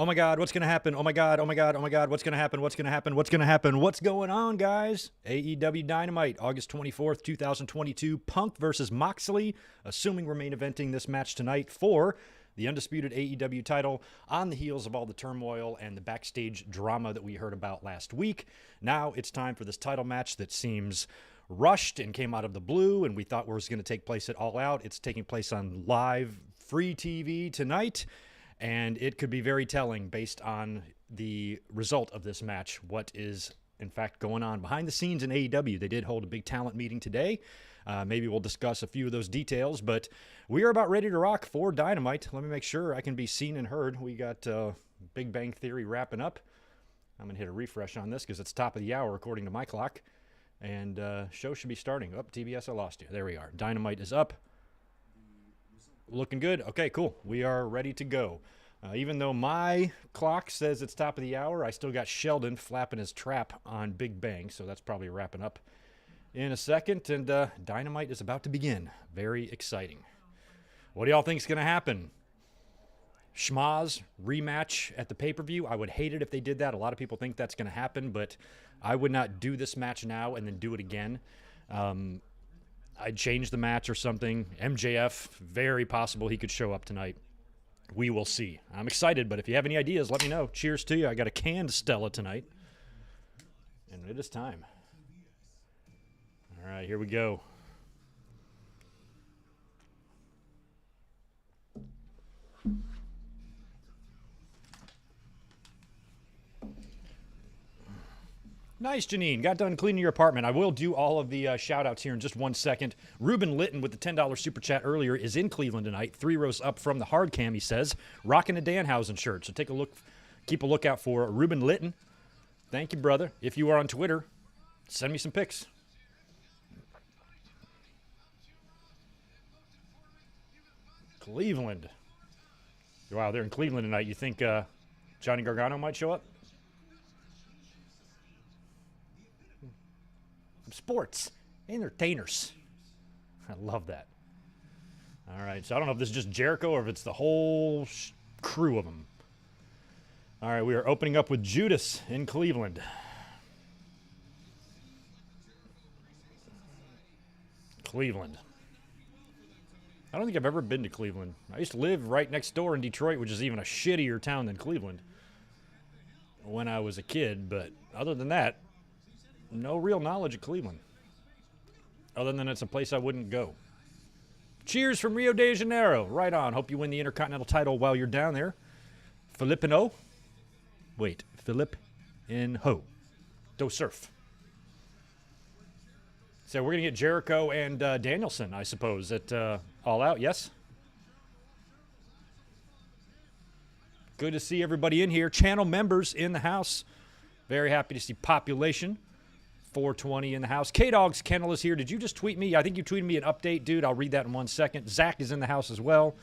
Oh my God, what's going to happen? Oh my God, oh my God, oh my God, what's going to happen? What's going to happen? What's going to happen? What's going on, guys? AEW Dynamite, August 24th, 2022. Punk versus Moxley, assuming we're main eventing this match tonight for the Undisputed AEW title on the heels of all the turmoil and the backstage drama that we heard about last week. Now it's time for this title match that seems rushed and came out of the blue, and we thought it was going to take place at All Out. It's taking place on live free TV tonight. And it could be very telling based on the result of this match, what is, in fact, going on behind the scenes in AEW. They did hold a big talent meeting today. Maybe we'll discuss a few of those details, but we are about ready to rock for Dynamite. Let me make sure I can be seen and heard. We got Big Bang Theory wrapping up. I'm going to hit a refresh on this because it's top of the hour according to my clock. And show should be starting. Oh, TBS, I lost you. There we are. Dynamite is up. Looking good. Okay, cool. We are ready to go. Even though my clock says it's top of the hour, I still got Sheldon flapping his trap on Big Bang, so that's probably wrapping up in a second. And Dynamite is about to begin. Very exciting. What do y'all think is going to happen? Schmaz rematch at the pay-per-view? I would hate it if they did that. A lot of people think that's going to happen, but I would not do this match now and then do it again. I'd change the match or something. MJF, very possible he could show up tonight. We will see. I'm excited, but if you have any ideas, let me know. Cheers to you. I got a canned Stella tonight. And it is time. All right, here we go. Nice, Janine. Got done cleaning your apartment. I will do all of the shout-outs here in just 1 second. Ruben Litton with the $10 super chat earlier is in Cleveland tonight. 3 rows up from the hard cam, he says. Rocking a Danhausen shirt. So take a look, keep a lookout for Ruben Litton. Thank you, brother. If you are on Twitter, send me some pics. Cleveland. Wow, they're in Cleveland tonight. You think Johnny Gargano might show up? Sports entertainers. I love that. All right, so I don't know if this is just Jericho or if it's the whole crew of them. All right, we are opening up with Judas in Cleveland. Cleveland. I don't think I've ever been to Cleveland. I used to live right next door in Detroit, which is even a shittier town than Cleveland when I was a kid, but other than that, no real knowledge of Cleveland. Other than it's a place I wouldn't go. Cheers from Rio de Janeiro. Right on. Hope you win the Intercontinental title while you're down there. Filipino. Wait. Philip in Ho. Do surf. So we're going to get Jericho and Danielson, I suppose, at All Out. Yes? Good to see everybody in here. Channel members in the house. Very happy to see population. 420 in the house. K-Dog's Kennel is here. Did you just tweet me? I think you tweeted me an update, dude. I'll read that in 1 second. Zach is in the house as well.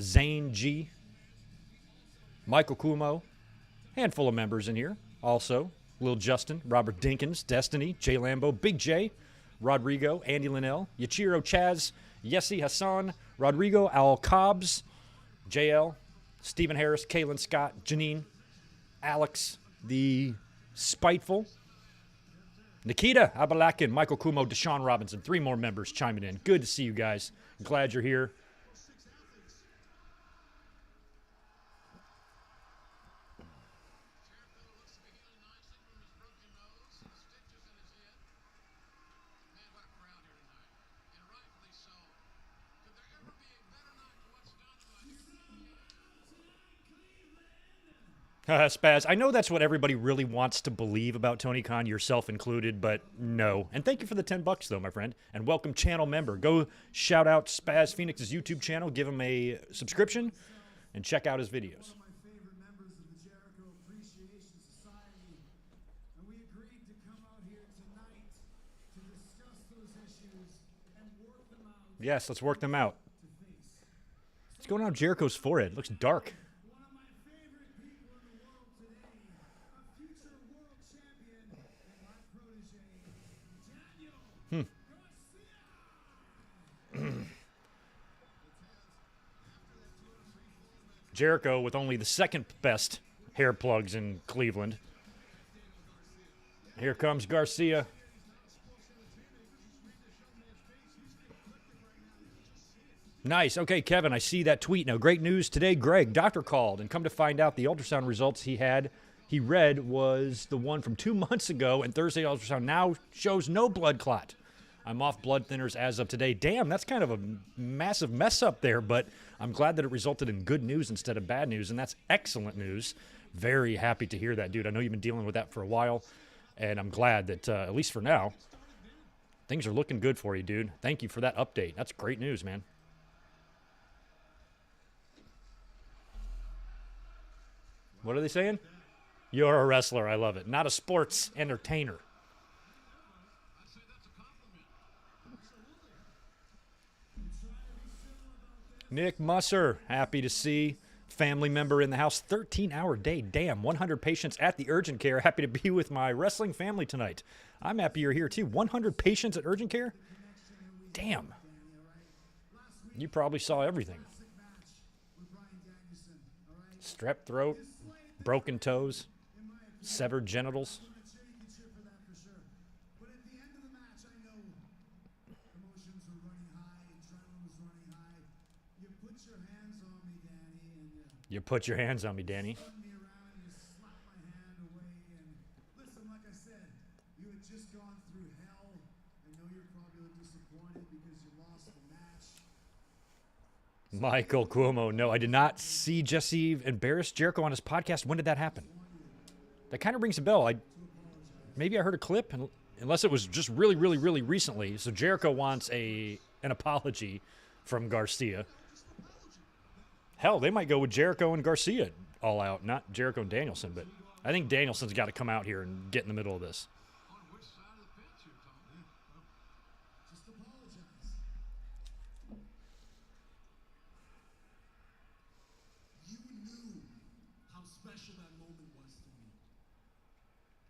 Zane G. Michael Kumo. Handful of members in here. Also, Lil Justin, Robert Dinkins, Destiny, Jay Lambo, Big J, Rodrigo, Andy Linnell, Yachiro Chaz, Yessi Hassan, Rodrigo Al Cobbs, JL, Stephen Harris, Kaylin Scott, Janine, Alex, the Spiteful, Nikita Abalakin, Michael Kumo, Deshaun Robinson. 3 more members chiming in. Good to see you guys. Glad you're here. Spaz, I know that's what everybody really wants to believe about Tony Khan, yourself included, but no. And thank you for the $10 though, my friend. And welcome channel member. Go shout out Spaz Phoenix's YouTube channel, give him a subscription, and check out his videos. Yes, let's work them out. What's going on with Jericho's forehead? It looks dark. Jericho with only the second best hair plugs in Cleveland. Here comes Garcia. Nice. Okay, Kevin, I see that tweet now. Great news today, Greg. Doctor called, and come to find out the ultrasound results he read was the one from 2 months ago, and Thursday ultrasound now shows no blood clot. I'm off blood thinners as of today. Damn, that's kind of a massive mess up there, but I'm glad that it resulted in good news instead of bad news, and that's excellent news. Very happy to hear that, dude. I know you've been dealing with that for a while, and I'm glad that, at least for now, things are looking good for you, dude. Thank you for that update. That's great news, man. What are they saying? You're a wrestler. I love it. Not a sports entertainer. Nick Musser, happy to see family member in the house. 13-hour day. Damn, 100 patients at the urgent care. Happy to be with my wrestling family tonight. I'm happy you're here, too. 100 patients at urgent care? Damn. You probably saw everything. Strep throat, broken toes, severed genitals. You put your hands on me, Danny. Michael Cuomo, no, I did not see Jesse embarrass Jericho on his podcast. When did that happen? That kind of rings a bell. Maybe I heard a clip, unless it was just really, really, really recently. So Jericho wants an apology from Garcia. Hell, they might go with Jericho and Garcia all out, not Jericho and Danielson. But I think Danielson's got to come out here and get in the middle of this.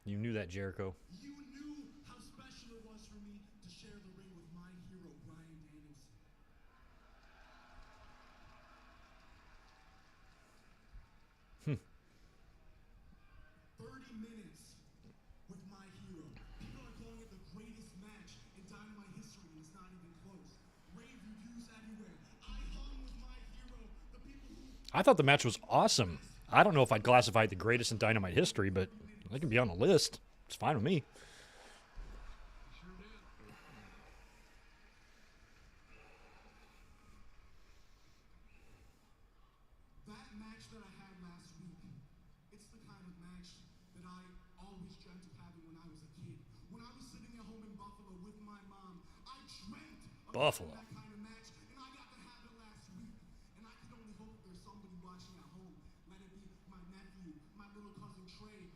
You knew that, Jericho. You knew how special it was for me to share the ring with my hero, Bryan Danielson. 30 minutes with my hero. People are calling it the greatest match in Dynamite history, and it's not even close. Rave reviews everywhere. I hung with my hero. The people who... I thought the match was awesome. I don't know if I'd classify it the greatest in Dynamite history, but they can be on the list. It's fine with me. That match that I had last week, it's the kind of match that I always dreamt of having when I was a kid. When I was sitting at home in Buffalo with my mom, I dreamt of Buffalo. That kind of match, and I got to have it last week. And I can only hope there's somebody watching at home. Let it be my nephew, my little cousin Trey.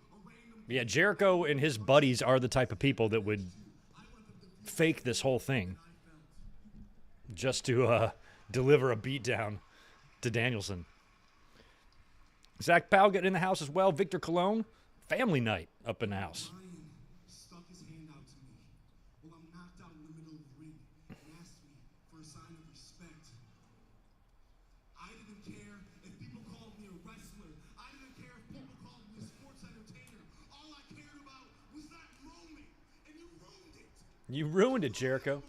Yeah, Jericho and his buddies are the type of people that would fake this whole thing just to deliver a beatdown to Danielson. Zach Powell getting in the house as well. Victor Colon, family night up in the house. Stuck his hand out to me while I'm knocked out in the middle of the ring and asked me for a sign of respect. I didn't care if people called me a wrestler. I didn't care if people called me a sports entertainer. All I cared about was that moment, and you ruined it. You ruined it, Jericho.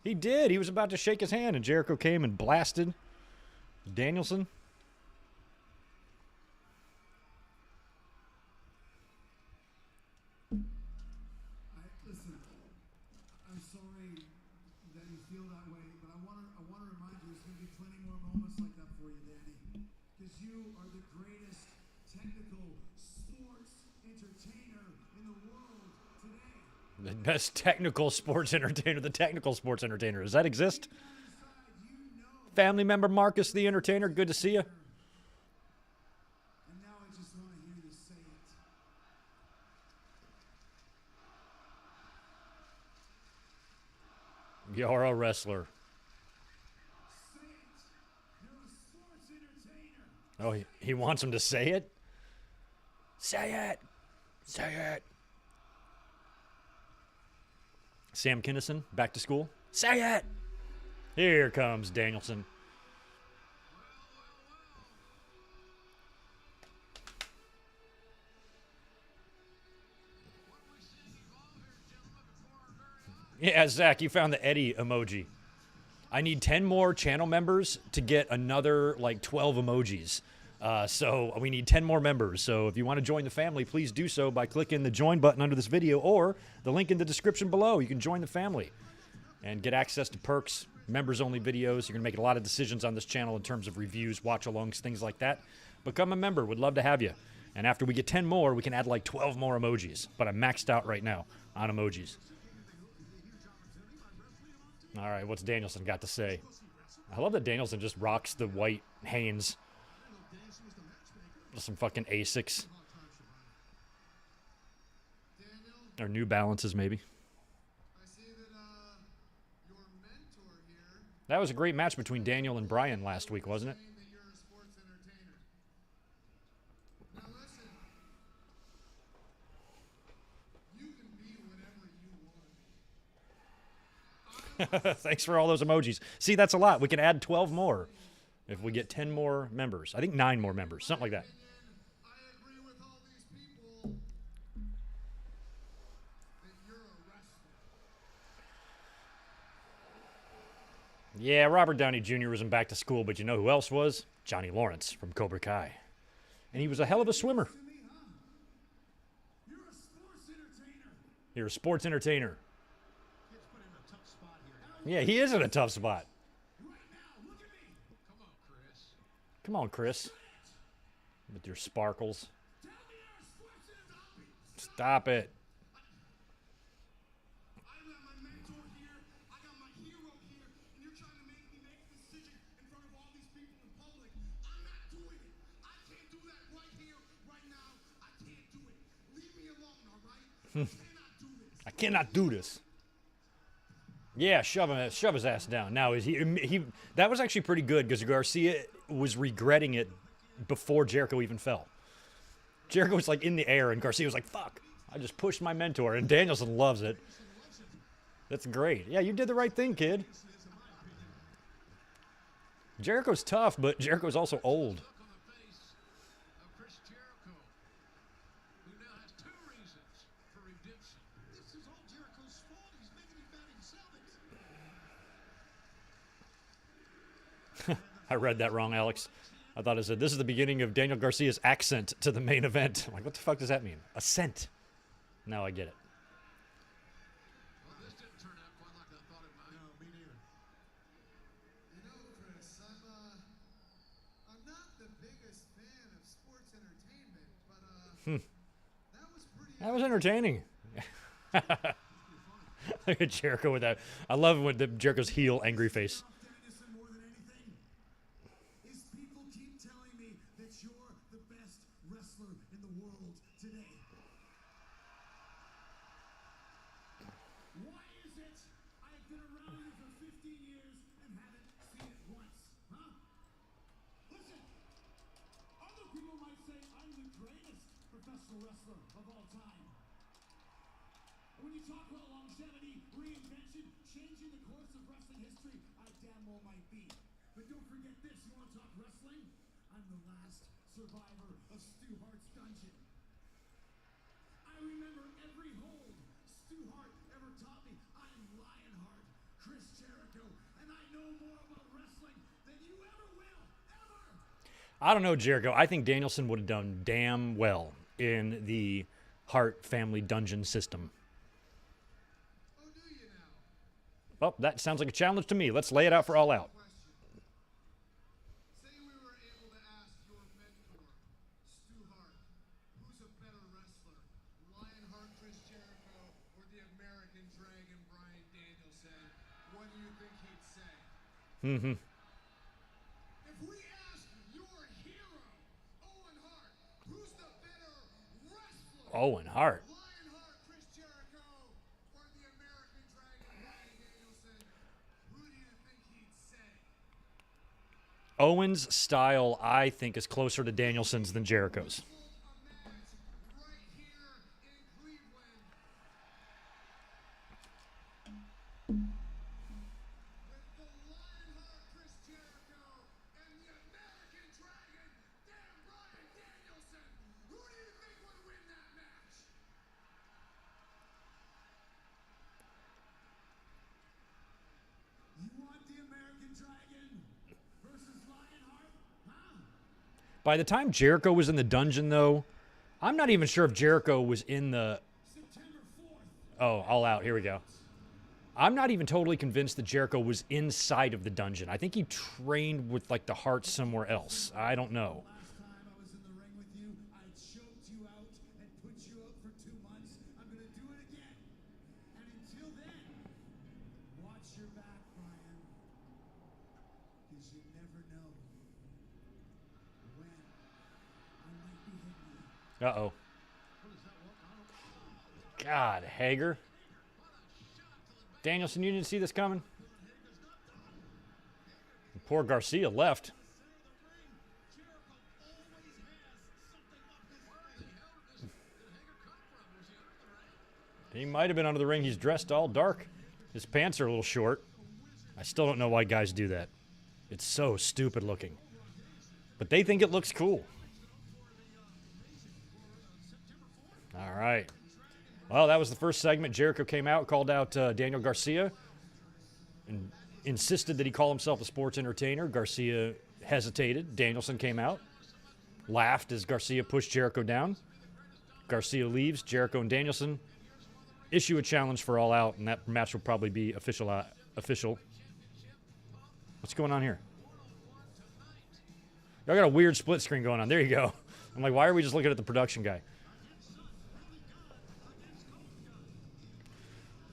He did. He was about to shake his hand, and Jericho came and blasted Danielson. Listen, I'm sorry that you feel that way, but I want to remind you there's going to be plenty more moments like that for you, Danny. Because you are the greatest technical sports entertainer in the world today. The best technical sports entertainer, the technical sports entertainer. Does that exist? Family member Marcus the Entertainer, good to see you. And now I just want to hear you say it. You're a wrestler. Say it. You're a sports entertainer. Oh, he wants him to say it? Say it. Say it. Sam Kinison, back to school. Say it. Here comes Danielson. Yeah, Zach, you found the Eddie emoji. I need 10 more channel members to get another, like, 12 emojis. So we need 10 more members. So if you want to join the family, please do so by clicking the join button under this video or the link in the description below. You can join the family and get access to perks, members-only videos. You're going to make a lot of decisions on this channel in terms of reviews, watch-alongs, things like that. Become a member. Would love to have you. And after we get 10 more, we can add like 12 more emojis. But I'm maxed out right now on emojis. All right, what's Danielson got to say? I love that Danielson just rocks the white Hanes. Some fucking Asics. Or New Balances, maybe. That was a great match between Daniel and Bryan last week, wasn't it? Thanks for all those emojis. See, that's a lot. We can add 12 more if we get 10 more members. I think 9 more members, something like that. Yeah, Robert Downey Jr. wasn't back to school, but you know who else was? Johnny Lawrence from Cobra Kai. And he was a hell of a swimmer. You're a sports entertainer. Yeah, he is in a tough spot. Come on, Chris. With your sparkles. Stop it. I cannot do this. Yeah, shove his ass down. Now is he that was actually pretty good because Garcia was regretting it before Jericho even fell. Jericho was like in the air and Garcia was like, "Fuck, I just pushed my mentor." And Danielson loves it. That's great. Yeah, you did the right thing, kid. Jericho's tough, but Jericho's also old. I read that wrong, Alex. I thought it said, this is the beginning of Daniel Garcia's accent to the main event. I'm like, what the fuck does that mean? Ascent. Now I get it. Well, this didn't turn out quite like I thought it might. No, me neither. You know, Chris, I'm not the biggest fan of sports entertainment, but that was pretty. That was entertaining. Look at Jericho with that. I love when Jericho's heel angry face. More than anything is people keep telling me that you're the best wrestler in the world today. Why is it I've been around you for 15 years and haven't seen it once? Huh? Listen, other people might say I'm the greatest professional wrestler of all time. When you talk about longevity, reinvention, changing the course of wrestling history, I damn well might be. But don't forget this, you want to talk wrestling? I'm the last survivor of Stu Hart's dungeon. I remember every hold Stu Hart ever taught me. I'm Lionheart, Chris Jericho, and I know more about wrestling than you ever will, ever! I don't know, Jericho. I think Danielson would have done damn well in the Hart family dungeon system. Oh, that sounds like a challenge to me. Let's lay it out for All Out. Say we were able to ask your mentor, Stu Hart, who's a better wrestler, Lionheart Chris Jericho or the American Dragon Bryan Danielson? What do you think he'd say? Mm-hmm. If we asked your hero, Owen Hart, who's the better wrestler? Owen Hart. Lionheart Chris Jericho or the American Dragon Bryan Danielson? Who do you think he'd say? Owen's style, I think, is closer to Danielson's than Jericho's. A match right here in Cleveland. With the Lionheart Chris Jericho and the American Dragon, Bryan Danielson. Who do you think would win that match? By the time Jericho was in the dungeon, though, I'm not even sure if Jericho was in the... Oh, All Out. Here we go. I'm not even totally convinced that Jericho was inside of the dungeon. I think he trained with, like, the Heart somewhere else. I don't know. Last time I was in the ring with you, I choked you out and put you out for 2 months. I'm going to do it again. And until then, watch your back, Brian. Because you never know when I might be hitting you. Uh-oh. God, Hager. Danielson, you didn't see this coming? Poor Garcia left. He might have been under the ring. He's dressed all dark. His pants are a little short. I still don't know why guys do that. It's so stupid looking. But they think it looks cool. All right. Well, that was the first segment. Jericho came out, called out Daniel Garcia, and insisted that he call himself a sports entertainer. Garcia hesitated. Danielson came out, laughed as Garcia pushed Jericho down. Garcia leaves. Jericho and Danielson issue a challenge for All Out, and that match will probably be official. What's going on here? Y'all got a weird split screen going on. There you go. I'm like, why are we just looking at the production guy?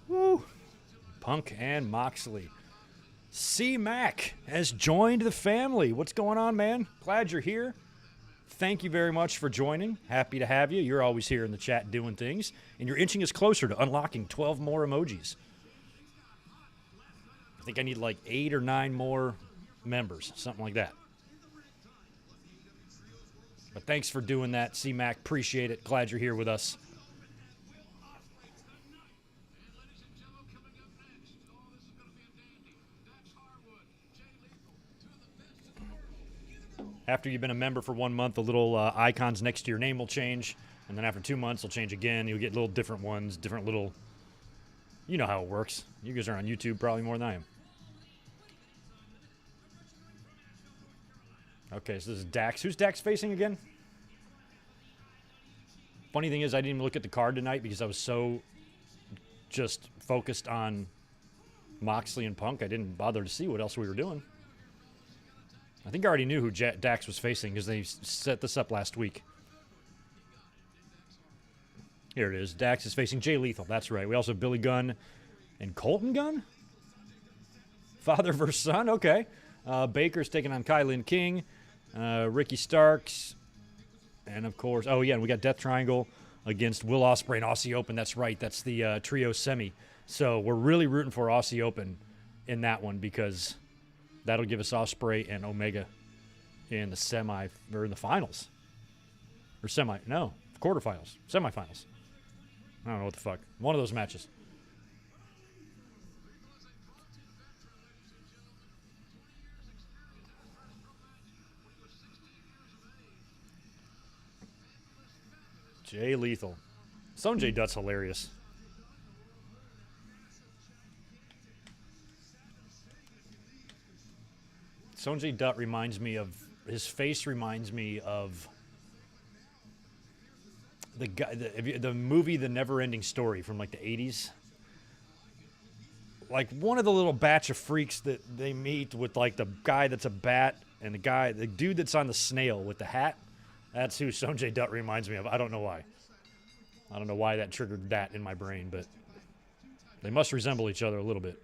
Woo. Punk and Moxley. C-Mac has joined the family. What's going on, man? Glad you're here. Thank you very much for joining. Happy to have you. You're always here in the chat doing things, and you're inching us closer to unlocking 12 more emojis. I think I need like 8 or 9 more members, something like that. But thanks for doing that, C-Mac. Appreciate it. Glad you're here with us. After you've been a member for 1 month, the little icons next to your name will change. And then after 2 months, they'll change again. You'll get little different ones, different little... You know how it works. You guys are on YouTube probably more than I am. Okay, so this is Dax. Who's Dax facing again? Funny thing is, I didn't even look at the card tonight because I was so just focused on Moxley and Punk. I didn't bother to see what else we were doing. I think I already knew who Dax was facing because they set this up last week. Here it is. Dax is facing Jay Lethal. That's right. We also have Billy Gunn and Colton Gunn? Father versus son. Okay. Baker's taking on Kylan King. Ricky Starks. And, of course, oh, yeah, and we got Death Triangle against Will Ospreay and Aussie Open. That's right. That's the trio semi. So we're really rooting for Aussie Open in that one because... That'll give us Ospreay and Omega in the or in the finals. Or quarterfinals. Semifinals. I don't know what the fuck. One of those matches. Jay Lethal. Sonjay Dutt's hilarious. Sonjay Dutt reminds me of, his face reminds me of the guy, the movie The Never-Ending Story from like the 80s. Like one of the little batch of freaks that they meet with like the guy that's a bat and the dude that's on the snail with the hat. That's who Sonjay Dutt reminds me of. I don't know why. I don't know why that triggered that in my brain, but they must resemble each other a little bit.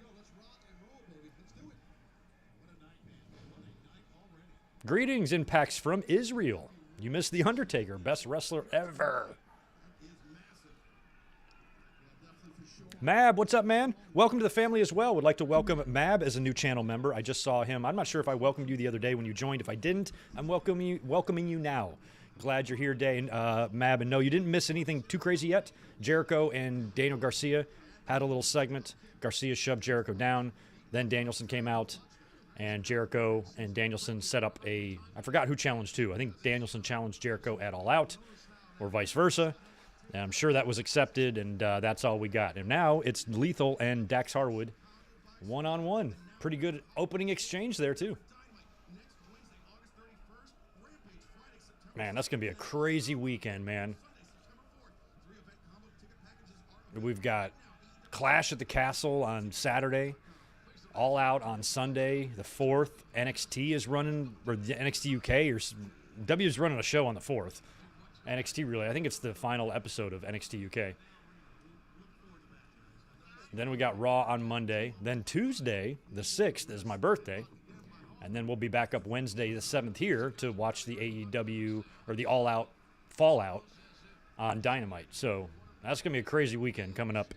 Greetings, Impacts from Israel. You missed The Undertaker, best wrestler ever. Mab, what's up, man? Welcome to the family as well. Would like to welcome Mab as a new channel member. I just saw him. I'm not sure if I welcomed you the other day when you joined. If I didn't, I'm welcoming you now. Glad you're here today, Mab. And no, you didn't miss anything too crazy yet. Jericho and Daniel Garcia had a little segment. Garcia shoved Jericho down. Then Danielson came out. And Jericho and Danielson set up I forgot who challenged who. I think Danielson challenged Jericho at All Out, or vice versa. And I'm sure that was accepted, and that's all we got. And now it's Lethal and Dax Harwood one-on-one. Pretty good opening exchange there, too. Man, that's going to be a crazy weekend, man. We've got Clash at the Castle on Saturday, All Out on Sunday, the 4th. NXT is running, or the NXT UK, or W is running a show on the 4th. NXT, really. I think it's the final episode of NXT UK. Then we got Raw on Monday. Then Tuesday, the 6th, is my birthday. And then we'll be back up Wednesday, the 7th here to watch the AEW, or the All Out Fallout on Dynamite. So that's going to be a crazy weekend coming up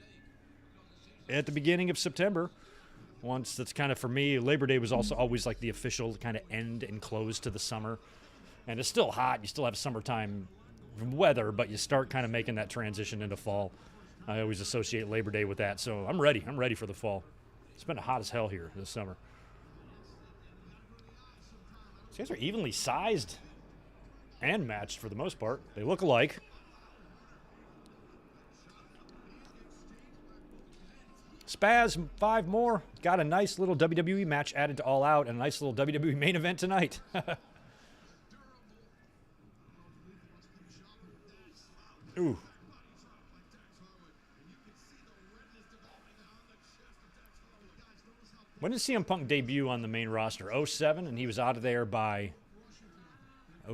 at the beginning of September. Once that's kind of, for me, Labor Day was also always like the official kind of end and close to the summer. And it's still hot. You still have summertime weather, but you start kind of making that transition into fall. I always associate Labor Day with that. So I'm ready. I'm ready for the fall. It's been hot as hell here this summer. These guys are evenly sized and matched for the most part. They look alike. Spaz, 5 more. Got a nice little WWE match added to All Out and a nice little WWE main event tonight. Ooh. When did CM Punk debut on the main roster? 07, and he was out of there by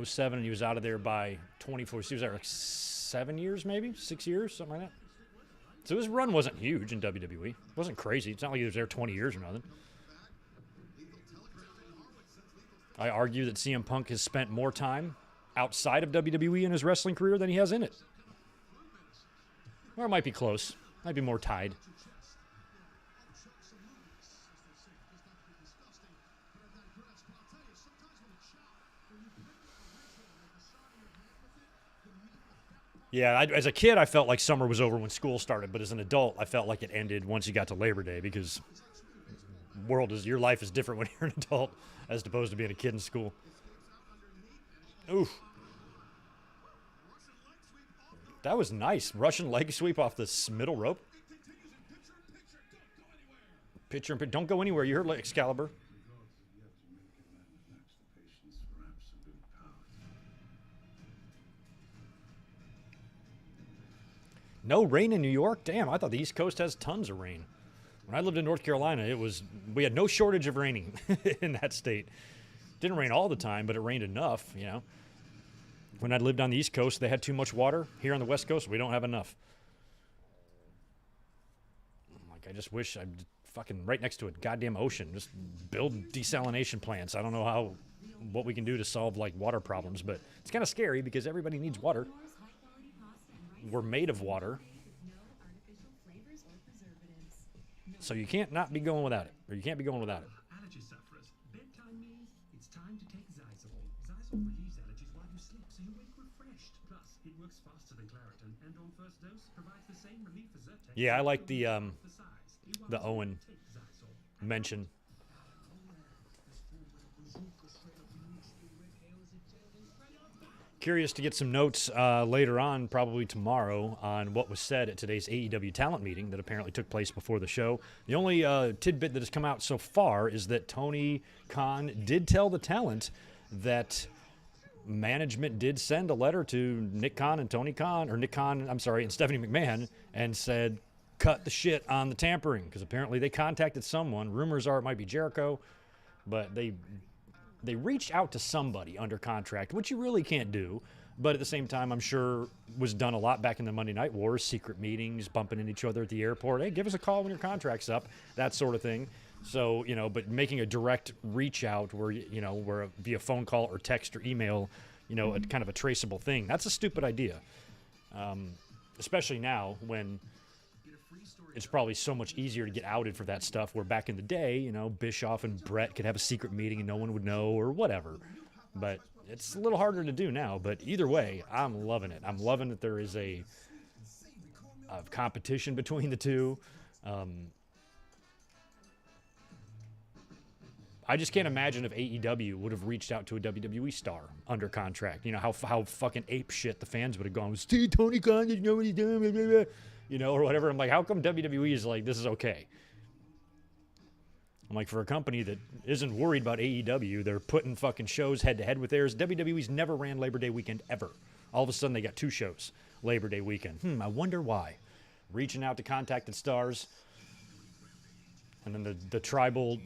07, and he was out of there by 24. So he was there like 7 years, maybe 6 years, something like that. So his run wasn't huge in WWE. It wasn't crazy. It's not like he was there 20 years or nothing. I argue that CM Punk has spent more time outside of WWE in his wrestling career than he has in it. Or it might be close. Might be more tied. Yeah, as a kid, I felt like summer was over when school started, but as an adult, I felt like it ended once you got to Labor Day because your life is different when you're an adult as opposed to being a kid in school. Oof. That was nice. Russian leg sweep off the middle rope. Pitcher and don't go anywhere. You heard Excalibur. No rain in New York? Damn, I thought the East Coast has tons of rain. When I lived in North Carolina, we had no shortage of raining in that state. Didn't rain all the time, but it rained enough, you know. When I lived on the East Coast, they had too much water. Here on the West Coast, we don't have enough. Like, I just wish I'm fucking right next to a goddamn ocean. Just build desalination plants. I don't know what we can do to solve, like, water problems, but it's kind of scary because everybody needs water. We're made of water. So you can't not be going without it. Or you can't be going without it. Allergy sufferers. Bedtime means it's time to take Zysol. Zysol relieves allergies while you sleep, so you wake refreshed. Plus, it works faster than Claritin, and on first dose provides the same relief as Zyrtec. Yeah, I like the Owen mention. Curious to get some notes later on, probably tomorrow, on what was said at today's AEW talent meeting that apparently took place before the show. The only tidbit that has come out so far is that Tony Khan did tell the talent that management did send a letter to Nick Khan and Stephanie McMahon, and said, cut the shit on the tampering, because apparently they contacted someone. Rumors are it might be Jericho, but they reached out to somebody under contract, which you really can't do. But at the same time, I'm sure was done a lot back in the Monday Night Wars, secret meetings, bumping into each other at the airport. Hey, give us a call when your contract's up, that sort of thing. So, but making a direct reach out where via phone call or text or email, a kind of a traceable thing, that's a stupid idea. Especially now when it's probably so much easier to get outed for that stuff, where back in the day, Bischoff and Brett could have a secret meeting and no one would know or whatever. But it's a little harder to do now. But either way, I'm loving it. I'm loving that there is a competition between the two. I just can't imagine if AEW would have reached out to a WWE star under contract. How fucking ape shit the fans would have gone, see Tony Khan, you know what he's doing, blah, blah, blah. Or whatever. I'm like, how come WWE is like, this is okay? I'm like, for a company that isn't worried about AEW, they're putting fucking shows head-to-head with theirs. WWE's never ran Labor Day weekend ever. All of a sudden, they got 2 shows Labor Day weekend. I wonder why. Reaching out to contacted stars. And then the tribal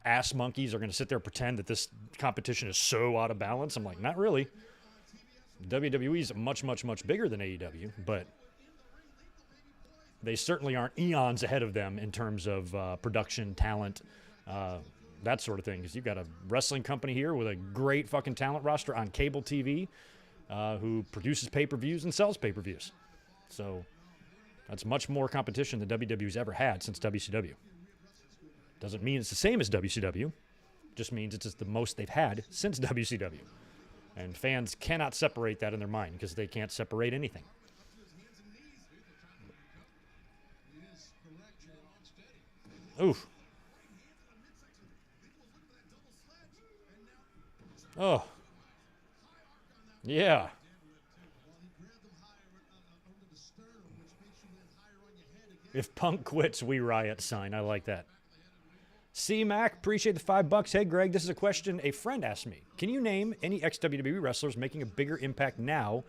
ass monkeys are going to sit there and pretend that this competition is so out of balance. I'm like, not really. WWE is much, much, much bigger than AEW, but they certainly aren't eons ahead of them in terms of production, talent, that sort of thing. Because you've got a wrestling company here with a great fucking talent roster on cable TV who produces pay-per-views and sells pay-per-views. So that's much more competition than WWE's ever had since WCW. Doesn't mean it's the same as WCW. Just means it's just the most they've had since WCW. And fans cannot separate that in their mind because they can't separate anything. Oof. Oh. Yeah. If Punk quits, we riot sign. I like that. C-Mac, appreciate the $5. Hey, Greg, this is a question a friend asked me. Can you name any ex-WWE wrestlers making a bigger impact now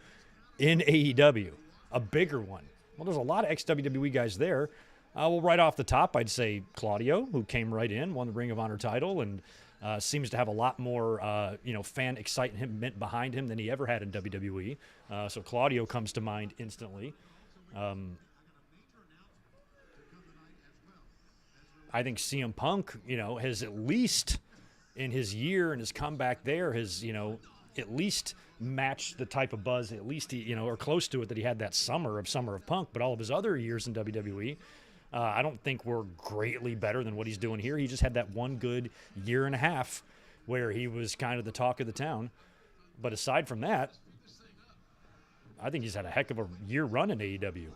in AEW? A bigger one. Well, there's a lot of ex-WWE guys there. Well, right off the top, I'd say Claudio, who came right in, won the Ring of Honor title, and seems to have a lot more, fan excitement behind him than he ever had in WWE. So Claudio comes to mind instantly. I think CM Punk, has at least in his year and his comeback there has, at least matched the type of buzz, at least, or close to it that he had that Summer of Punk. But all of his other years in WWE, I don't think we're greatly better than what he's doing here. He just had that one good year and a half where he was kind of the talk of the town. But aside from that, I think he's had a heck of a year run in AEW.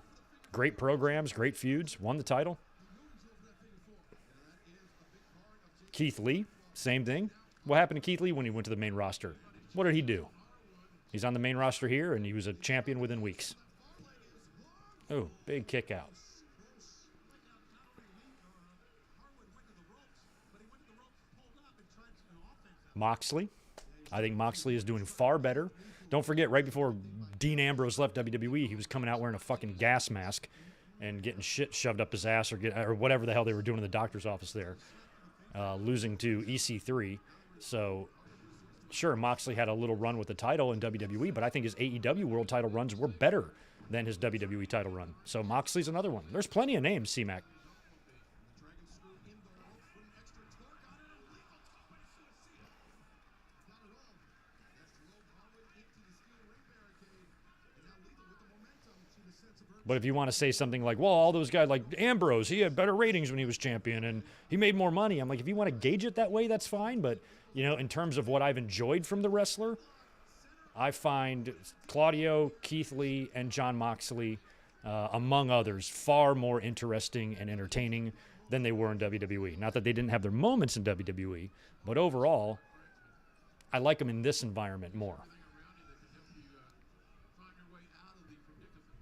Great programs, great feuds, won the title. Keith Lee, same thing. What happened to Keith Lee when he went to the main roster? What did he do? He's on the main roster here, and he was a champion within weeks. Oh, big kick out. Moxley. I think Moxley is doing far better. Don't forget, right before Dean Ambrose left WWE, he was coming out wearing a fucking gas mask and getting shit shoved up his ass or whatever the hell they were doing in the doctor's office there. Losing to EC3. So, sure, Moxley had a little run with the title in WWE, but I think his AEW world title runs were better than his WWE title run. So Moxley's another one. There's plenty of names, C-Mac. But if you want to say something like, well, all those guys like Ambrose, he had better ratings when he was champion and he made more money. I'm like, if you want to gauge it that way, that's fine. But, in terms of what I've enjoyed from the wrestler, I find Claudio, Keith Lee, and Jon Moxley, among others, far more interesting and entertaining than they were in WWE. Not that they didn't have their moments in WWE, but overall, I like them in this environment more.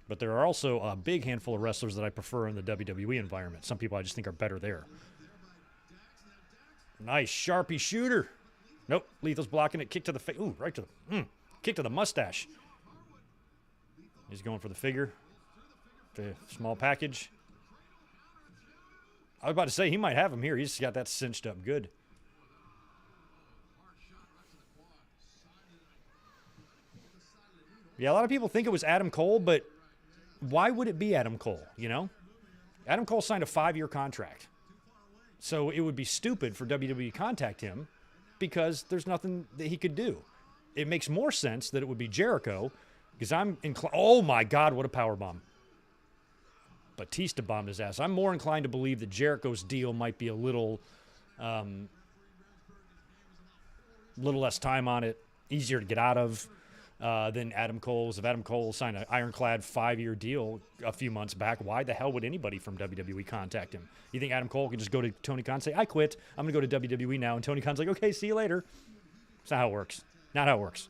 But there are also a big handful of wrestlers that I prefer in the WWE environment. Some people I just think are better there. Nice Sharpie shooter. Nope, Lethal's blocking it. Kick to the face. Ooh, right to the kick to the mustache. He's going for the figure. The small package. I was about to say he might have him here. He's got that cinched up good. Yeah, a lot of people think it was Adam Cole, but why would it be Adam Cole, Adam Cole signed a 5-year contract. So it would be stupid for WWE to contact him because there's nothing that he could do. It makes more sense that it would be Jericho because I'm inclined. Oh, my God, what a powerbomb. Batista bombed his ass. I'm more inclined to believe that Jericho's deal might be a little less time on it, easier to get out of. Than Adam Cole's. If Adam Cole signed an ironclad 5-year deal a few months back, why the hell would anybody from WWE contact him? You think Adam Cole can just go to Tony Khan and say, I quit, I'm going to go to WWE now, and Tony Khan's like, okay, see you later. That's not how it works. Not how it works.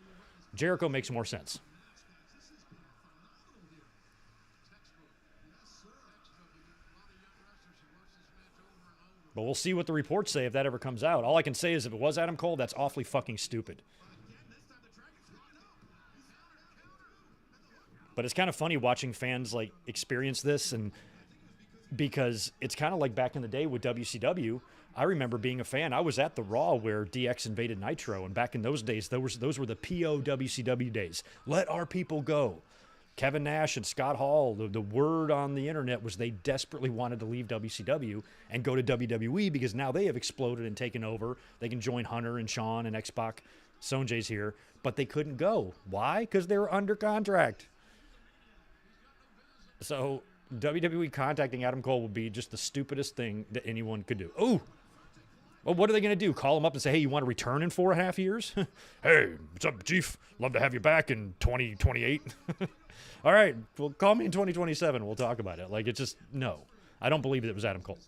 Jericho makes more sense. But we'll see what the reports say if that ever comes out. All I can say is if it was Adam Cole, that's awfully fucking stupid. But it's kind of funny watching fans like experience this, and because it's kind of like back in the day with WCW. I remember being a fan. I was at the Raw where DX invaded Nitro, and back in those days, those were the PO WCW days. Let our people go. Kevin Nash and Scott Hall, the word on the internet was they desperately wanted to leave WCW and go to WWE because now they have exploded and taken over. They can join Hunter and Sean and X-Pac. Sonjay's here, but they couldn't go. Why? Because they were under contract. So WWE contacting Adam Cole would be just the stupidest thing that anyone could do. Oh, well, what are they going to do? Call him up and say, hey, you want to return in 4.5 years? Hey, what's up, Chief? Love to have you back in 2028. All right, well, call me in 2027. We'll talk about it. Like, it's just, no. I don't believe it was Adam Cole.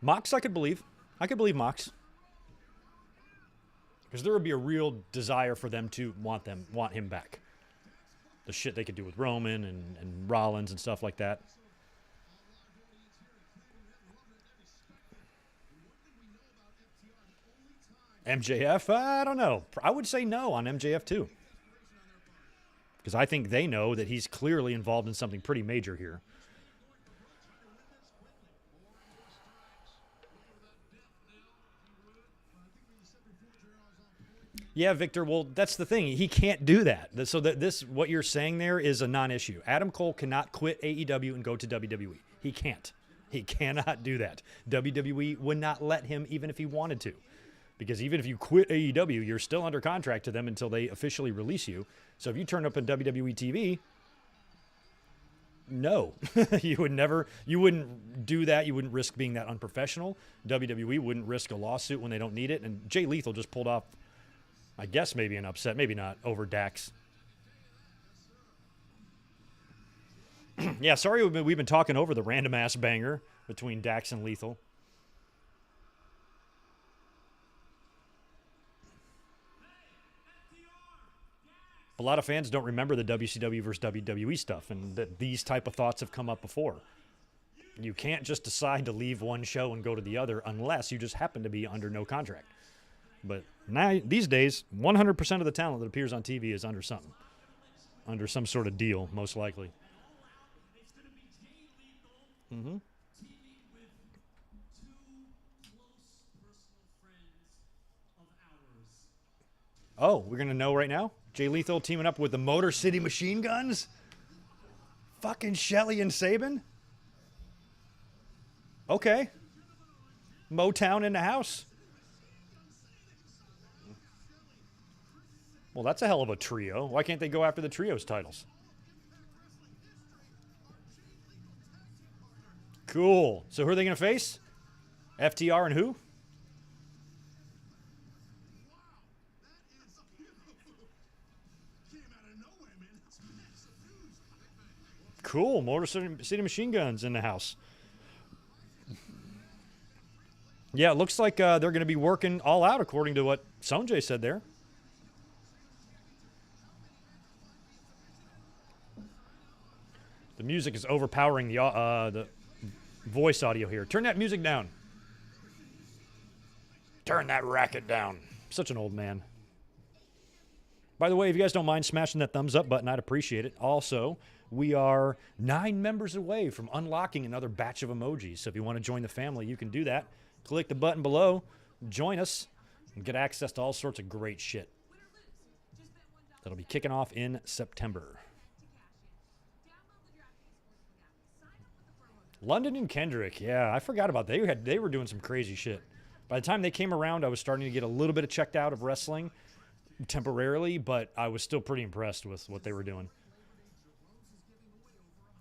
Mox, I could believe. I could believe Mox. Because there would be a real desire for them to want him back. The shit they could do with Roman and Rollins and stuff like that. MJF, I don't know. I would say no on MJF too. Because I think they know that he's clearly involved in something pretty major here. Yeah, Victor, well, that's the thing. He can't do that. So what you're saying there is a non-issue. Adam Cole cannot quit AEW and go to WWE. He can't. He cannot do that. WWE would not let him even if he wanted to. Because even if you quit AEW, you're still under contract to them until they officially release you. So if you turn up on WWE TV, no. You wouldn't do that. You wouldn't risk being that unprofessional. WWE wouldn't risk a lawsuit when they don't need it. And Jay Lethal just pulled off, I guess, maybe an upset, maybe not, over Dax. Yeah, sorry we've been talking over the random-ass banger between Dax and Lethal. A lot of fans don't remember the WCW versus WWE stuff, and that these type of thoughts have come up before. You can't just decide to leave one show and go to the other unless you just happen to be under no contract. But now, these days, 100% of the talent that appears on TV is under something. Under some sort of deal, most likely. Mm-hmm. Oh, we're going to know right now? Jay Lethal teaming up with the Motor City Machine Guns? Fucking Shelly and Saban? Okay. Motown in the house. Well, that's a hell of a trio. Why can't they go after the trios titles? Cool. So who are they going to face? FTR and who? Cool. Motor City Machine Guns in the house. Yeah, it looks like they're going to be working all out according to what Sonjay said there. The music is overpowering the voice audio here. Turn that music down. Turn that racket down. Such an old man. By the way, if you guys don't mind smashing that thumbs up button, I'd appreciate it. Also, we are 9 members away from unlocking another batch of emojis. So if you want to join the family, you can do that. Click the button below, join us, and get access to all sorts of great shit. That'll be kicking off in September. London and Kendrick, yeah, I forgot about that. They were doing some crazy shit. By the time they came around, I was starting to get a little bit of checked out of wrestling temporarily, but I was still pretty impressed with what they were doing.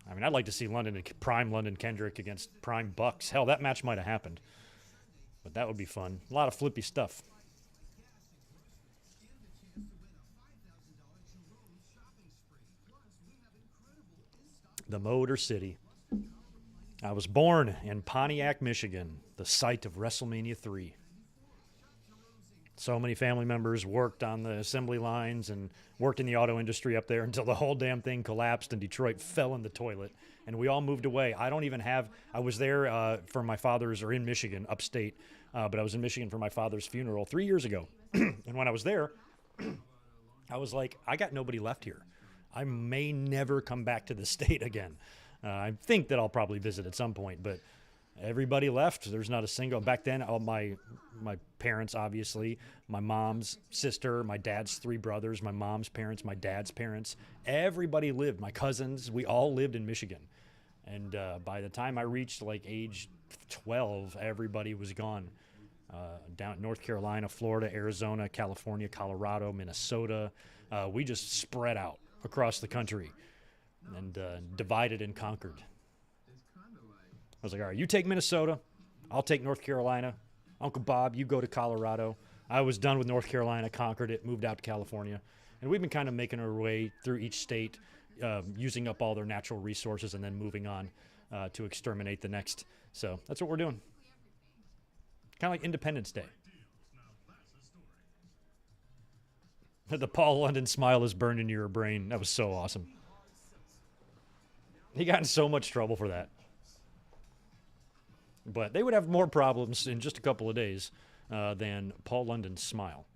I mean, I'd like to see Prime London Kendrick against Prime Bucks. Hell, that match might have happened. But that would be fun. A lot of flippy stuff. The Motor City. I was born in Pontiac, Michigan, the site of WrestleMania 3. So many family members worked on the assembly lines and worked in the auto industry up there until the whole damn thing collapsed and Detroit fell in the toilet. And we all moved away. I don't even have – I was there for my father's – or in Michigan, upstate. But I was in Michigan for my father's funeral 3 years ago. And when I was there, I was like, I got nobody left here. I may never come back to the state again. I think that I'll probably visit at some point, but everybody left. There's not a single. Back then, all my parents, obviously, my mom's sister, my dad's 3 brothers, my mom's parents, my dad's parents, everybody lived. My cousins, we all lived in Michigan. And by the time I reached like age 12, everybody was gone. Down North Carolina, Florida, Arizona, California, Colorado, Minnesota. We just spread out across the country and divided and conquered. I was like, all right, you take Minnesota. I'll take North Carolina. Uncle Bob, you go to Colorado. I was done with North Carolina, conquered it, moved out to California. And we've been kind of making our way through each state, using up all their natural resources and then moving on to exterminate the next. So that's what we're doing. Kind of like Independence Day. The Paul London smile is burned into your brain. That was so awesome. He got in so much trouble for that. But they would have more problems in just a couple of days than Paul London's smile.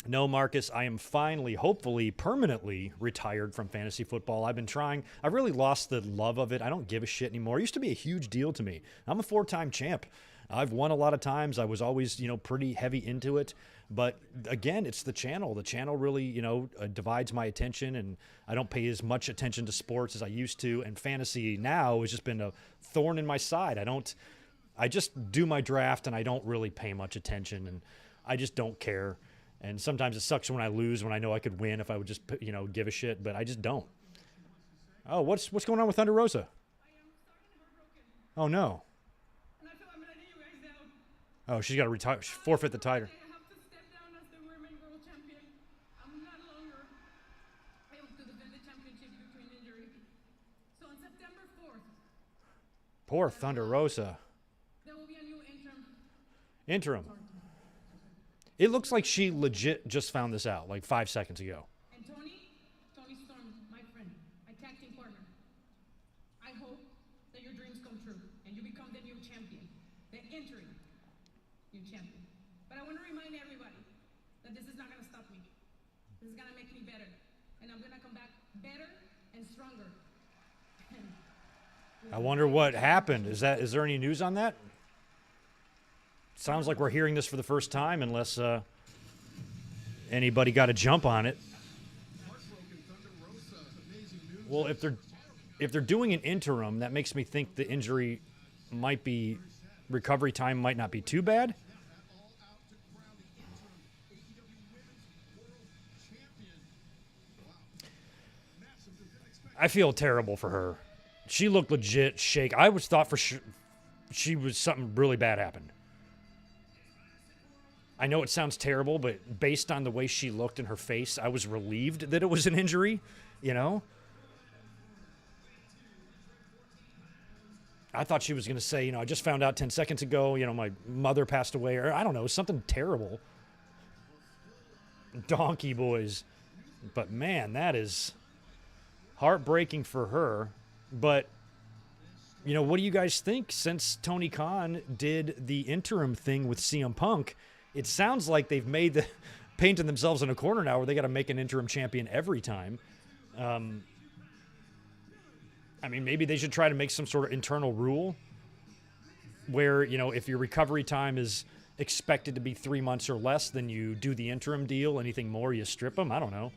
No, Marcus, I am finally, hopefully, permanently retired from fantasy football. I've been trying. I've really lost the love of it. I don't give a shit anymore. It used to be a huge deal to me. I'm a 4-time champ. I've won a lot of times. I was always, pretty heavy into it. But again, it's the channel. The channel really, divides my attention, and I don't pay as much attention to sports as I used to. And fantasy now has just been a thorn in my side. I just do my draft, and I don't really pay much attention, and I just don't care. And sometimes it sucks when I lose, when I know I could win if I would just, give a shit. But I just don't. Oh, what's going on with Thunder Rosa? I am starting heartbroken, Oh, no. and I feel I'm letting you guys down. Oh, she's got to retire. Forfeit the title. I have to step down as the women world champion. I'm not longer able to defend the championship due to an injury. So on September 4th, Poor Thunder Rosa. there will be a new Interim. It looks like she legit just found this out like 5 seconds ago. And Tony Storm, my friend, my tag team partner. I hope that your dreams come true and you become the new champion, the interim new champion. But I want to remind everybody that this is not going to stop me. This is going to make me better. And I'm going to come back better and stronger. I wonder what happened. Is there any news on that? Sounds like we're hearing this for the first time, unless anybody got a jump on it. Well, if they're doing an interim, that makes me think the injury recovery time might not be too bad. I feel terrible for her. She looked legit shake. I was thought for sure something really bad happened. I know it sounds terrible, but based on the way she looked in her face, I was relieved that it was an injury, I thought she was going to say, I just found out 10 seconds ago, my mother passed away, or I don't know, something terrible. Donkey boys. But man, that is heartbreaking for her. But, what do you guys think? Since Tony Khan did the interim thing with CM Punk, it sounds like they've painted themselves in a corner now where they got to make an interim champion every time. Maybe they should try to make some sort of internal rule where, if your recovery time is expected to be 3 months or less, then you do the interim deal. Anything more, you strip them. I don't know.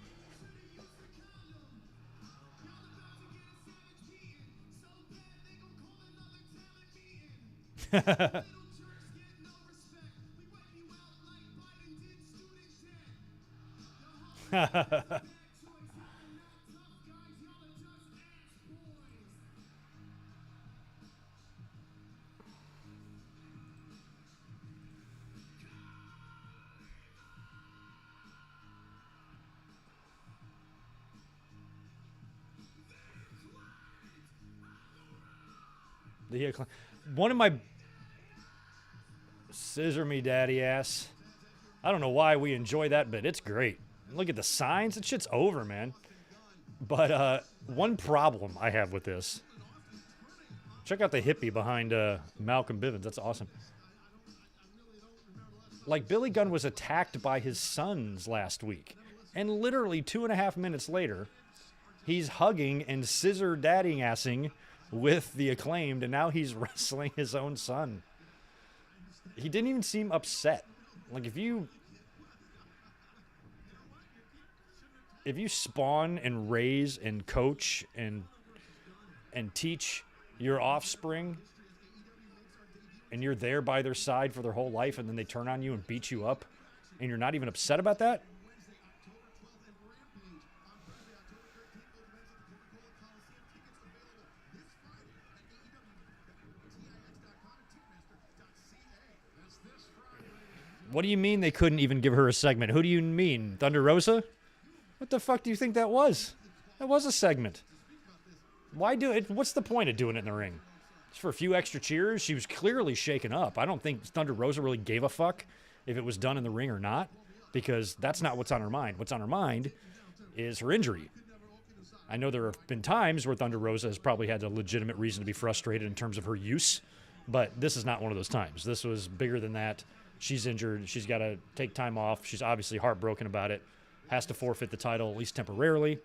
One of my Scissor me, daddy ass. I don't know why we enjoy that, but it's great. Look at the signs. That shit's over, man. But one problem I have with this. Check out the hippie behind Malcolm Bivens. That's awesome. Like, Billy Gunn was attacked by his sons last week. And literally 2.5 minutes later, he's hugging and scissor daddy-assing with the Acclaimed, and now he's wrestling his own son. He didn't even seem upset. Like, if you spawn and raise and coach and teach your offspring, and you're there by their side for their whole life, and then they turn on you and beat you up, and you're not even upset about that? What do you mean they couldn't even give her a segment? Who do you mean? Thunder Rosa? What the fuck do you think that was? That was a segment. Why do it? What's the point of doing it in the ring? Just for a few extra cheers? She was clearly shaken up. I don't think Thunder Rosa really gave a fuck if it was done in the ring or not, because that's not what's on her mind. What's on her mind is her injury. I know there have been times where Thunder Rosa has probably had a legitimate reason to be frustrated in terms of her use, but this is not one of those times. This was bigger than that. She's injured. She's got to take time off. She's obviously heartbroken about it. Has to forfeit the title, at least temporarily.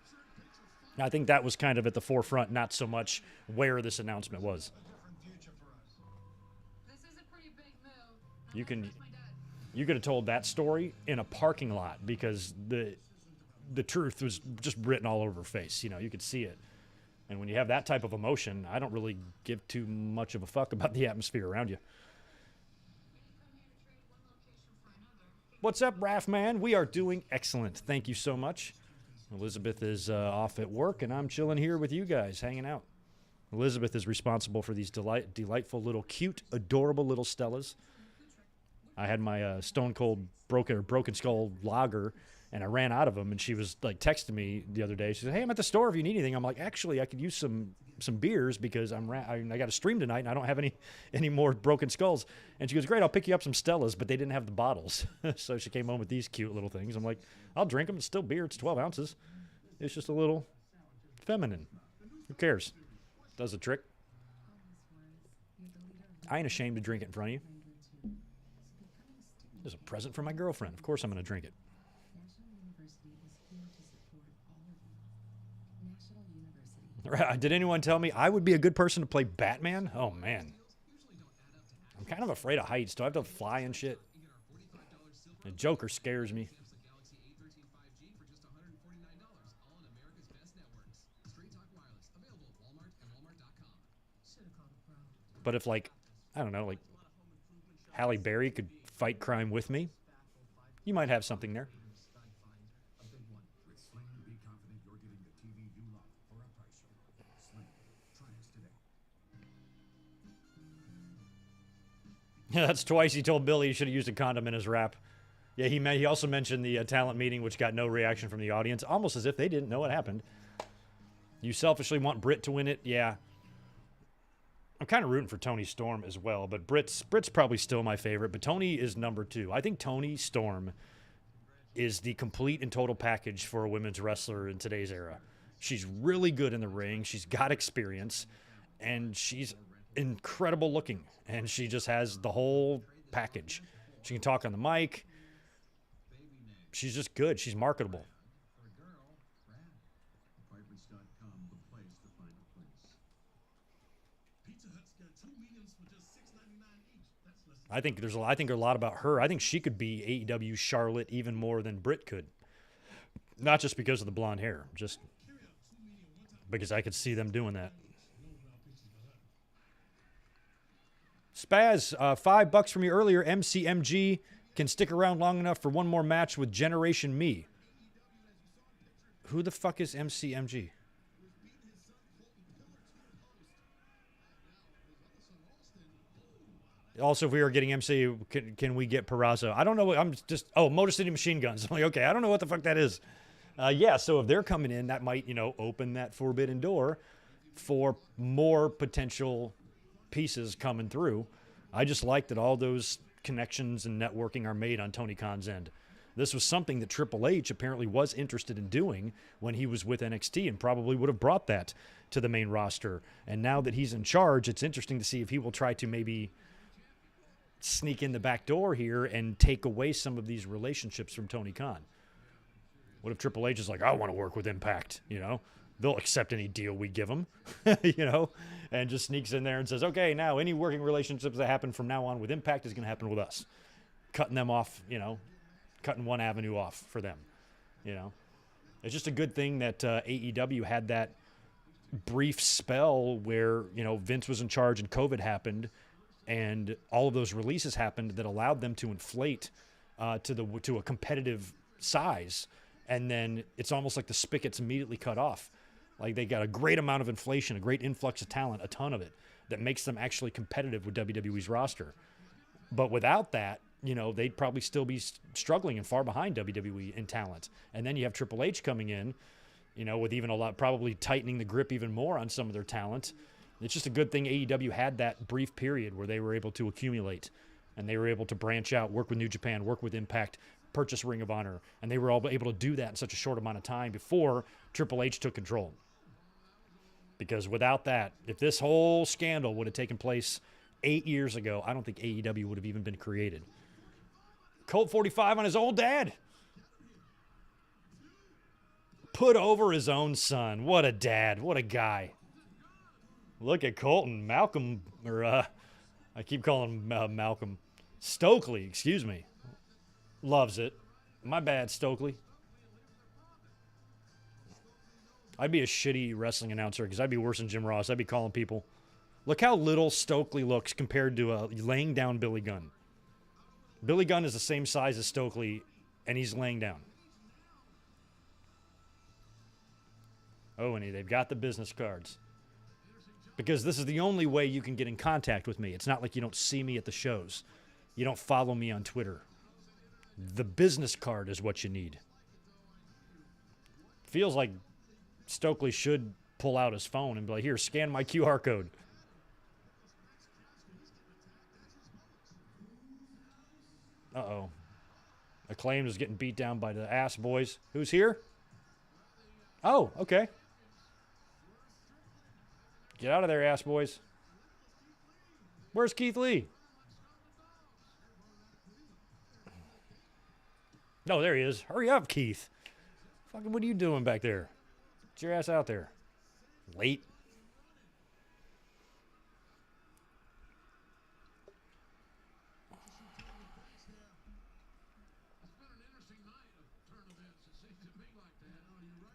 I think that was kind of at the forefront, not so much where this announcement was. This is a pretty big move. You could have told that story in a parking lot, because the truth was just written all over her face. You know, you could see it. And when you have that type of emotion, I don't really give too much of a fuck about the atmosphere around you. What's up, Raph man? We are doing excellent. Thank you so much. Elizabeth is off at work, and I'm chilling here with you guys, hanging out. Elizabeth is responsible for these delightful little, cute, adorable little Stellas. I had my Stone Cold Broken Skull lager, and I ran out of them, and she was like texting me the other day. She said, "Hey, I'm at the store if you need anything." I'm like, "Actually, I could use some beers because I got a stream tonight, and I don't have any more Broken Skulls." And she goes, "Great, I'll pick you up some Stellas," but they didn't have the bottles. So she came home with these cute little things. I'm like, "I'll drink them. It's still beer. It's 12 ounces. It's just a little feminine. Who cares? Does the trick." I ain't ashamed to drink it in front of you. It's a present for my girlfriend. Of course I'm going to drink it. Did anyone tell me I would be a good person to play Batman? Oh, man. I'm kind of afraid of heights. Do I have to fly and shit? The Joker scares me. But if, like, I don't know, like Halle Berry could fight crime with me, you might have something there. Yeah, that's twice he told Billy he should have used a condom in his rap. Yeah, he also mentioned the talent meeting, which got no reaction from the audience, almost as if they didn't know what happened. You selfishly want Britt to win it? Yeah. I'm kind of rooting for Toni Storm as well, but Britt's probably still my favorite, but Toni is number 2. I think Toni Storm is the complete and total package for a women's wrestler in today's era. She's really good in the ring. She's got experience, and she's incredible looking, and she just has the whole package. She can talk on the mic. She's just good. She's marketable. I think a lot about her. I think she could be AEW Charlotte even more than Britt could. Not just because of the blonde hair, just because I could see them doing that. Spaz, $5 from you earlier. MCMG can stick around long enough for one more match with Generation Me. Who the fuck is MCMG? Also, if we are getting MC, can we get Peraza? I don't know. Motor City Machine Guns. I'm like, okay, I don't know what the fuck that is. Yeah, so if they're coming in, that might, open that forbidden door for more potential pieces coming through. I just like that all those connections and networking are made on Tony Khan's end. This was something that Triple H apparently was interested in doing when he was with NXT and probably would have brought that to the main roster. And now that he's in charge, it's interesting to see if he will try to maybe sneak in the back door here and take away some of these relationships from Tony Khan. What if Triple H is like, I want to work with Impact, you know? They'll accept any deal we give them, you know, and just sneaks in there and says, okay, now any working relationships that happen from now on with Impact is going to happen with us. Cutting them off, you know, cutting one avenue off for them, you know. It's just a good thing that AEW had that brief spell where, you know, Vince was in charge and COVID happened and all of those releases happened that allowed them to inflate to a competitive size. And then it's almost like the spigot's immediately cut off. Like they got a great amount of inflation, a great influx of talent, a ton of it, that makes them actually competitive with WWE's roster. But without that, you know, they'd probably still be struggling and far behind WWE in talent. And then you have Triple H coming in, you know, with even a lot, probably tightening the grip even more on some of their talent. It's just a good thing AEW had that brief period where they were able to accumulate and they were able to branch out, work with New Japan, work with Impact, purchase Ring of Honor, and they were all able to do that in such a short amount of time before Triple H took control. Because without that, if this whole scandal would have taken place 8 years ago, I don't think AEW would have even been created. Colt 45 on his old dad. Put over his own son. What a dad. What a guy. Look at Colton. Malcolm, or I keep calling him Malcolm. Stokely, excuse me. Loves it. My bad, Stokely. I'd be a shitty wrestling announcer because I'd be worse than Jim Ross. I'd be calling people. Look how little Stokely looks compared to laying down Billy Gunn. Billy Gunn is the same size as Stokely, and he's laying down. Oh, and they've got the business cards. Because this is the only way you can get in contact with me. It's not like you don't see me at the shows. You don't follow me on Twitter. The business card is what you need. Feels like Stokely should pull out his phone and be like, here, scan my QR code. Uh-oh. Acclaimed is getting beat down by the ass boys. Who's here? Oh, okay. Get out of there, ass boys. Where's Keith Lee? No, there he is. Hurry up, Keith. Fucking what are you doing back there? Get your ass out there. Late.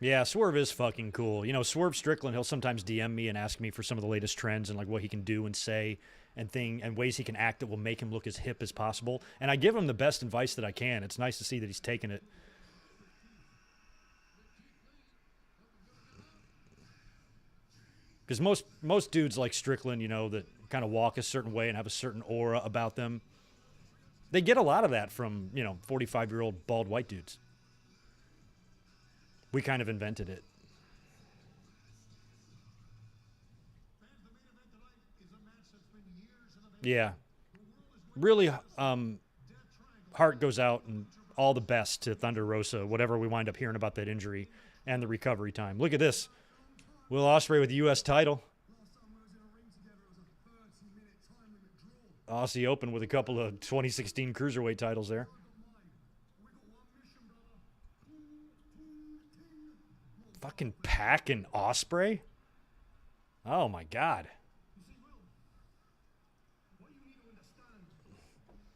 Yeah, Swerve is fucking cool. You know, Swerve Strickland, he'll sometimes DM me and ask me for some of the latest trends and like what he can do and say and ways he can act that will make him look as hip as possible. And I give him the best advice that I can. It's nice to see that he's taking it. Because most dudes like Strickland, you know, that kind of walk a certain way and have a certain aura about them, they get a lot of that from, you know, 45-year-old bald white dudes. We kind of invented it. Yeah. Really, heart goes out and all the best to Thunder Rosa, whatever we wind up hearing about that injury and the recovery time. Look at this. Will Ospreay with the U.S. title. Aussie Open with a couple of 2016 Cruiserweight titles there. Fucking Pac and Ospreay? Oh, my God. What you need to understand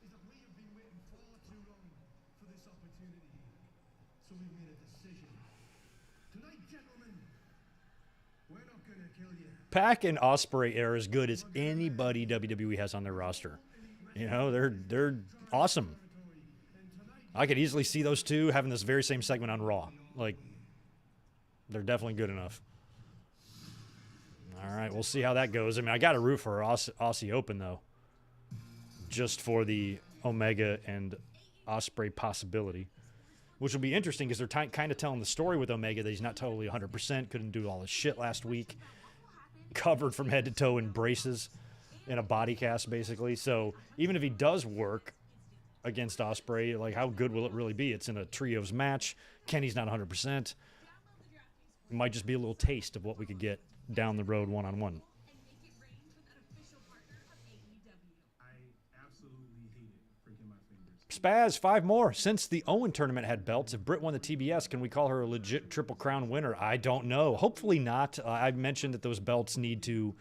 is that we have been waiting far too long for this opportunity. So we've made a decision. Tonight, gentlemen, we're not going to kill you. Pac and Ospreay are as good as anybody WWE has on their roster. You know, they're awesome. I could easily see those two having this very same segment on Raw. Like, they're definitely good enough. All right, we'll see how that goes. I mean, I got to root for Aussie Open, though, just for the Omega and Ospreay possibility, which will be interesting because they're kind of telling the story with Omega that he's not totally 100%, couldn't do all his shit last week, covered from head to toe in braces in a body cast, basically. So even if he does work, against Ospreay. Like, how good will it really be? It's in a trios match. Kenny's not 100%. It might just be a little taste of what we could get down the road one-on-one. Spaz, 5 more. Since the Owen tournament had belts, if Britt won the TBS, can we call her a legit Triple Crown winner? I don't know. Hopefully not. I mentioned that those belts need to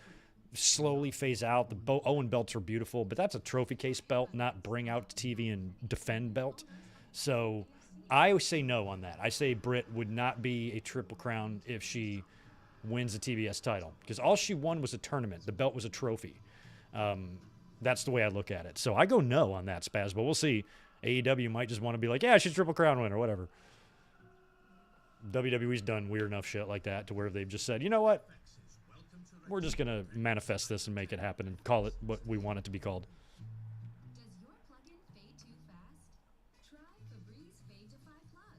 slowly phase out. The Owen belts are beautiful, but that's a trophy case belt, not bring out to TV and defend belt. So I always say no on that. I say Britt would not be a Triple Crown if she wins the TBS title, because all she won was a tournament. The belt was a trophy. That's the way I look at it. So I go no on that, Spaz, but we'll see. AEW might just want to be like, yeah, she's Triple Crown winner, whatever. WWE's done weird enough shit like that to where they've just said, you know what? We're just going to manifest this and make it happen and call it what we want it to be called. Does your plug-in fade too fast? Try Febreze Fade to 5 plug.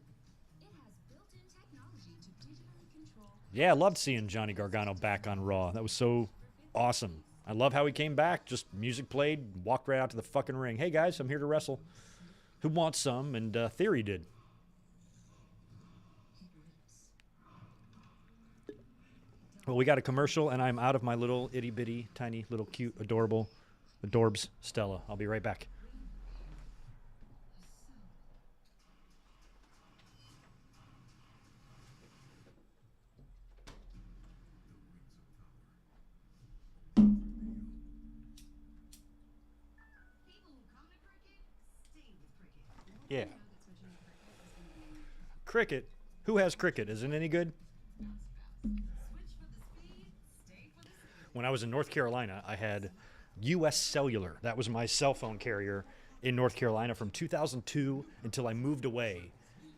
It has built-in technology to digitally control. Yeah, I loved seeing Johnny Gargano back on Raw. That was so awesome. I love how he came back. Just music played, walked right out to the fucking ring. Hey, guys, I'm here to wrestle. Who wants some? And Theory did. Well, we got a commercial, and I'm out of my little itty-bitty, tiny, little cute, adorable, adorbs Stella. I'll be right back. Yeah. Cricket? Who has cricket? Is it any good? When I was in North Carolina, I had U.S. Cellular. That was my cell phone carrier in North Carolina from 2002 until I moved away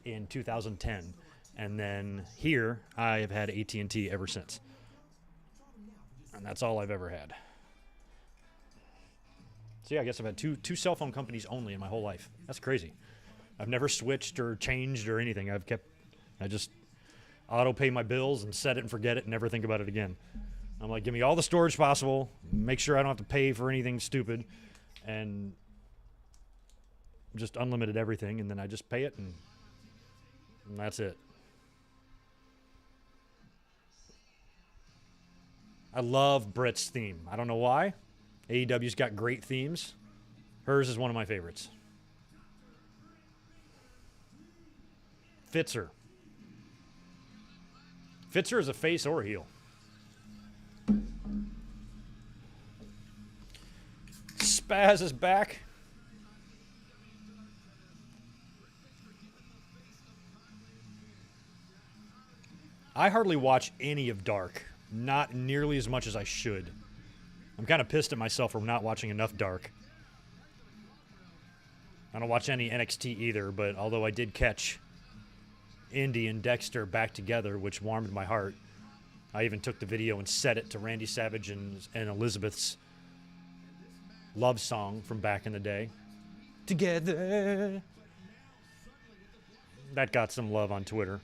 in 2010. And then here, I have had AT&T ever since. And that's all I've ever had. So yeah, I guess I've had two cell phone companies only in my whole life. That's crazy. I've never switched or changed or anything. I just auto pay my bills and set it and forget it and never think about it again. I'm like, give me all the storage possible, make sure I don't have to pay for anything stupid, and just unlimited everything, and then I just pay it, and that's it. I love Britt's theme. I don't know why. AEW's got great themes. Hers is one of my favorites. Fits her. Fits her as a face or a heel. Spaz is back. I hardly watch any of Dark. Not nearly as much as I should. I'm kind of pissed at myself for not watching enough Dark. I don't watch any NXT either, but although I did catch Indy and Dexter back together, which warmed my heart. I even took the video and set it to Randy Savage and Elizabeth's love song from back in the day. Together. That got some love on Twitter.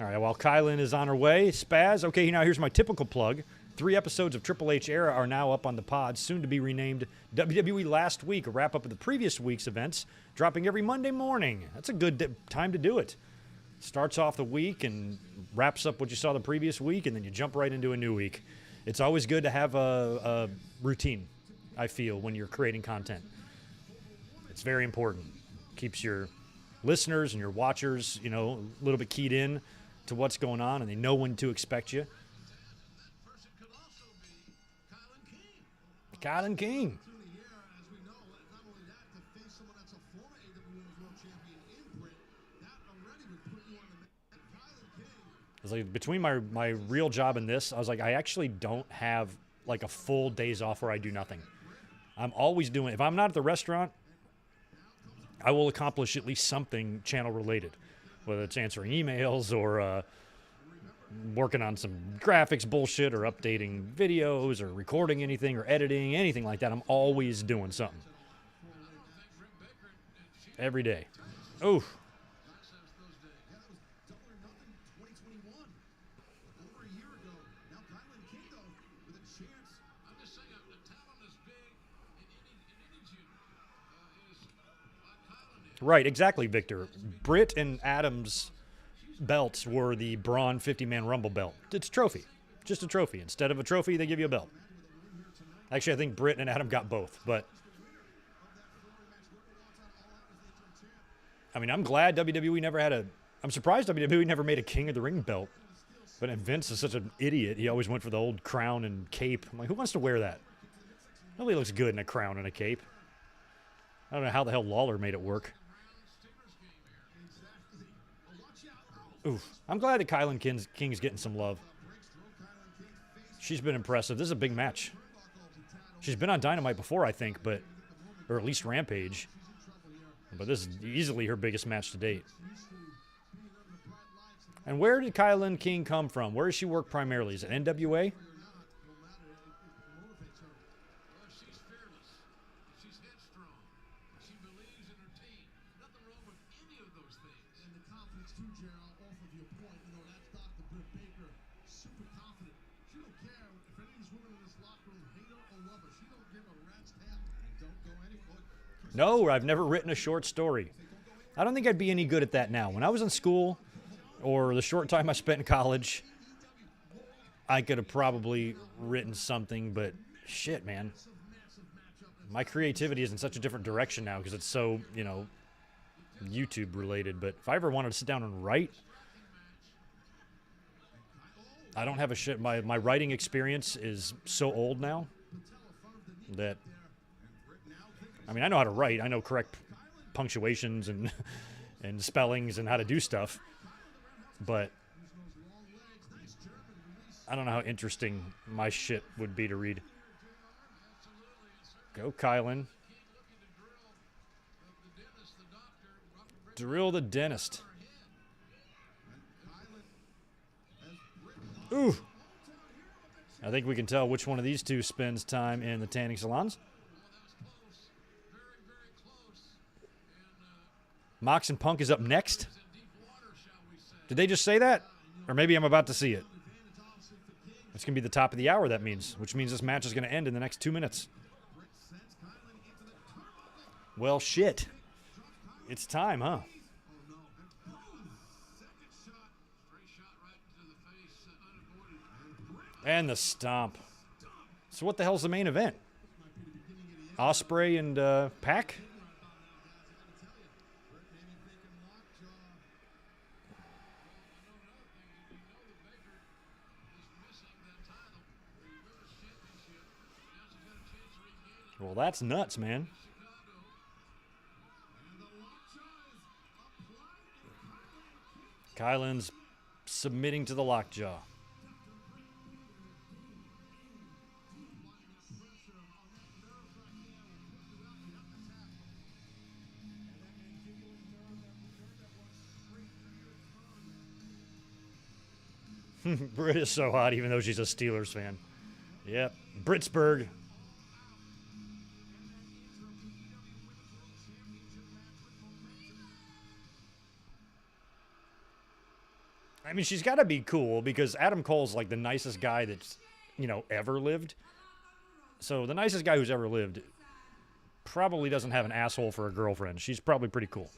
All right, while Kylan is on her way, Spaz. Okay, now here's my typical plug. 3 episodes of Triple H Era are now up on the pod, soon to be renamed WWE Last Week, a wrap-up of the previous week's events, dropping every Monday morning. That's a good time to do it. Starts off the week and wraps up what you saw the previous week, and then you jump right into a new week. It's always good to have a routine, I feel, when you're creating content. It's very important. Keeps your listeners and your watchers, a little bit keyed in to what's going on, and they know when to expect you. Kylan King. It's like between my real job and this, I was like, I actually don't have like a full days off where I do nothing. I'm always doing, if I'm not at the restaurant, I will accomplish at least something channel related, whether it's answering emails or working on some graphics bullshit or updating videos or recording anything or editing, anything like that. I'm always doing something. Every day. Oof. Right, exactly, Victor. Britt and Adam's belts were the Braun 50-man Rumble belt. It's a trophy. Just a trophy. Instead of a trophy, they give you a belt. Actually, I think Britt and Adam got both, but I mean, I'm glad WWE never had a... I'm surprised WWE never made a King of the Ring belt. But Vince is such an idiot. He always went for the old crown and cape. I'm like, who wants to wear that? Nobody looks good in a crown and a cape. I don't know how the hell Lawler made it work. Oof. I'm glad that Kylan King's getting some love. She's been impressive. This is a big match. She's been on Dynamite before, I think, but... Or at least Rampage. But this is easily her biggest match to date. And where did Kylan King come from? Where does she work primarily? Is it NWA? She's fearless. She's headstrong. She believes in her team. Nothing wrong with any of those things. And the confidence too, Gerald, off of your point. You know, that's Dr. Britt Baker, super confident. She don't care if any of these women in this locker room hate her or love her. She don't give a rat's tail. And don't go anywhere. No, I've never written a short story. I don't think I'd be any good at that now. When I was in school, or the short time I spent in college, I could have probably written something, but shit, man. My creativity is in such a different direction now because it's so, you know, YouTube related. But if I ever wanted to sit down and write, I don't have a shit. My writing experience is so old now that, I mean, I know how to write. I know correct punctuations and and spellings and how to do stuff. But I don't know how interesting my shit would be to read. Go, Kylan. Drill the dentist. Ooh. I think we can tell which one of these two spends time in the tanning salons. Mox and Punk is up next. Did they just say that? Or maybe I'm about to see it. It's going to be the top of the hour, that means. Which means this match is going to end in the next 2 minutes. Well, shit. It's time, huh? And the stomp. So what the hell's the main event? Ospreay and Pac? Well, that's nuts, man. Kylan's submitting to the lockjaw. Britt is so hot, even though she's a Steelers fan. Yep. Britsburg. I mean, she's got to be cool because Adam Cole's like the nicest guy that's, you know, ever lived. So the nicest guy who's ever lived probably doesn't have an asshole for a girlfriend. She's probably pretty cool.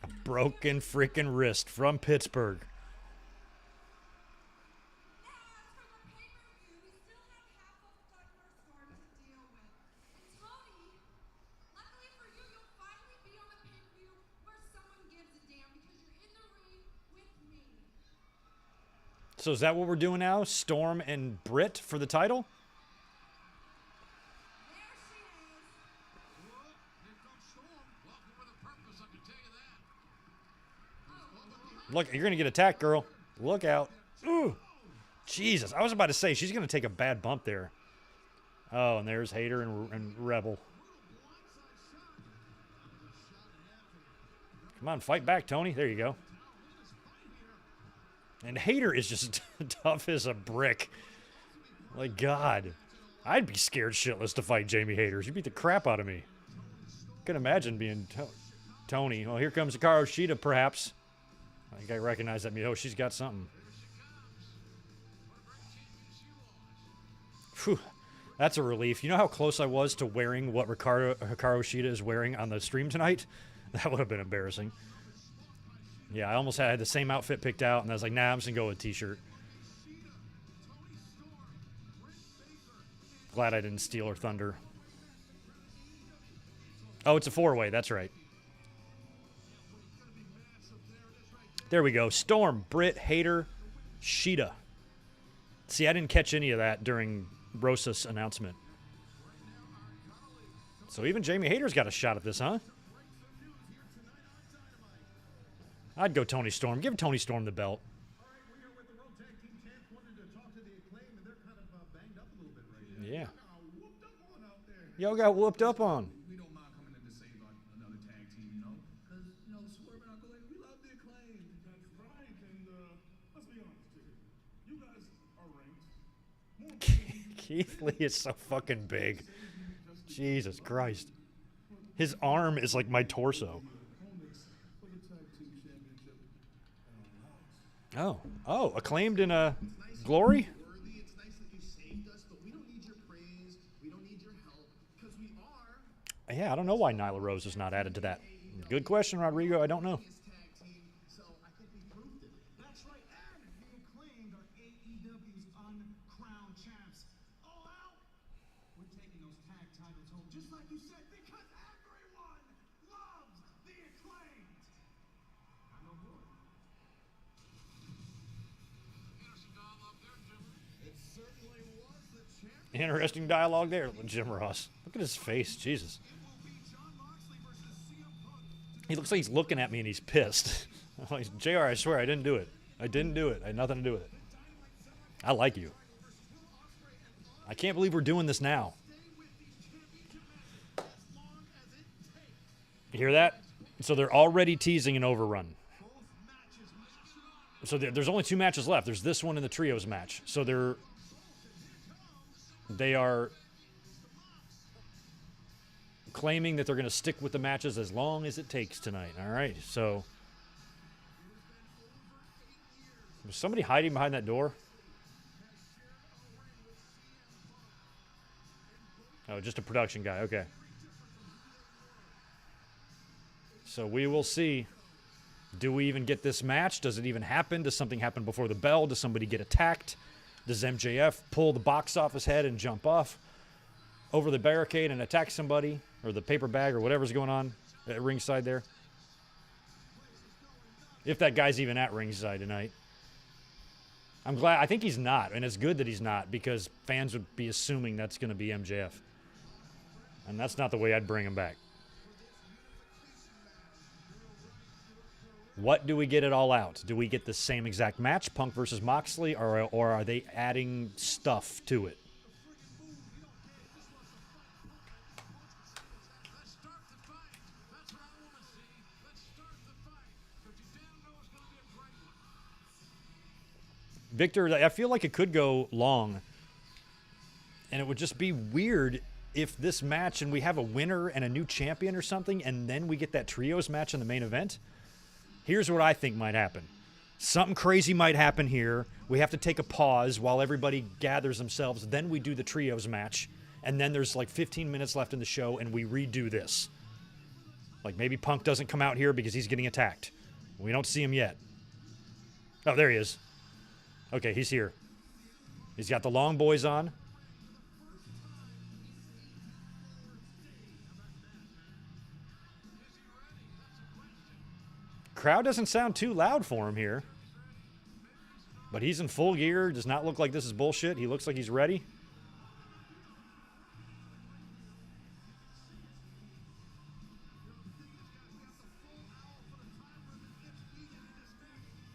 A broken freaking wrist from Pittsburgh. So is that what we're doing now? Storm and Britt for the title? Look, you're going to get attacked, girl. Look out. Ooh. Jesus. I was about to say, she's going to take a bad bump there. Oh, and there's Hater and Rebel. Come on, fight back, Tony. There you go. And Hater is just tough as a brick. Like, God. I'd be scared shitless to fight Jamie Hader. She'd beat the crap out of me. Couldn't imagine being Tony. Well, here comes Hikaru Shida, perhaps. I think I recognize that. Oh, she's got something. Whew, that's a relief. You know how close I was to wearing what Hikaru Shida is wearing on the stream tonight? That would have been embarrassing. Yeah, I almost had the same outfit picked out, and I was like, nah, I'm just going to go with a t-shirt. Glad I didn't steal her thunder. Oh, it's a four-way. That's right. There we go. Storm, Britt, Hayter, Shida. See, I didn't catch any of that during Rosa's announcement. So even Jamie Hayter's got a shot at this, huh? I'd go Tony Storm. Give Tony Storm the belt. All right, we're here with the World Tag Team Champs. Wanted to talk to the Acclaim, and they're kind of banged up a little bit right now. Yeah. Whooped up on out there. Y'all got whooped up on. We don't mind coming in to save another tag team, you know? Because, you know, Swerve and Uncle we love the Acclaim. That's right, and let's be honest here. You guys are ranked. Keith Lee is so fucking big. Jesus Christ. His arm is like my torso. For the Tag Team Championship. Oh, acclaimed in a glory? Worthy. It's nice that you saved us, but we don't need your praise. We don't need your help because we are Yeah, I don't know why Nyla Rose is not added to that. Good question, Rodrigo. I don't know. his tag team, so I think we proved it. That's right, and the Acclaimed are AEW's uncrowned champs. All out. We're taking those tag titles home, just like you said, because everyone loves the Acclaimed. I know more. Interesting dialogue there, Jimmy. It certainly was the champion. Interesting dialogue there, Jim Ross. Look at his face. Jesus. It will be Jon Moxley versus CM Punk. He looks like he's looking at me and he's pissed. I'm like, JR, I swear I didn't do it. I didn't do it. I had nothing to do with it. I like you. I can't believe we're doing this now. You hear that? So they're already teasing an overrun. So there's only 2 matches left. There's this one and the trios match. So they are claiming that they're going to stick with the matches as long as it takes tonight. All right. So was somebody hiding behind that door? Oh, just a production guy. Okay. So we will see. Do we even get this match? Does it even happen? Does something happen before the bell? Does somebody get attacked? Does MJF pull the box off his head and jump off over the barricade and attack somebody? Or the paper bag or whatever's going on at ringside there? If that guy's even at ringside tonight. I'm glad. I think he's not. And it's good that he's not because fans would be assuming that's going to be MJF. And that's not the way I'd bring him back. What do we get at All Out? Do we get the same exact match, Punk versus Moxley, or are they adding stuff to it? Let's start the fight. That's what I want to see. Let's start the fight. Because you damn know it's going to be a great one. Victor, I feel like it could go long, and it would just be weird if this match and we have a winner and a new champion or something, and then we get that trios match in the main event. Here's what I think might happen. Something crazy might happen here. We have to take a pause while everybody gathers themselves. Then we do the trios match. And then there's like 15 minutes left in the show and we redo this. Like maybe Punk doesn't come out here because he's getting attacked. We don't see him yet. Oh, there he is. Okay, he's here. He's got the long boys on. Crowd doesn't sound too loud for him here. But he's in full gear. Does not look like this is bullshit. He looks like he's ready.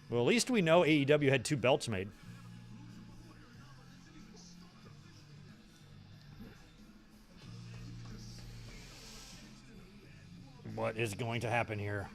Well, at least we know AEW had 2 belts made. What is going to happen here?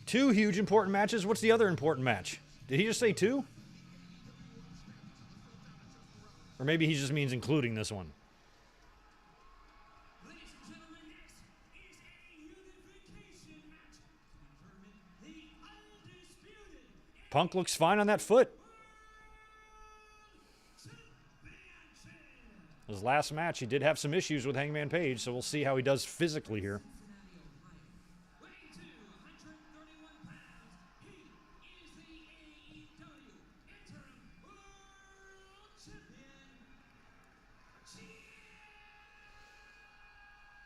Two huge important matches. What's the other important match? Did he just say 2? Or maybe he just means including this one. Ladies and gentlemen, this is a unification match to determine the undisputed Punk looks fine on that foot. His last match, he did have some issues with Hangman Page, so we'll see how he does physically here. weighing 231 pounds. He is the AEW Interim World Champion.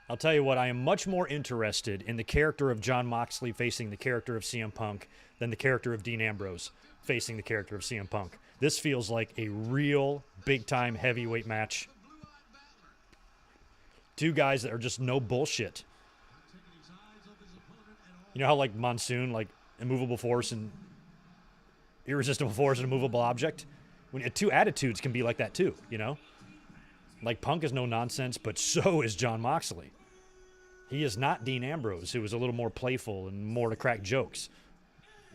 I'll tell you what, I am much more interested in the character of Jon Moxley facing the character of CM Punk than the character of Dean Ambrose facing the character of CM Punk. This feels like a real big-time heavyweight match. Two guys that are just no bullshit. You know how like Monsoon, like immovable force and irresistible force and immovable object? When two attitudes can be like that too, you know? Like Punk is no nonsense, but so is Jon Moxley. He is not Dean Ambrose, who is a little more playful and more to crack jokes.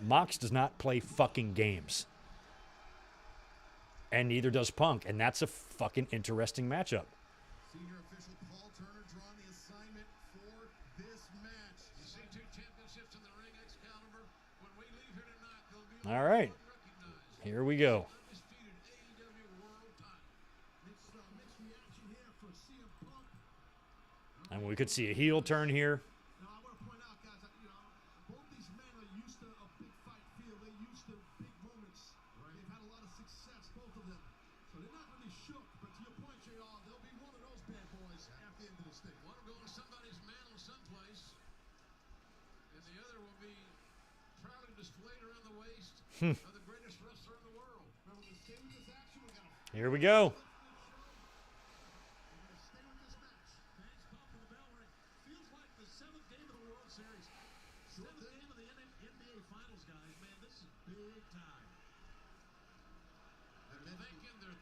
Mox does not play fucking games. And neither does Punk, and that's a fucking interesting matchup. Senior official Paul Turner drawing the assignment for this match. You see 2 championships in the ring, Excalibur. When we leave here tonight, they'll be All right, recognized. here we go. Undisputed AEW World Title. Mixed reaction here for CM Punk. And we could see a heel turn here. Now, I want to point out, guys, that, both these men are used to a big fight feel. They're used to big moments. They've had a lot of success, both of them. So they're not really shook. But to your point, JR, they'll be one of those bad boys at the end of this thing. One will go to somebody's mantle someplace, and the other will be proudly displayed around the waist of the greatest wrestler in the world. Remember, to stay with this action, we got to Here we go. stay with this match. Thanks, Pop, for the bell ring. Feels like the 7th game of the World Series. 7th game of the NBA Finals, guys. Man, this is big time. They're thinking, They're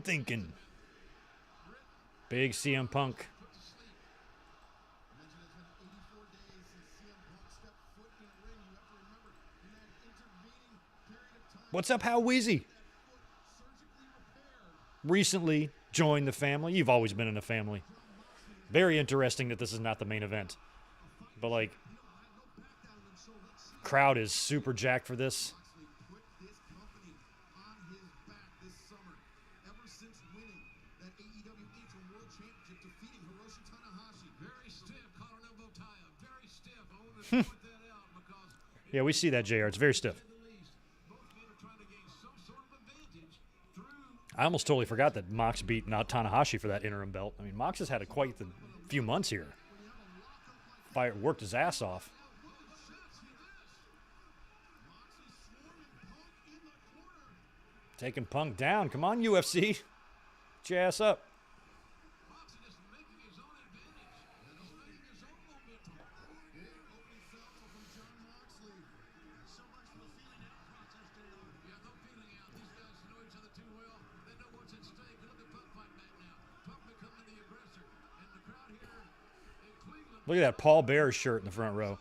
thinking. Big CM Punk. Imagine it's been 84 days since CM Punk stepped foot in the ring. You have to remember, in that intervening period of time, What's up, How Wheezy? surgically repaired. Recently joined the family. You've always been in the family. Very interesting that this is not the main event. But, like, crowd is super jacked for this. Moxley put this company on his back this summer. Ever since winning that AEW Interim World Championship, defeating Hiroshi Tanahashi. very stiff collar and elbow tie-up. Very stiff. I wanted to point that out because Yeah, we see that, JR. It's very stiff. at the least, both men are trying to gain some sort of advantage through I almost totally forgot that Mox beat not Tanahashi for that interim belt. I mean, Mox has had quite the few months here. Worked his ass off. Taking Punk down. Come on, UFC. Get your ass up. Moxley just making his own advantage. He's making his own momentum. Opening salvo from Jon Moxley. So much for the feeling out process, JR. Yeah, no feeling out. These guys know each other too well. They know what's at stake. Look at Punk fighting back now. Punk becoming the aggressor. And the crowd here in Cleveland. Look at that Paul Bearer shirt in the front row. A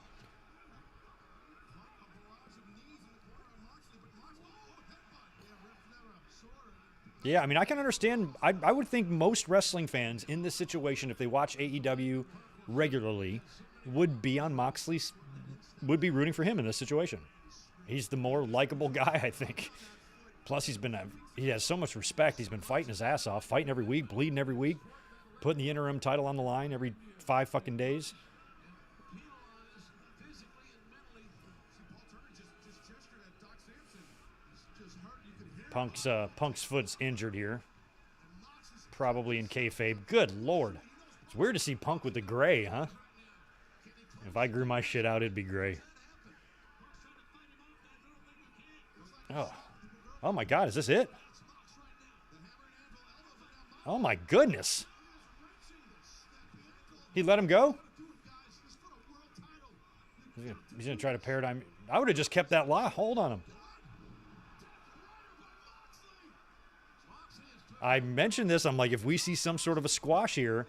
barrage of knees in the corner on Moxley, but Moxley, headbutt. Yeah, Ref Nera, sort of. Yeah, I mean, I can understand. I would think most wrestling fans in this situation, if they watch AEW regularly, would be on Moxley's, would be rooting for him in this situation. He's the more likable guy, I think. Plus, he has so much respect. He's been fighting his ass off, fighting every week, bleeding every week, putting the interim title on the line every 5 fucking days. Penalized physically and mentally. See, Paul Turner just gestured at Doc Samson. He's just hurt. You could hear Punk's foot's injured here. Probably in kayfabe. Good Lord. It's weird to see Punk with the gray, huh? If I grew my shit out, it'd be gray. Oh my God, is this it? Oh my goodness. He let him go? He's gonna try to paradigm. I would have just kept that hold on him. I mentioned this. I'm like, if we see some sort of a squash here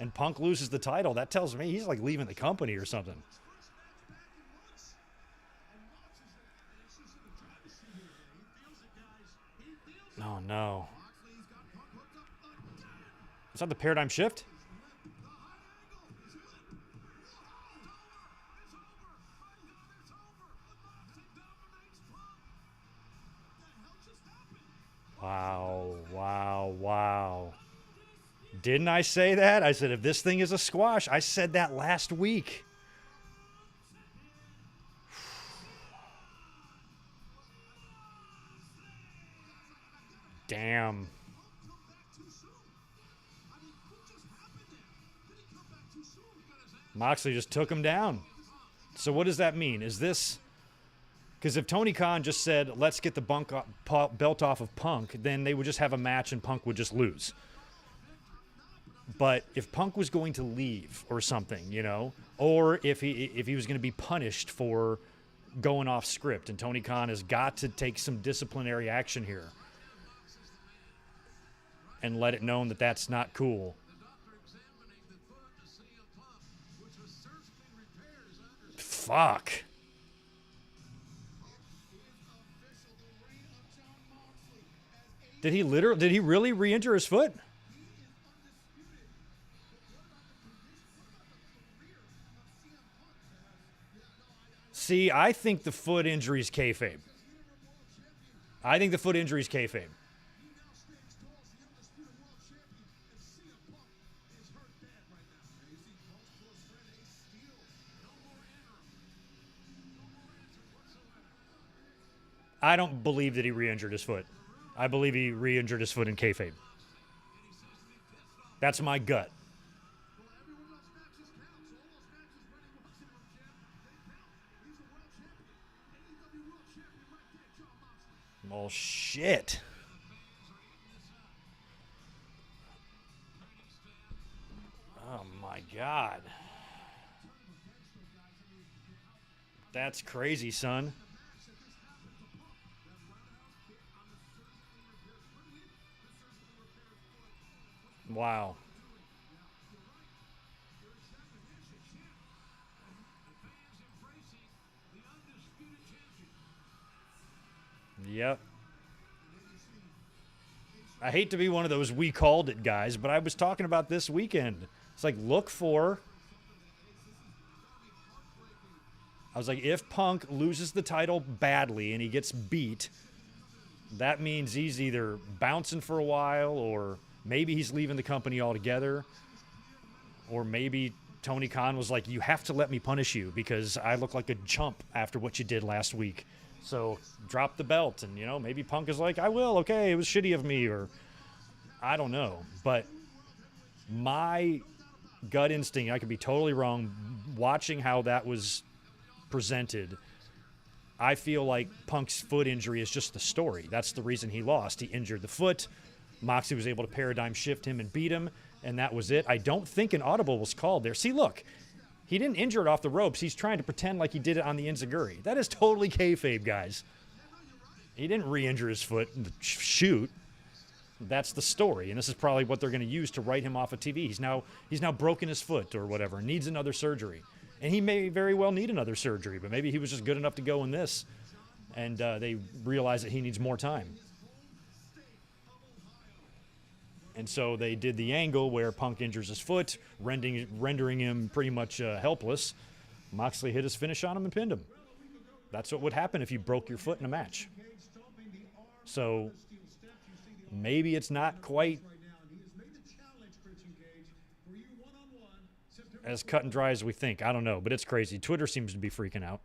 and Punk loses the title, that tells me he's like leaving the company or something. Oh, no. Moxley's got Punk hooked up again. Is that the paradigm shift? The high angle. He's with it. It's over. My God, it's over. Moxley dominates Punk. What the hell just happened? Wow, wow, wow. Didn't I say that? I said, if this thing is a squash, I said that last week. Damn. Come back too soon. I mean, what just happened there? Did he come back too soon? He got his ass. Moxley just took him down. So what does that mean? Is this... Because if Tony Khan just said, let's get the belt off of Punk, then they would just have a match and Punk would just lose. But if Punk was going to leave or something, you know, or if he was going to be punished for going off script, and Tony Khan has got to take some disciplinary action here and let it known that that's not cool. The doctor examining the foot to see a pump, which was surgically repaired, as I understand. Fuck. Is official. The reign of Jon Moxley as Did he really re-injure his foot? he is undisputed. But what about the career of CM Punk? See, I think the foot injury is kayfabe. I think the foot injury is kayfabe. He now stands tall as the undisputed world champion, and CM Punk is hurt bad right now. And you see Punk's close friend Ace Steel. No more interim. No more answers whatsoever. I don't believe that he re-injured his foot. I believe he re-injured his foot in kayfabe. And he seems to be pissed off. That's my gut. Well, everyone else matches count, so all those matches Brady Watson world champ, they count. He's a world champion. AEW world champion right there, Jon Moxley. Oh, shit. Oh, my God. That's crazy, son. Wow. Embracing the undisputed champion. Yep. I hate to be one of those we called it guys, but I was talking about this weekend. It's like, look for... I was like, if Punk loses the title badly and he gets beat, that means he's either bouncing for a while, or maybe he's leaving the company altogether, or maybe Tony Khan was like, you have to let me punish you because I look like a chump after what you did last week. So drop the belt. And, you know, maybe Punk is like, I will. Okay, it was shitty of me, or I don't know. But my gut instinct, I could be totally wrong, watching how that was presented, I feel like Punk's foot injury is just the story. That's the reason he lost. He injured the foot. Moxley was able to paradigm shift him and beat him, and that was it. I don't think an audible was called there. See, look, he didn't injure it off the ropes. He's trying to pretend like he did it on the enziguri. That is totally kayfabe, guys. He didn't re-injure his foot in the shoot. That's the story, and this is probably what they're going to use to write him off of TV. He's now broken his foot or whatever, needs another surgery. And he may very well need another surgery, but maybe he was just good enough to go in this, and they realize that he needs more time. And so they did the angle where Punk injures his foot, rendering him pretty much helpless. Moxley hit his finish on him and pinned him. That's what would happen if you broke your foot in a match. So maybe it's not quite as cut and dry as we think. I don't know, but it's crazy. Twitter seems to be freaking out.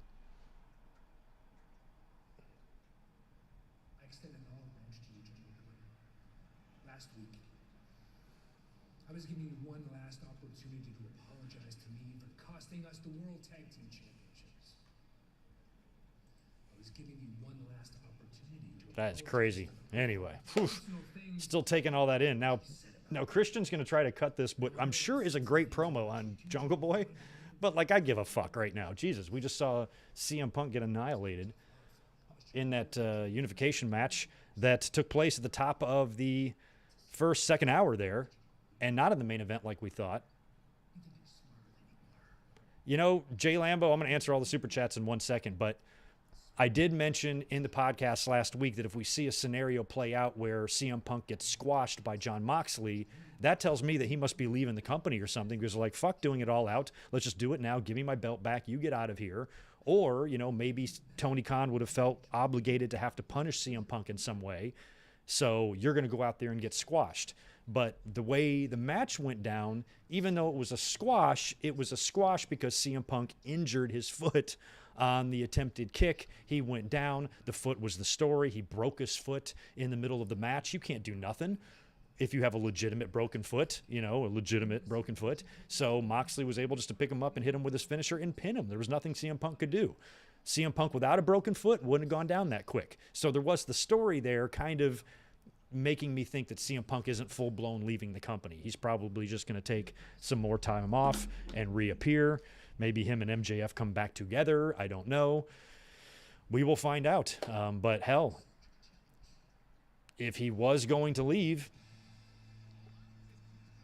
I extended an olive branch to you, gentlemen. Last week, I was giving you one last opportunity to apologize to me for costing us the World Tag Team Championships. I was giving you one last opportunity to That's apologize crazy. for the Anyway, personal things still taking all that in. Now Christian's going to try to cut this, what I'm sure is a great promo on Jungle Boy, but like, I give a fuck right now. Jesus, we just saw CM Punk get annihilated in that unification match that took place at the top of the second hour there, and not in the main event like we thought. You know, Jay Lambo, I'm going to answer all the super chats in 1 second, but I did mention in the podcast last week that if we see a scenario play out where CM Punk gets squashed by Jon Moxley, that tells me that he must be leaving the company or something, because they're like, fuck doing it all out. Let's just do it now. Give me my belt back. You get out of here. Or, you know, maybe Tony Khan would have felt obligated to have to punish CM Punk in some way. So you're going to go out there and get squashed. But the way the match went down, even though it was a squash because CM Punk injured his foot on the attempted kick. He went down. The foot was the story. He broke his foot in the middle of the match. You can't do nothing if you have a legitimate broken foot, So Moxley was able just to pick him up and hit him with his finisher and pin him. There was nothing CM Punk could do. CM Punk without a broken foot wouldn't have gone down that quick. So there was the story there kind of making me think that CM Punk isn't full-blown leaving the company. He's probably just going to take some more time off and reappear. Maybe him and MJF come back together. I don't know. We will find out. But hell, if he was going to leave,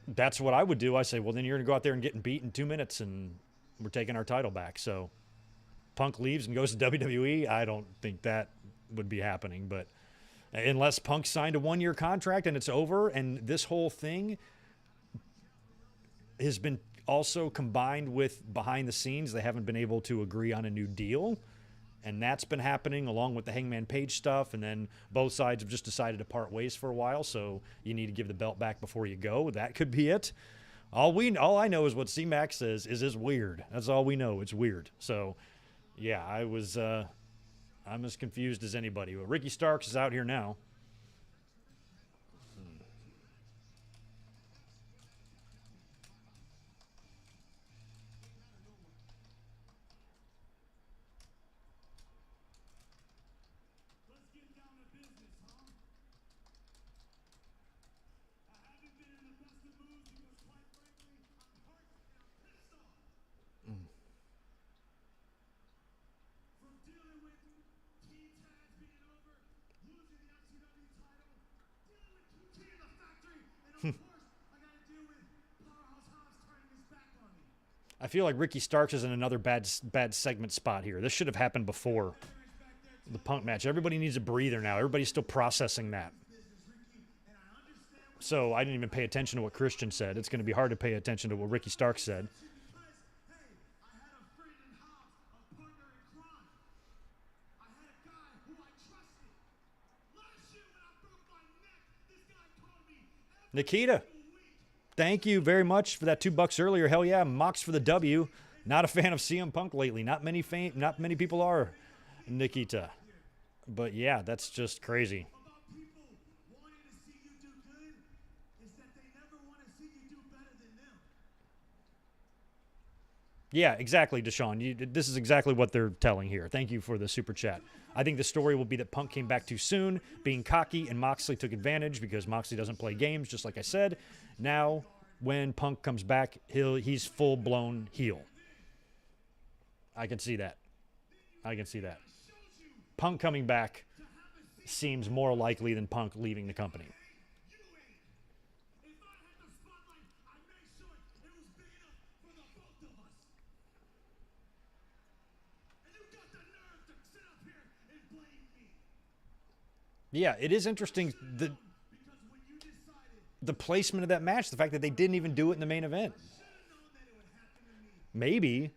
that's what I would do. I say, well, then you're going to go out there and get beat in 2 minutes, and we're taking our title back. So Punk leaves and goes to WWE. I don't think that would be happening. But unless Punk signed a 1-year contract and it's over, and this whole thing has been also combined with behind the scenes, they haven't been able to agree on a new deal. And that's been happening along with the Hangman Page stuff. And then both sides have just decided to part ways for a while. So you need to give the belt back before you go. That could be it. All I know is what C-Max says is weird. That's all we know. It's weird. So yeah, I'm as confused as anybody. But Ricky Starks is out here now. Let's get down to business, huh? I haven't been in the best of moods because, quite frankly, I'm hurt and I'm pissed off. From dealing with team tags being over, losing the FCW title, dealing with QT in the factory, and of course, I gotta deal with Powerhouse Hobbs turning his back on me. I feel like Ricky Starks is in another bad segment spot here. This should have happened before the Punk match. Everybody needs a breather now. Everybody's still processing that. So I didn't even pay attention to what Christian said. It's going to be hard to pay attention to what Ricky Starks said. Because, hey, I had a friend in Hobbs, a partner in crime. I had a guy who I trusted. Last year when I broke my neck, this guy called me every Nikita, single week. thank you very much for that $2 earlier. Hell yeah, Mox for the W. Not a fan of CM Punk lately. Not many people are, Nikita. But yeah, that's just crazy. About people wanting to see you do good is that they never want to see you do better than them. Yeah, exactly, Deshaun. This is exactly what they're telling here. Thank you for the super chat. I think the story will be that Punk came back too soon, being cocky, and Moxley took advantage because Moxley doesn't play games, just like I said. Now, when Punk comes back, he's full-blown heel. I can see that. Punk coming back seems more likely than Punk leaving the company. You ain't. If I had the spotlight, I'd make sure it was big enough for the both of us. And you got the nerve to sit up here and blame me. Yeah, it is interesting Because when you decided, the placement of that match, the fact that they didn't even do it in the main event. should have known that it would happen to me. Maybe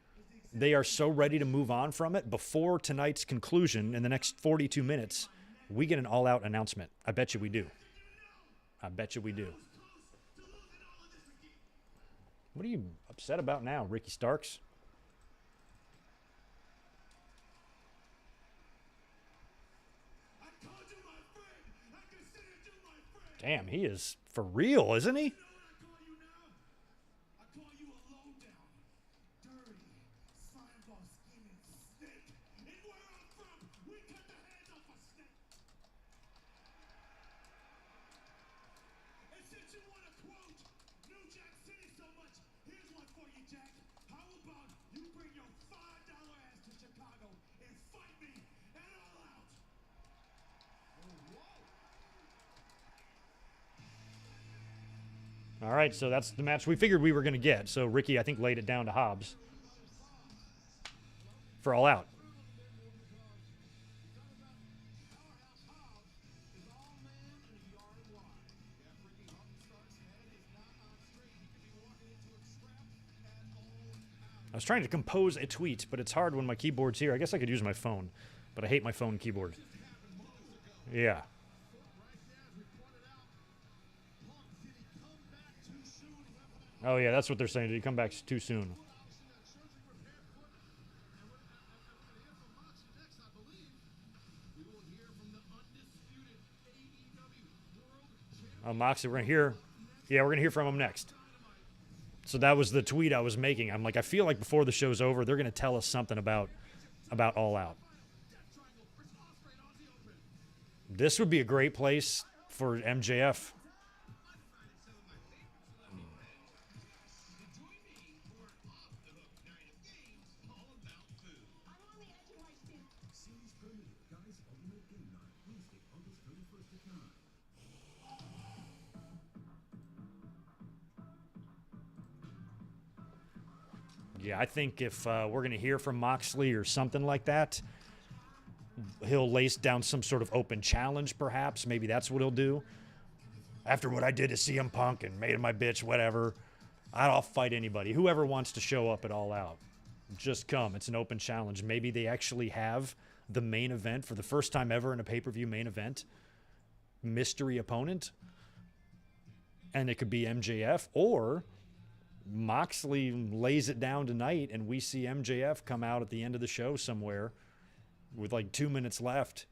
they are so ready to move on from it before tonight's conclusion in the next 42 minutes, we get an all-out announcement. I bet you we do. I bet you we do. What are you upset about now, Ricky Starks? I called you my friend. I considered you my friend. Damn, he is for real, isn't he? You know what I call you now? I call you a low-down, dirty, slime-ball scheming snake. And where I'm from, we cut the heads off a snake. And since you want to quote New Jack City so much, here's one for you, Jack. How about you bring your $5 ass to Chicago and fight me at All Out? All right, so that's the match we figured we were going to get. So Ricky, I think, laid it down to Hobbs for All Out. was trying to compose a tweet, but it's hard when my keyboard's here. I guess I could use my phone, but I hate my phone keyboard. Yeah. Oh, yeah, that's what they're saying. Did he come back too soon? Oh, Moxley, we're going to hear. Yeah, we're going to hear from him next. So that was the tweet I was making. I'm like, I feel like before the show's over, they're going to tell us something about All Out. This would be a great place for MJF. Yeah, I think if we're going to hear from Moxley or something like that, he'll lace down some sort of open challenge, perhaps. Maybe that's what he'll do. After what I did to CM Punk and made him my bitch, whatever, I'll fight anybody. Whoever wants to show up at All Out, just come. It's an open challenge. Maybe they actually have the main event for the first time ever in a pay-per-view main event. Mystery opponent. And it could be MJF, or Moxley lays it down tonight and we see MJF come out at the end of the show somewhere with like 2 minutes left.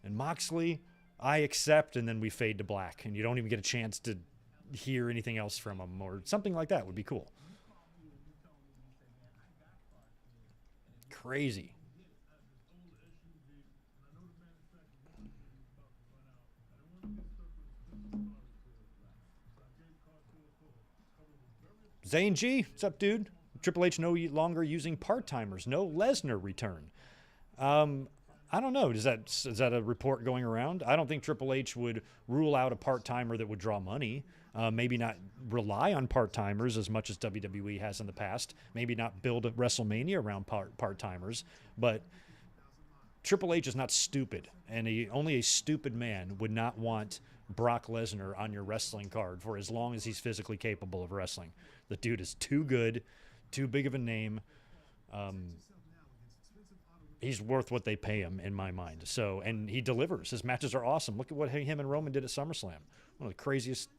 And Moxley, I accept, and then we fade to black. And you don't even get a chance to hear anything else from him, or something like that would be cool. Crazy. Zane G, what's up, dude? Triple H no longer using part-timers. No Lesnar return. I don't know. Is that a report going around? I don't think Triple H would rule out a part-timer that would draw money. Maybe not rely on part-timers as much as WWE has in the past. Maybe not build a WrestleMania around part-timers. But Triple H is not stupid. And only a stupid man would not want Brock Lesnar on your wrestling card for as long as he's physically capable of wrestling. The dude is too good, too big of a name. He's worth what they pay him, in my mind. So, and he delivers. His matches are awesome. Look at what him and Roman did at SummerSlam. One of the craziest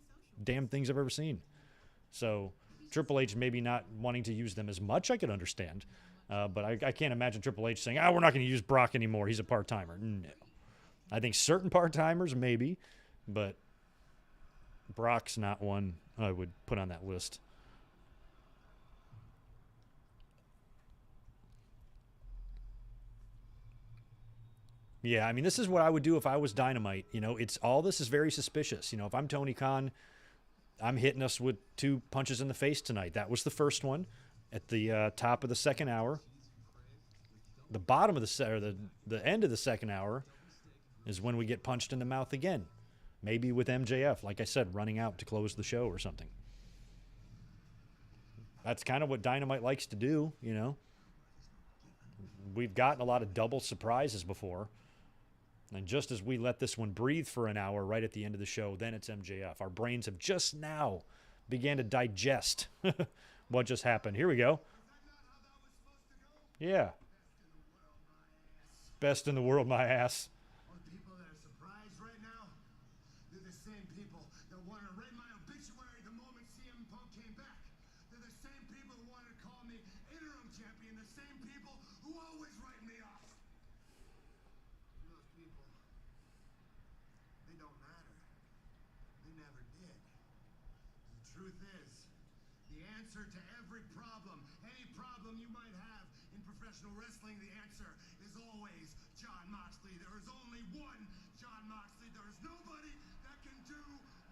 damn things I've ever seen. So, Triple H maybe not wanting to use them as much, I could understand. But I can't imagine Triple H saying, we're not going to use Brock anymore. He's a part-timer. No. I think certain part-timers, maybe. But Brock's not one I would put on that list. Yeah, I mean, this is what I would do if I was Dynamite. You know, all this is very suspicious. You know, if I'm Tony Khan, I'm hitting us with 2 punches in the face tonight. That was the first one at the top of the second hour. The bottom of the end of the second hour is when we get punched in the mouth again. Maybe with MJF, like I said, running out to close the show or something. That's kind of what Dynamite likes to do, you know. We've gotten a lot of double surprises before. And just as we let this one breathe for an hour right at the end of the show, then it's MJF. Our brains have just now began to digest what just happened. Here we go. Yeah. Best in the world, my ass. People that are surprised right now, they're the same people that wanted to write my obituary the moment CM Punk came back. They're the same people who wanted to call me interim champion, the same people who always write me off. Those people, they don't matter. They never did. The truth is, the answer to every problem, any problem you might have in professional wrestling, the answer is always Jon Moxley. There is only one Jon Moxley. There is nobody that can do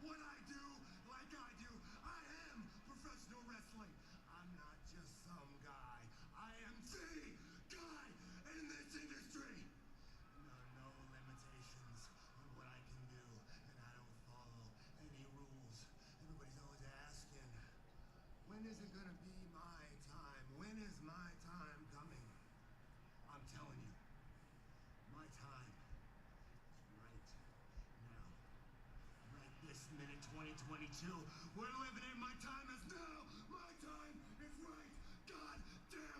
what I do like I do. I am professional wrestling. I'm not just some guy. I am the guy in this industry. There are no limitations on what I can do, and I don't follow any rules. Everybody's always asking, when is it going to be my time? When is my time coming? I'm telling you, my time is right now. Right this minute, 2022. We're living in my time is now. My time is right. God damn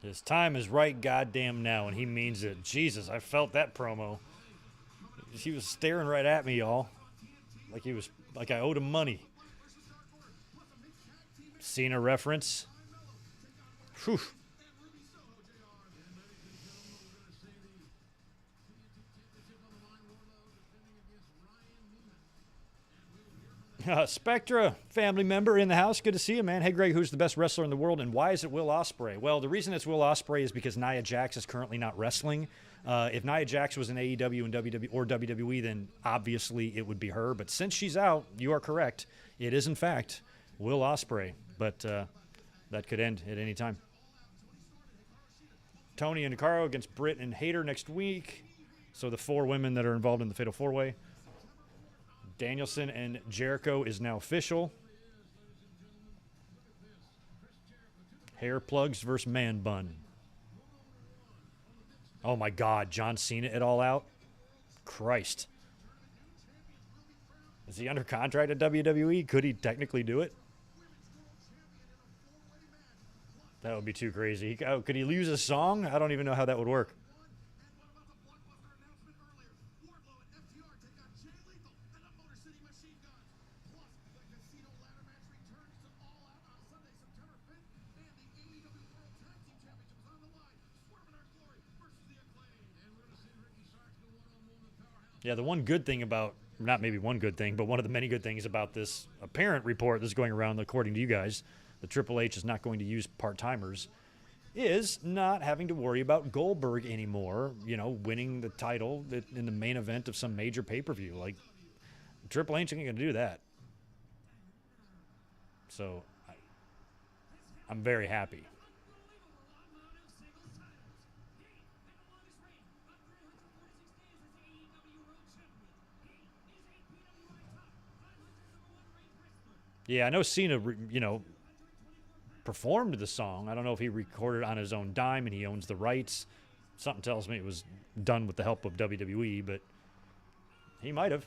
His time is right goddamn now, and he means it. Jesus, I felt that promo. He was staring right at me, y'all. Like I owed him money. Cena reference. Whew. Spectra, family member in the house. Good to see you, man. Hey, Greg, who's the best wrestler in the world, and why is it Will Ospreay? Well, the reason it's Will Ospreay is because Nia Jax is currently not wrestling. If Nia Jax was in AEW and WWE, then obviously it would be her. But since she's out, you are correct. It is, in fact, Will Ospreay. But that could end at any time. Tony and Hikaru against Britt and Hayter next week. So the 4 women that are involved in the Fatal 4-Way. Danielson and Jericho is now official. Hair plugs versus man bun. Oh my God, John Cena it all out? Christ. Is he under contract at WWE? Could he technically do it? That would be too crazy. Could he lose a song? I don't even know how that would work. Yeah, the one good thing about, not maybe one good thing, but one of the many good things about this apparent report that's going around, according to you guys, the Triple H is not going to use part-timers, is not having to worry about Goldberg anymore, winning the title in the main event of some major pay-per-view. Like, Triple H ain't going to do that. So, I'm very happy. Yeah, I know Cena, performed the song. I don't know if he recorded on his own dime and he owns the rights. Something tells me it was done with the help of WWE, but he might have.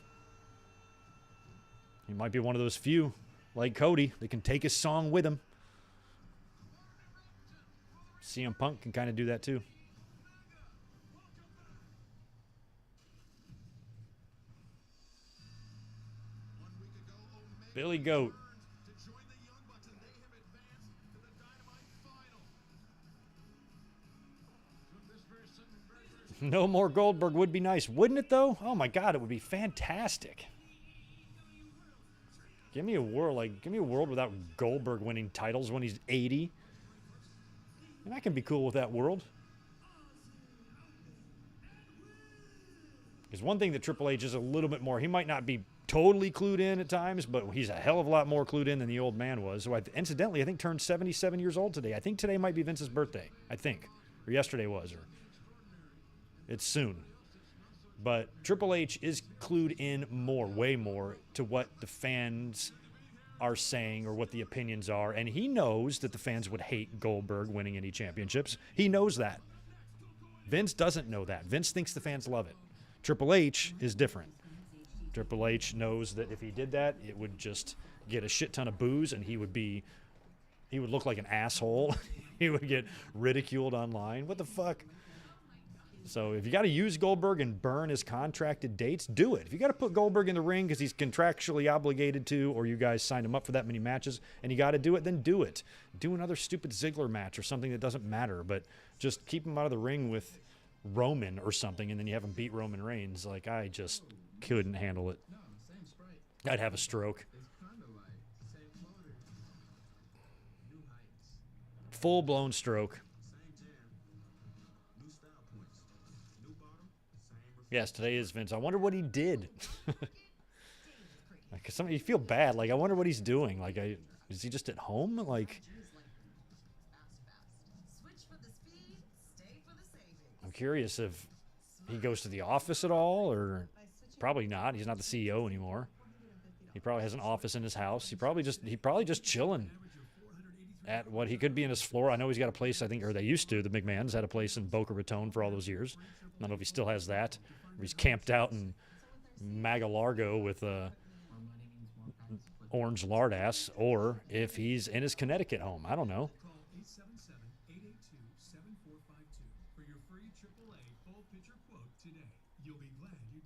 He might be one of those few, like Cody, that can take his song with him. CM Punk can kind of do that too. Billy Goat. No more Goldberg would be nice, wouldn't it, though? Oh, my God, it would be fantastic. Give me a world without Goldberg winning titles when he's 80. And I can be cool with that world. Because one thing that Triple H is a little bit more, he might not be totally clued in at times, but he's a hell of a lot more clued in than the old man was. So incidentally, I think turned 77 years old today. I think today might be Vince's birthday. I think. Or yesterday was. Or it's soon. But Triple H is clued in more, way more, to what the fans are saying or what the opinions are. And he knows that the fans would hate Goldberg winning any championships. He knows that. Vince doesn't know that. Vince thinks the fans love it. Triple H is different. Triple H knows that if he did that, it would just get a shit ton of boos and he would look like an asshole. He would get ridiculed online. What the fuck? So if you got to use Goldberg and burn his contracted dates, do it. If you got to put Goldberg in the ring because he's contractually obligated to, or you guys signed him up for that many matches, and you got to do it, then do it. Do another stupid Ziggler match or something that doesn't matter, but just keep him out of the ring with Roman or something, and then you have him beat Roman Reigns. Like, I just couldn't handle it. I'd have a stroke. Full-blown stroke. Yes, today is Vince. I wonder what he did. Like, you feel bad. Like, I wonder what he's doing. Like, is he just at home? Like, I'm curious if he goes to the office at all, or probably not. He's not the CEO anymore. He probably has an office in his house. He probably just chilling at what he could be in his floor. I know he's got a place, I think, or they used to. The McMahons had a place in Boca Raton for all those years. I don't know if he still has that. Or he's camped out in Mag-a-Largo with orange lardass, or if he's in his Connecticut home. I don't know.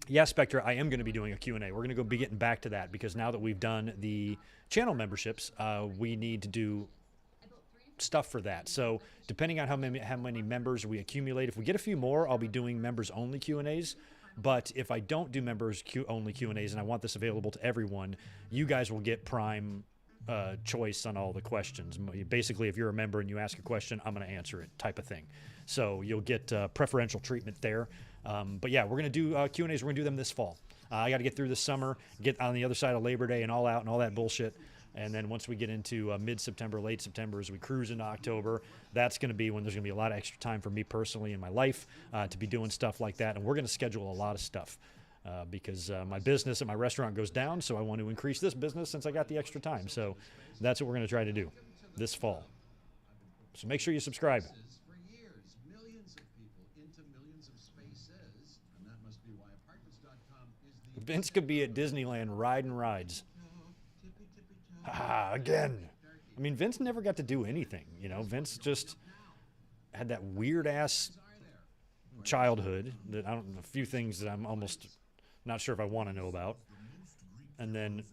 Yeah, Spectre, I am going to be doing a Q&A. We're going to be getting back to that because now that we've done the channel memberships, we need to do stuff for that. So depending on how many members we accumulate, if we get a few more, I'll be doing members-only Q&As. But if I don't do members-only Q&As and I want this available to everyone, you guys will get prime choice on all the questions. Basically, if you're a member and you ask a question, I'm going to answer it type of thing. So you'll get preferential treatment there. But yeah, we're going to do Q&As. We're going to do them this fall. I got to get through this summer, get on the other side of Labor Day and all out and all that bullshit. And then once we get into mid-September, late September, as we cruise into October, that's going to be when there's going to be a lot of extra time for me personally in my life to be doing stuff like that. And we're going to schedule a lot of stuff because my business at my restaurant goes down, so I want to increase this business since I got the extra time. So that's what we're going to try to do this fall. So make sure you subscribe. For years, millions of people into millions of spaces, and that must be why apartments.com is the Vince could be at Disneyland riding rides. Again. I mean, Vince never got to do anything. You know, Vince just had that weird ass childhood that a few things that I'm almost not sure if I want to know about. And then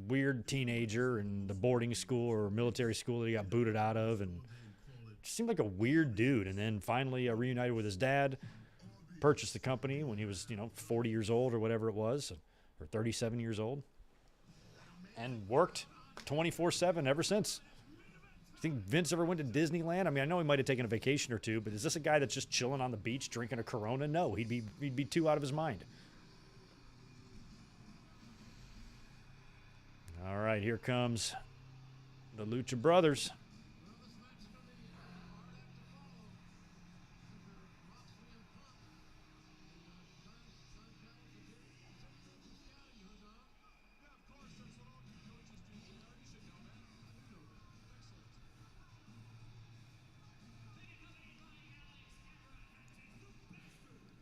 weird teenager and the boarding school or military school that he got booted out of, and just seemed like a weird dude. And then finally reunited with his dad, purchased the company when he was, 40 years old or whatever it was, or 37 years old, and worked 24/7 ever since. You think Vince ever went to Disneyland? I mean, I know he might have taken a vacation or two, but is this a guy that's just chilling on the beach drinking a Corona? No, he'd be too out of his mind. All right, here comes the Lucha Brothers.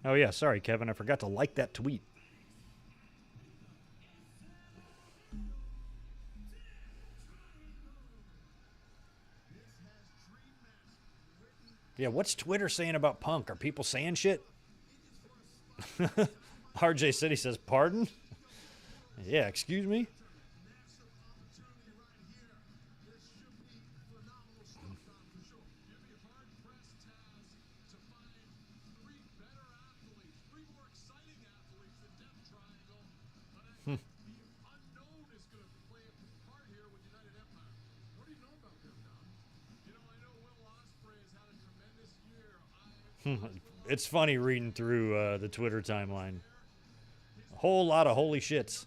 Oh, yeah, sorry, Kevin. I forgot to like that tweet. Yeah, what's Twitter saying about Punk? Are people saying shit? RJ City says, pardon? Yeah, excuse me? It's funny reading through the Twitter timeline. A whole lot of holy shits.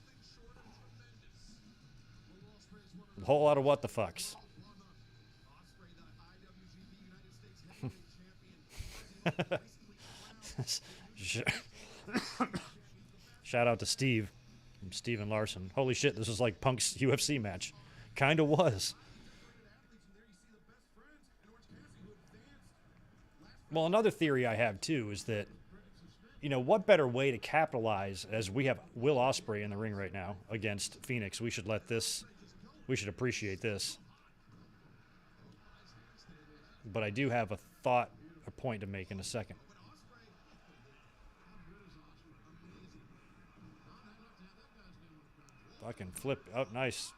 A whole lot of what the fucks. Shout out to Steve from Steven Larson. Holy shit, this is like Punk's UFC match. Kinda was. Well, another theory I have, too, is that, what better way to capitalize as we have Will Ospreay in the ring right now against Phoenix. We should appreciate this. But I do have a point to make in a second. Fucking flip. Oh, nice.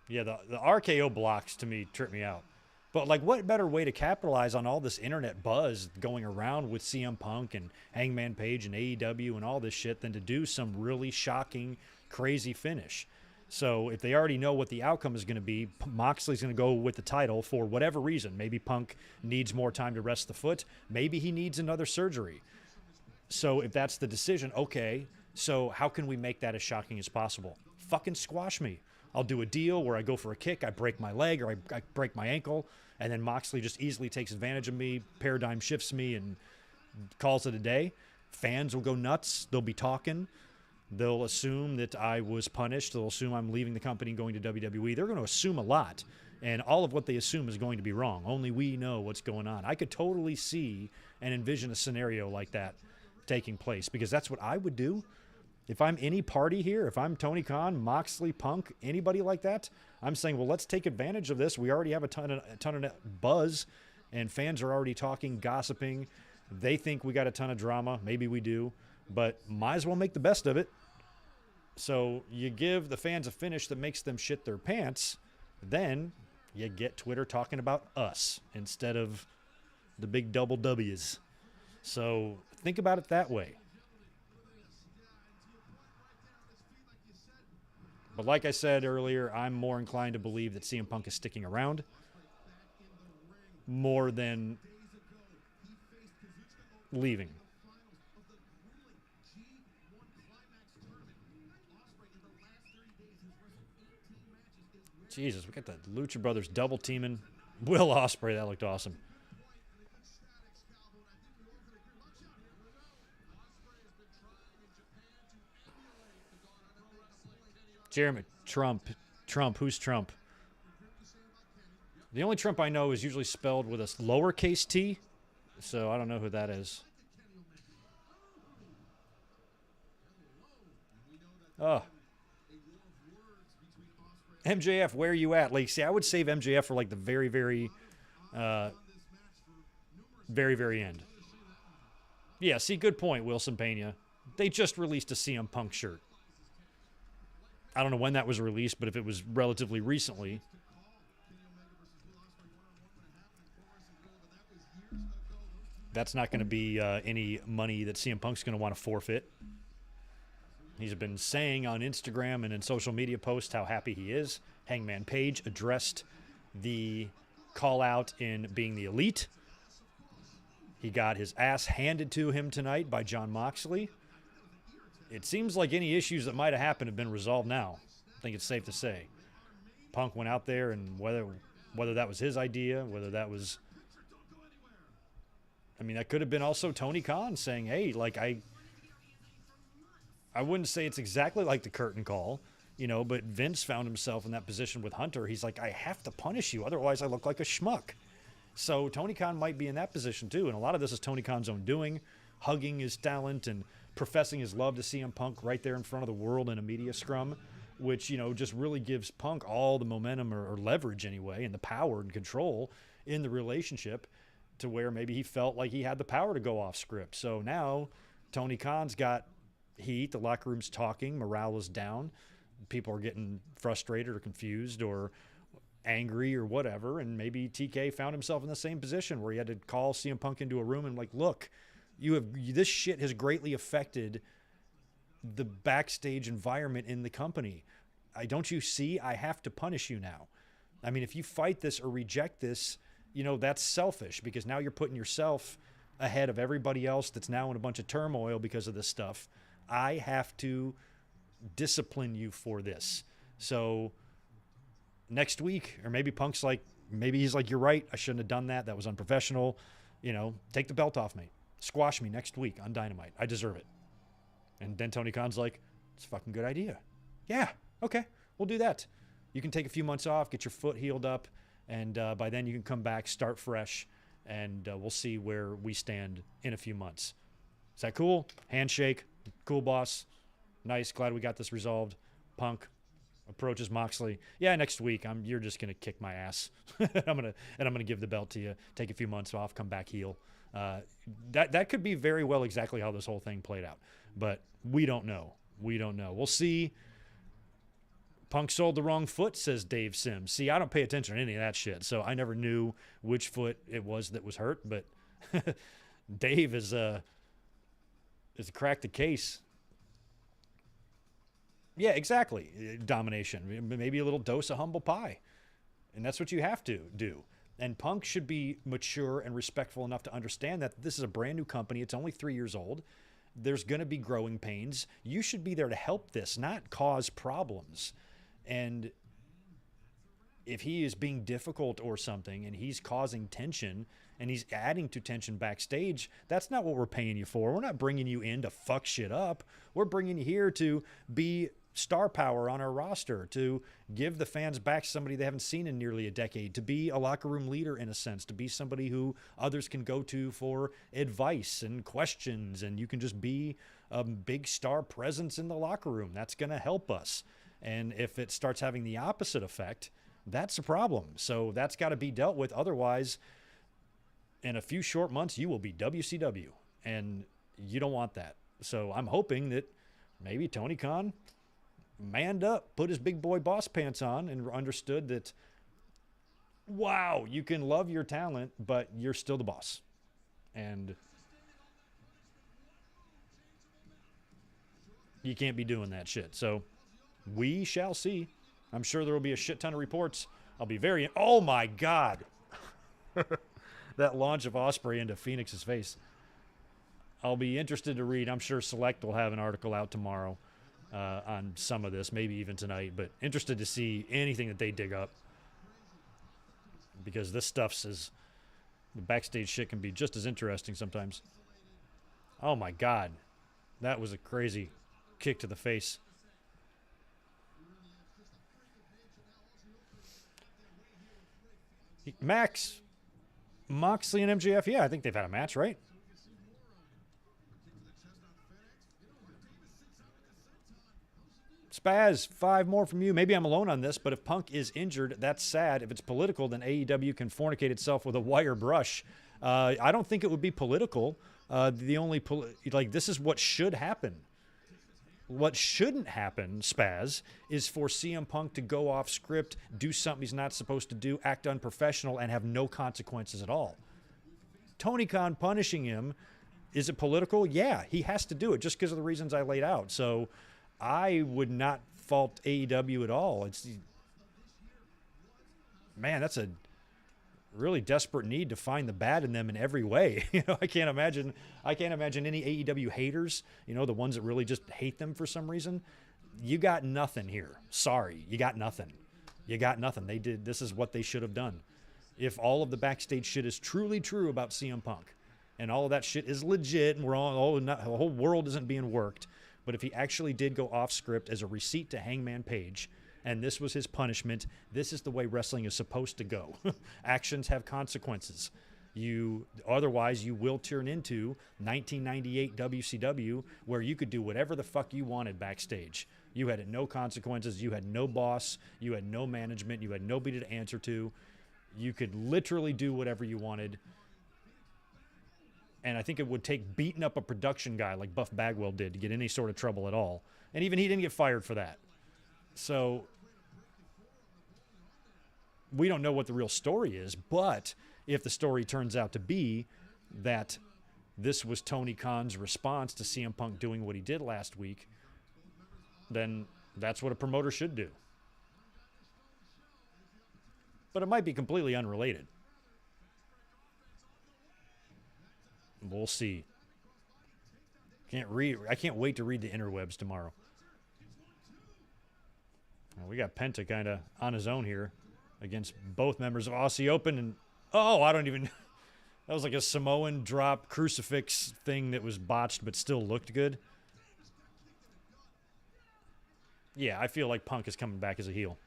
Yeah, the RKO blocks, to me, trip me out. But, what better way to capitalize on all this internet buzz going around with CM Punk and Hangman Page and AEW and all this shit than to do some really shocking, crazy finish? So if they already know what the outcome is going to be, Moxley's going to go with the title for whatever reason. Maybe Punk needs more time to rest the foot. Maybe he needs another surgery. So if that's the decision, okay, so how can we make that as shocking as possible? Fucking squash me. I'll do a deal where I go for a kick, I break my leg, or I break my ankle, and then Moxley just easily takes advantage of me, paradigm shifts me, and calls it a day. Fans will go nuts. They'll be talking. They'll assume that I was punished. They'll assume I'm leaving the company and going to WWE. They're going to assume a lot, and all of what they assume is going to be wrong. Only we know what's going on. I could totally see and envision a scenario like that taking place because that's what I would do. If I'm any party here, if I'm Tony Khan, Moxley, Punk, anybody like that, I'm saying, well, let's take advantage of this. We already have a ton of buzz, and fans are already talking, gossiping. They think we got a ton of drama. Maybe we do. but might as well make the best of it. So you give the fans a finish that makes them shit their pants, then you get Twitter talking about us instead of the big double W's. So think about it that way. But like I said earlier, I'm more inclined to believe that CM Punk is sticking around more than leaving. Jesus, we got the Lucha Brothers double teaming Will Ospreay. That looked awesome. Jeremy, Trump, who's Trump? The only Trump I know is usually spelled with a lowercase t, so I don't know who that is. Oh. MJF, where are you at? Like, see, I would save MJF for like the very, very end. Yeah, see, good point, Wilson Pena. They just released a CM Punk shirt. I don't know when that was released, but if it was relatively recently. That's not going to be any money that CM Punk's going to want to forfeit. He's been saying on Instagram and in social media posts how happy he is. Hangman Page addressed the call-out in being the Elite. He got his ass handed to him tonight by Jon Moxley. It seems like any issues that might have happened have been resolved now. I think it's safe to say. Punk went out there, and whether that was his idea, whether that was... I mean, that could have been also Tony Khan saying, hey, like, I wouldn't say it's exactly like the curtain call, you know, but Vince found himself in that position with Hunter. He's like, I have to punish you, otherwise I look like a schmuck. So Tony Khan might be in that position too, and a lot of this is Tony Khan's own doing, hugging his talent and professing his love to CM Punk right there in front of the world in a media scrum, which, you know, just really gives Punk all the momentum or leverage anyway, and the power and control in the relationship to where maybe he felt like he had the power to go off script. So now Tony Khan's got heat, the locker room's talking, morale is down, people are getting frustrated or confused or angry or whatever, and maybe TK found himself in the same position where he had to call CM Punk into a room and like, look, this shit has greatly affected the backstage environment in the company. Don't you see? I have to punish you now. I mean, if you fight this or reject this, you know, that's selfish because now you're putting yourself ahead of everybody else that's now in a bunch of turmoil because of this stuff. I have to discipline you for this. So next week, or maybe Punk's like, maybe he's like, you're right, I shouldn't have done that. That was unprofessional. You know, take the belt off me. Squash me next week on Dynamite. I deserve it. And then Tony Khan's like, it's a fucking good idea. Yeah, okay, we'll do that. You can take a few months off, get your foot healed up, and by then you can come back, start fresh, and we'll see where we stand in a few months. Is that cool? Handshake. Cool, boss. Nice. Glad we got this resolved. Punk approaches Moxley. Yeah, next week you're just gonna kick my ass. I'm gonna give the belt to you. Take a few months off. Come back heel. That could be very well exactly how this whole thing played out, but we don't know. We'll see. Punk sold the wrong foot, says Dave Sims. See, I don't pay attention to any of that shit, so I never knew which foot it was that was hurt. But Dave is cracked the case. Yeah, exactly. Domination. Maybe a little dose of humble pie, and that's what you have to do. And Punk should be mature and respectful enough to understand that this is a brand new company. It's only 3 years old. There's going to be growing pains. You should be there to help this, not cause problems. And if he is being difficult or something and he's causing tension and he's adding to tension backstage, that's not what we're paying you for. We're not bringing you in to fuck shit up. We're bringing you here to be star power on our roster, to give the fans back somebody they haven't seen in nearly a decade, to be a locker room leader in a sense, to be somebody who others can go to for advice and questions, and you can just be a big star presence in the locker room. That's going to help us. And if it starts having the opposite effect, that's a problem. So that's got to be dealt with. Otherwise, in a few short months, you will be WCW, and you don't want that. So I'm hoping that maybe Tony Khan manned up, put his big boy boss pants on, and understood that, wow, you can love your talent, but you're still the boss. And you can't be doing that shit. So we shall see. I'm sure there will be a shit ton of reports. I'll be very... Oh, my God. That launch of Ospreay into Phoenix's face. I'll be interested to read. I'm sure Select will have an article out tomorrow on some of this, maybe even tonight. But interested to see anything that they dig up. Because this stuff says the backstage shit can be just as interesting sometimes. Oh, my God. That was a crazy kick to the face. Max, Moxley and MJF, yeah, I think they've had a match, right? Spaz, 5 more from you. Maybe I'm alone on this, but if Punk is injured, that's sad. If it's political, then AEW can fornicate itself with a wire brush. I don't think it would be political. This is what should happen. What shouldn't happen, Spaz, is for CM Punk to go off script, do something he's not supposed to do, act unprofessional, and have no consequences at all. Tony Khan punishing him, is it political? Yeah, he has to do it just because of the reasons I laid out. So I would not fault AEW at all. Man, that's a really desperate need to find the bad in them in every way. I can't imagine any AEW haters, the ones that really just hate them for some reason. You got nothing here. Sorry, you got nothing. This is what they should have done. If all of the backstage shit is truly true about CM Punk and all of that shit is legit and the whole world isn't being worked, but if he actually did go off script as a receipt to Hangman Page, and this was his punishment, this is the way wrestling is supposed to go. Actions have consequences. Otherwise, you will turn into 1998 WCW, where you could do whatever the fuck you wanted backstage. You had no consequences. You had no boss. You had no management. You had nobody to answer to. You could literally do whatever you wanted. And I think it would take beating up a production guy like Buff Bagwell did to get any sort of trouble at all. And even he didn't get fired for that. So we don't know what the real story is, but if the story turns out to be that this was Tony Khan's response to CM Punk doing what he did last week, then that's what a promoter should do. But it might be completely unrelated. We'll see. I can't wait to read the interwebs tomorrow. We got Penta kind of on his own here against both members of Aussie Open. And, that was like a Samoan drop crucifix thing that was botched but still looked good. Yeah, I feel like Punk is coming back as a heel.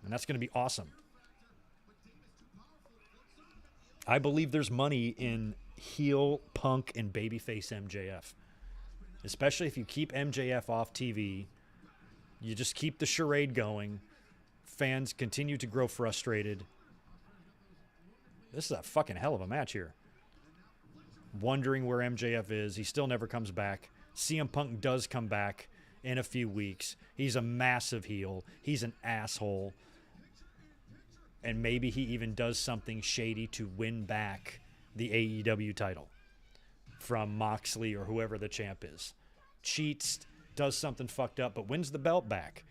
And that's going to be awesome. I believe there's money in heel Punk and babyface MJF. Especially if you keep MJF off TV. You just keep the charade going. Fans continue to grow frustrated. This is a fucking hell of a match here. Wondering where MJF is. He still never comes back. CM Punk does come back in a few weeks. He's a massive heel. He's an asshole. And maybe he even does something shady to win back the AEW title from Moxley or whoever the champ is. Cheats, does something fucked up, but wins the belt back.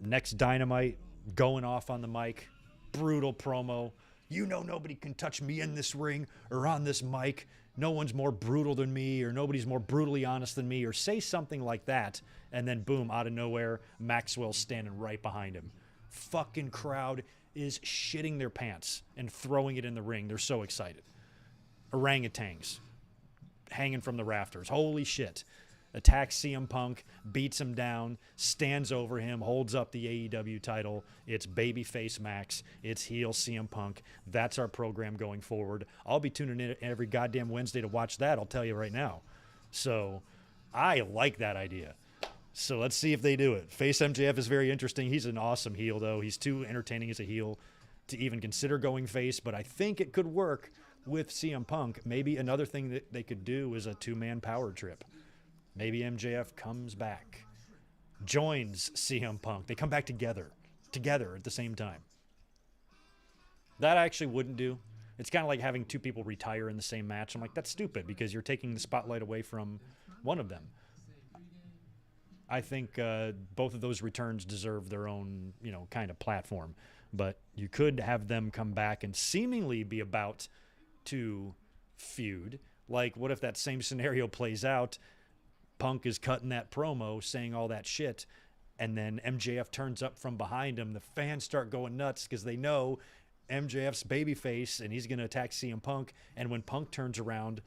Next Dynamite, going off on the mic, brutal promo. Nobody can touch me in this ring or on this mic. No one's more brutal than me, or nobody's more brutally honest than me, or say something like that, and then boom, out of nowhere, Maxwell's standing right behind him. Fucking crowd is shitting their pants and throwing it in the ring. They're so excited. Orangutans hanging from the rafters. Holy shit. Attacks CM Punk, beats him down, stands over him, holds up the AEW title. It's babyface Max. It's heel CM Punk. That's our program going forward. I'll be tuning in every goddamn Wednesday to watch that, I'll tell you right now. So I like that idea. So let's see if they do it. Face MJF is very interesting. He's an awesome heel, though. He's too entertaining as a heel to even consider going face, but I think it could work with CM Punk. Maybe another thing that they could do is a two-man power trip. Maybe MJF comes back, joins CM Punk. They come back together at the same time. That I actually wouldn't do. It's kind of like having two people retire in the same match. I'm like, that's stupid because you're taking the spotlight away from one of them. I think both of those returns deserve their own, kind of platform. But you could have them come back and seemingly be about to feud. Like, what if that same scenario plays out? Punk is cutting that promo, saying all that shit, and then MJF turns up from behind him. The fans start going nuts because they know MJF's babyface, and he's going to attack CM Punk. And when Punk turns around,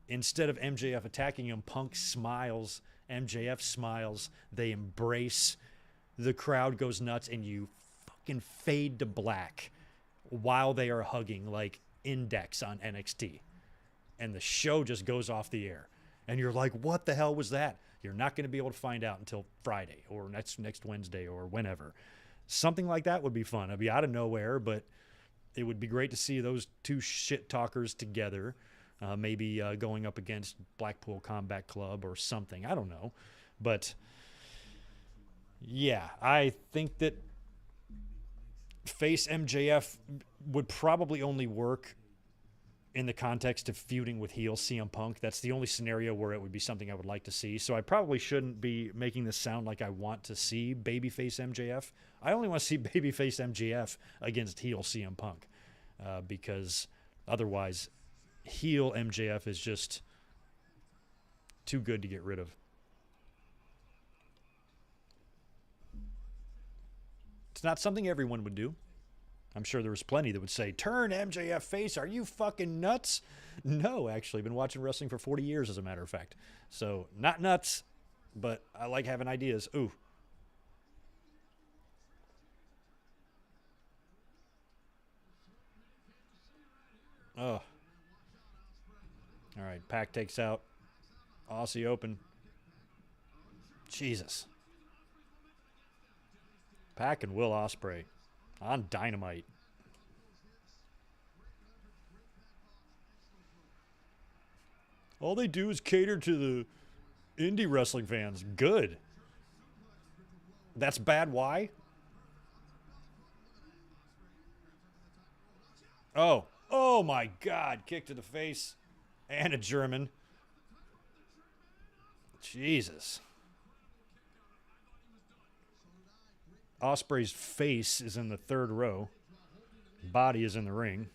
instead of MJF attacking him, Punk smiles. MJF smiles. They embrace. The crowd goes nuts, and you fucking fade to black while they are hugging like Index on NXT. And the show just goes off the air. And you're like, what the hell was that? You're not going to be able to find out until Friday or next Wednesday or whenever. Something like that would be fun. It'd be out of nowhere, but it would be great to see those two shit talkers together. Maybe going up against Blackpool Combat Club or something. I don't know. But, yeah, I think that face MJF would probably only work in the context of feuding with heel CM Punk. That's the only scenario where it would be something I would like to see. So I probably shouldn't be making this sound like I want to see babyface MJF. I only want to see babyface MJF against heel CM Punk because otherwise heel MJF is just too good to get rid of. It's not something everyone would do. I'm sure there was plenty that would say, turn MJF face, are you fucking nuts? No, actually, I've been watching wrestling for 40 years, as a matter of fact. So, not nuts, but I like having ideas. Ooh. Oh. All right, Pac takes out Aussie Open. Jesus. Pac and Will Ospreay on Dynamite. All they do is cater to the indie wrestling fans. Good. That's bad. Why? Oh my God. Kick to the face and a German. Jesus. Ospreay's face is in the third row. Body is in the ring.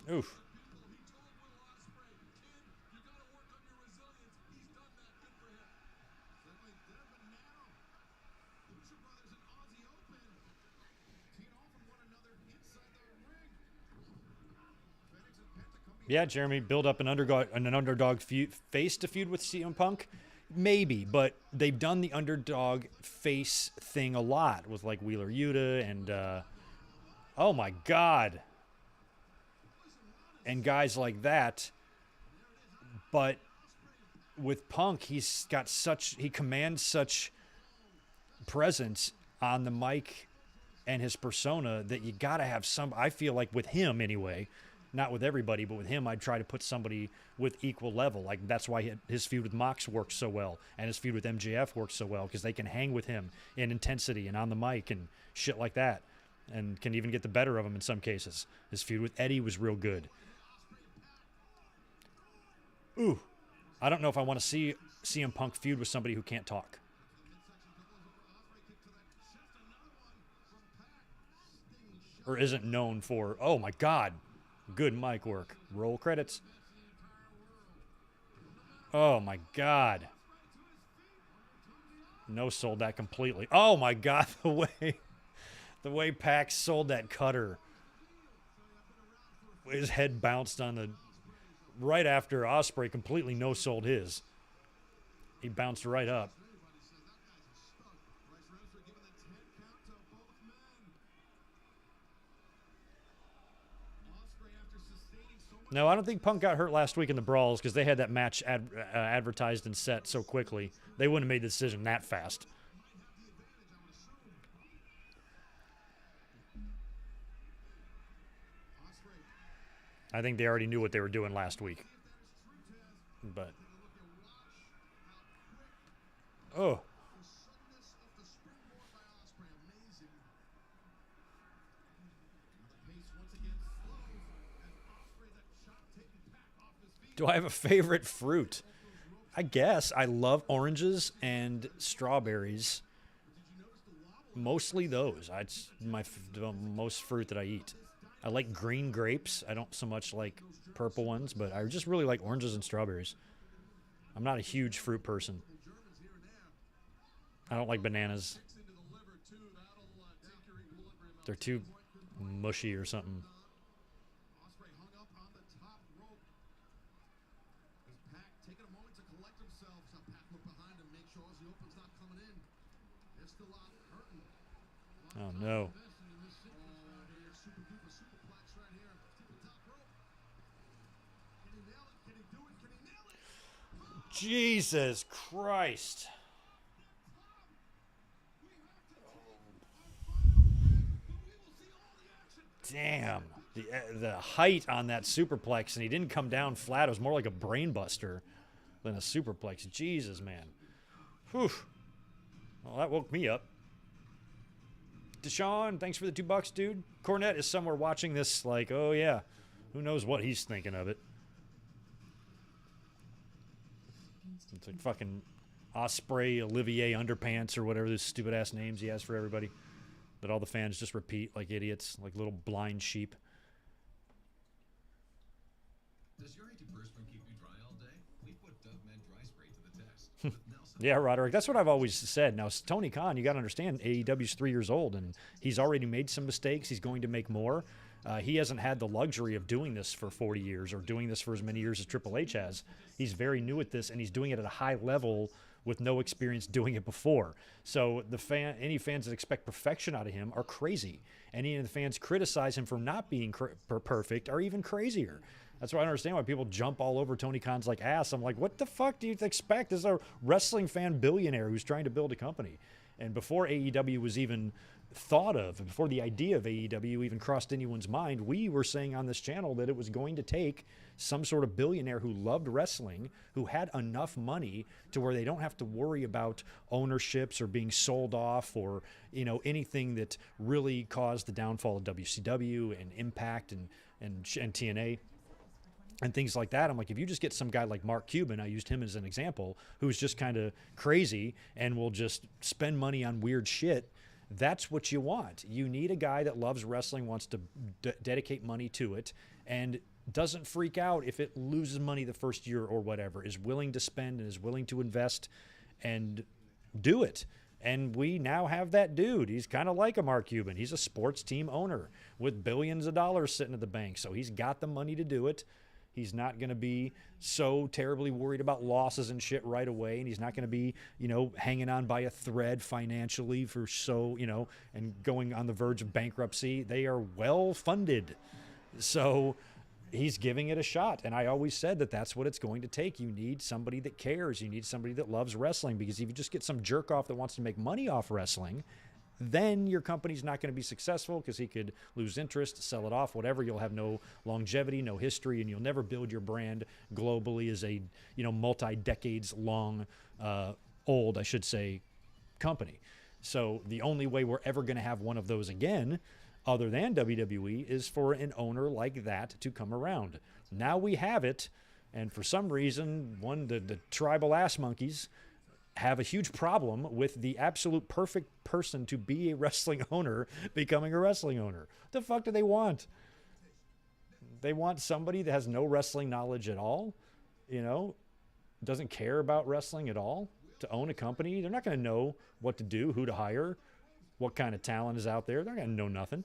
Oof. Yeah, Jeremy, build up an underdog face to feud with CM Punk? Maybe, but they've done the underdog face thing a lot with like Wheeler Yuta and, oh my God, and guys like that. But with Punk, he commands such presence on the mic and his persona that you got to have I feel like with him anyway, not with everybody, but with him, I'd try to put somebody with equal level. Like, that's why his feud with Mox works so well, and his feud with MJF works so well, because they can hang with him in intensity and on the mic and shit like that, and can even get the better of him in some cases. His feud with Eddie was real good. Ooh, I don't know if I want to see CM Punk feud with somebody who can't talk. Or isn't known for, oh my God, good mic work. Roll credits. Oh, my God. No, sold that completely. Oh, my God, the way Pac sold that cutter. His head bounced on the... Right after Ospreay completely no-sold his. He bounced right up. No, I don't think Punk got hurt last week in the Brawls because they had that match advertised and set so quickly. They wouldn't have made the decision that fast. I think they already knew what they were doing last week. But oh, The suddenness of the springboard by Ospreay, amazing. The pace once again slows as Ospreay, that shot taken back off his feet. do I have a favorite fruit? I guess I love oranges and strawberries. Mostly those. It's the most fruit that I eat. I like green grapes. I don't so much like purple ones, but I just really like oranges and strawberries. I'm not a huge fruit person. I don't like bananas. Into the liver too. That'll take your equilibrium out. They're too mushy or something. Ospreay hung up on the top rope. As Pac taking a moment to collect himself. Saw Pac look behind him, make sure Aussie Open's not coming in. They're still out hurting. Oh no. Investing in this here. Super duper superplex right here. To the top rope. Can he nail it? Can he do it? Can he nail it? Jesus Christ. Damn. The height on that superplex, and he didn't come down flat. It was more like a brain buster than a superplex. Jesus, man. Whew. Well, that woke me up. Deshaun, thanks for the $2, dude. Cornette is somewhere watching this like, oh, yeah. Who knows what he's thinking of it. It's like fucking Ospreay, Olivier Underpants, or whatever those stupid-ass names he has for everybody that all the fans just repeat like idiots, like little blind sheep. Does your antiperspirant keep you dry all day? We put Dove Men Dry Spray to the test. With Nelson. Yeah, Roderick, that's what I've always said. Now, Tony Khan, you got to understand, AEW's 3 years old, and he's already made some mistakes. He's going to make more. He hasn't had the luxury of doing this for 40 years or doing this for as many years as Triple H has. He's very new at this, and he's doing it at a high level with no experience doing it before. So any fans that expect perfection out of him are crazy. Any of the fans criticize him for not being perfect are even crazier. That's why I don't understand why people jump all over Tony Khan's like ass. I'm like, what the fuck do you expect? This is a wrestling fan billionaire who's trying to build a company. And before AEW was even thought of, before the idea of AEW even crossed anyone's mind, we were saying on this channel that it was going to take some sort of billionaire who loved wrestling, who had enough money to where they don't have to worry about ownerships or being sold off or, you know, anything that really caused the downfall of WCW and Impact and TNA. And things like that. I'm like, if you just get some guy like Mark Cuban, I used him as an example, who's just kind of crazy and will just spend money on weird shit, that's what you want. You need a guy that loves wrestling, wants to dedicate money to it, and doesn't freak out if it loses money the first year or whatever, is willing to spend and is willing to invest and do it. And we now have that dude. He's kind of like a Mark Cuban. He's a sports team owner with billions of dollars sitting at the bank, so he's got the money to do it. He's not going to be so terribly worried about losses and shit right away. And he's not going to be, you know, hanging on by a thread financially for and going on the verge of bankruptcy. They are well funded. So he's giving it a shot. And I always said that that's what it's going to take. You need somebody that cares. You need somebody that loves wrestling, because if you just get some jerk off that wants to make money off wrestling, then your company's not going to be successful, because he could lose interest, sell it off, whatever. You'll have no longevity, no history, and you'll never build your brand globally as a, multi-decades long, old, I should say, company. So the only way we're ever going to have one of those again, other than WWE, is for an owner like that to come around. Now we have it, and for some reason, the tribal ass monkeys have a huge problem with the absolute perfect person to be a wrestling owner becoming a wrestling owner. What the fuck do they want? They want somebody that has no wrestling knowledge at all, doesn't care about wrestling at all, to own a company. They're not going to know what to do, who to hire, what kind of talent is out there. They're not going to know nothing.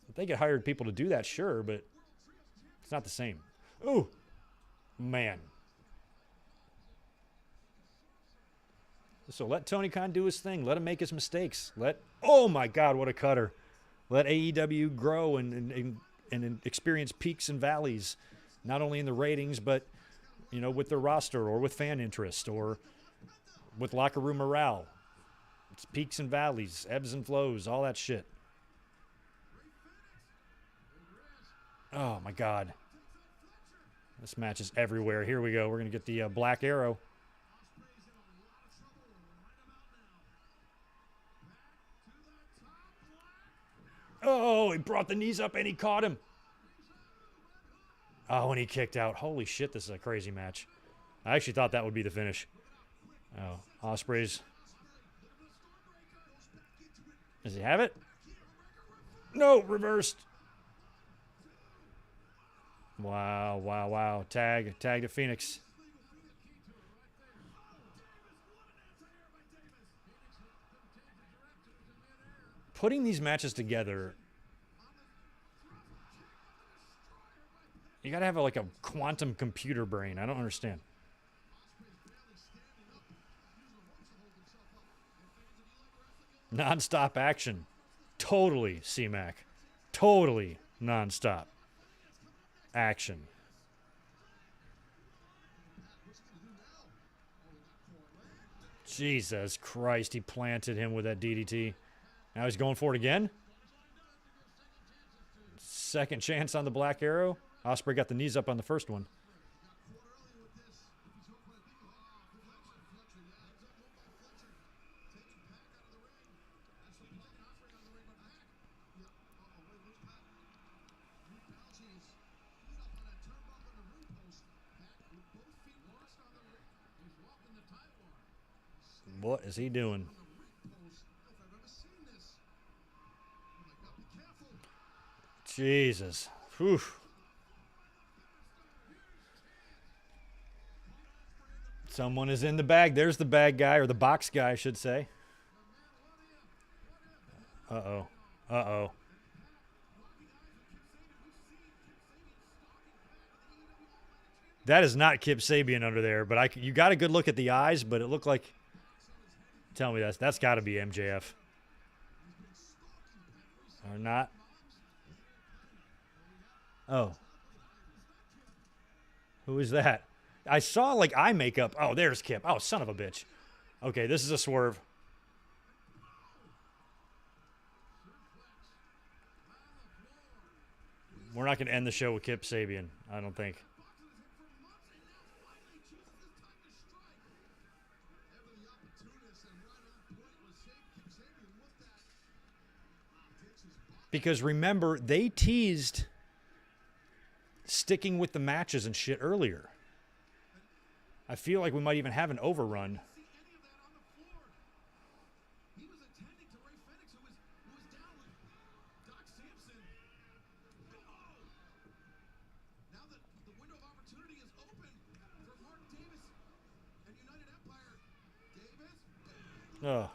If they get hired people to do that, sure, but it's not the same. Ooh, man. So let Tony Khan do his thing. Let him make his mistakes. Oh my God, what a cutter. Let AEW grow and experience peaks and valleys, not only in the ratings, but, with their roster or with fan interest or with locker room morale. It's peaks and valleys, ebbs and flows, all that shit. Oh, my God. This match is everywhere. Here we go. We're going to get the Black Arrow. Oh, he brought the knees up and he caught him. Oh, and he kicked out. Holy shit, this is a crazy match. I actually thought that would be the finish. Oh, Ospreay's. Does he have it? No, reversed. Wow, wow, wow. Tag to Phoenix. Putting these matches together, you got to have like a quantum computer brain. I don't understand. Non-stop action. Totally, C-Mac. Totally non-stop action. Jesus Christ, he planted him with that DDT. Now he's going for it again. Second chance on the Black Arrow. Ospreay got the knees up on the first one. What is he doing? Jesus. Whew. Someone is in the bag. There's the bag guy, or the box guy, I should say. Uh-oh. Uh-oh. That is not Kip Sabian under there, but you got a good look at the eyes, but it looked like... Tell me that's got to be MJF. Or not. Oh. Who is that? I saw like eye makeup. Oh, there's Kip. Oh, son of a bitch. Okay, this is a swerve. We're not going to end the show with Kip Sabian, I don't think. Because remember, they teased sticking with the matches and shit earlier. I feel like we might even have an overrun. Oh.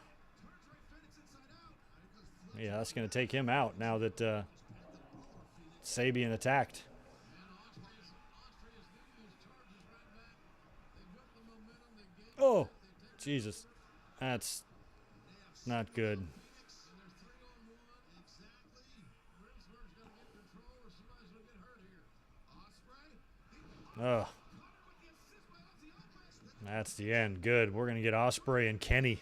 Yeah, that's going to take him out now that Sabian attacked. Oh, Jesus. That's not good. Oh. That's the end. Good. We're going to get Ospreay and Kenny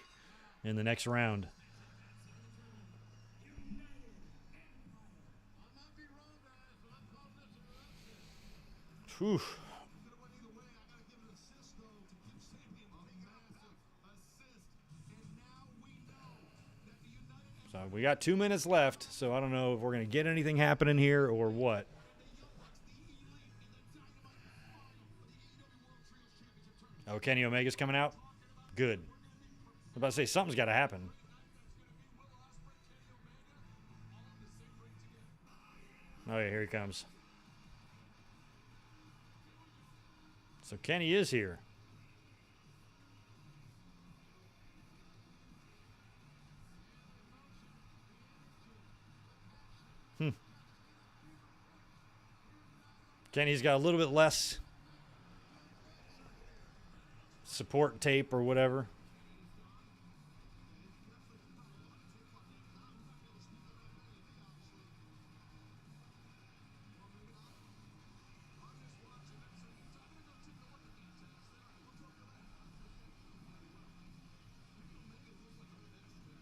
in the next round. Whew. So we got 2 minutes left, so I don't know if we're going to get anything happening here or what. Oh, Kenny Omega's coming out? Good. I was about to say, something's got to happen. Oh, yeah, here he comes. So Kenny is here. Kenny's got a little bit less support tape or whatever.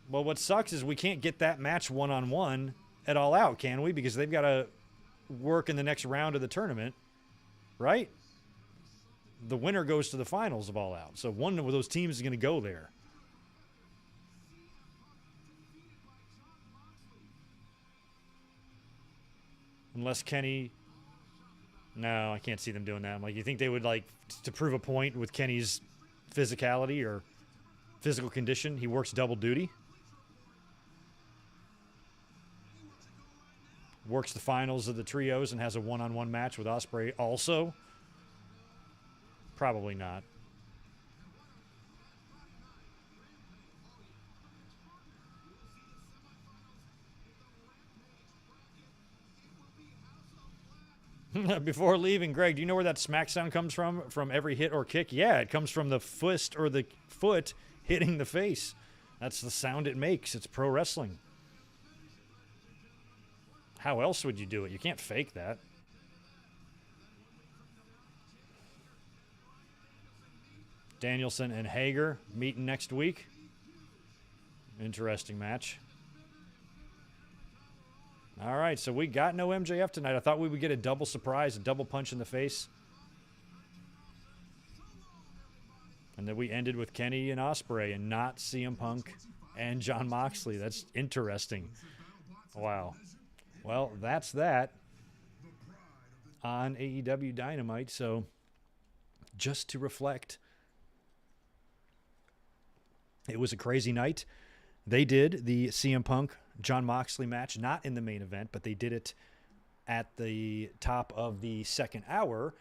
Well, what sucks is we can't get that match one-on-one at All Out, can we? Because they've got to work in the next round of the tournament, right? The winner goes to the finals of All Out. So one of those teams is going to go there. Unless Kenny... No, I can't see them doing that. I'm like, you think they would, like, to prove a point with Kenny's physicality or physical condition, he works double duty? Works the finals of the trios and has a one-on-one match with Ospreay also? Probably not. Before leaving, Greg, do you know where that smack sound comes from? From every hit or kick? Yeah, it comes from the fist or the foot hitting the face. That's the sound it makes. It's pro wrestling. How else would you do it? You can't fake that. Danielson and Hager meeting next week. Interesting match. All right, so we got no MJF tonight. I thought we would get a double surprise, a double punch in the face. And then we ended with Kenny and Ospreay and not CM Punk and Jon Moxley. That's interesting. Wow. Well, that's that on AEW Dynamite. So just to reflect, it was a crazy night. They did the CM Punk Jon Moxley match, not in the main event, but they did it at the top of the second hour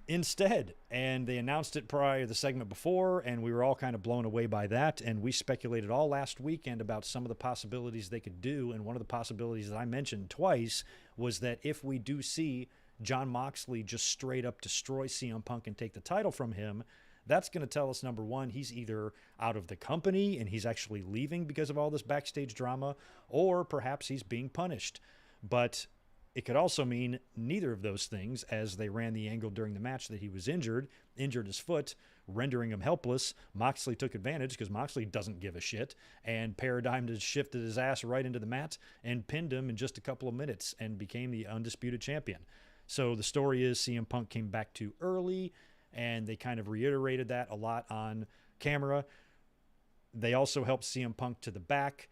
instead. And they announced it prior to the segment before, and we were all kind of blown away by that. And we speculated all last weekend about some of the possibilities they could do. And one of the possibilities that I mentioned twice was that if we do see Jon Moxley just straight up destroy CM Punk and take the title from him, that's going to tell us, number one, he's either out of the company and he's actually leaving because of all this backstage drama, or perhaps he's being punished. But it could also mean neither of those things, as they ran the angle during the match that he was injured his foot, rendering him helpless. Moxley took advantage because Moxley doesn't give a shit, and Paradigm just shifted his ass right into the mat and pinned him in just a couple of minutes and became the undisputed champion. So the story is CM Punk came back too early, and they kind of reiterated that a lot on camera. They also helped CM Punk to the back,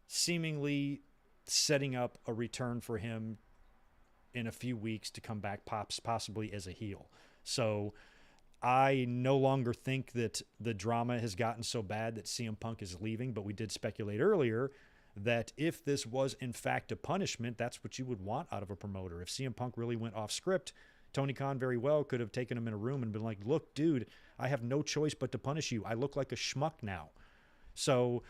seemingly setting up a return for him in a few weeks to come back possibly as a heel. So I no longer think that the drama has gotten so bad that CM Punk is leaving, but we did speculate earlier that if this was in fact a punishment, that's what you would want out of a promoter. If CM Punk really went off script, Tony Khan very well could have taken him in a room and been like, look, dude, I have no choice but to punish you. I look like a schmuck now. So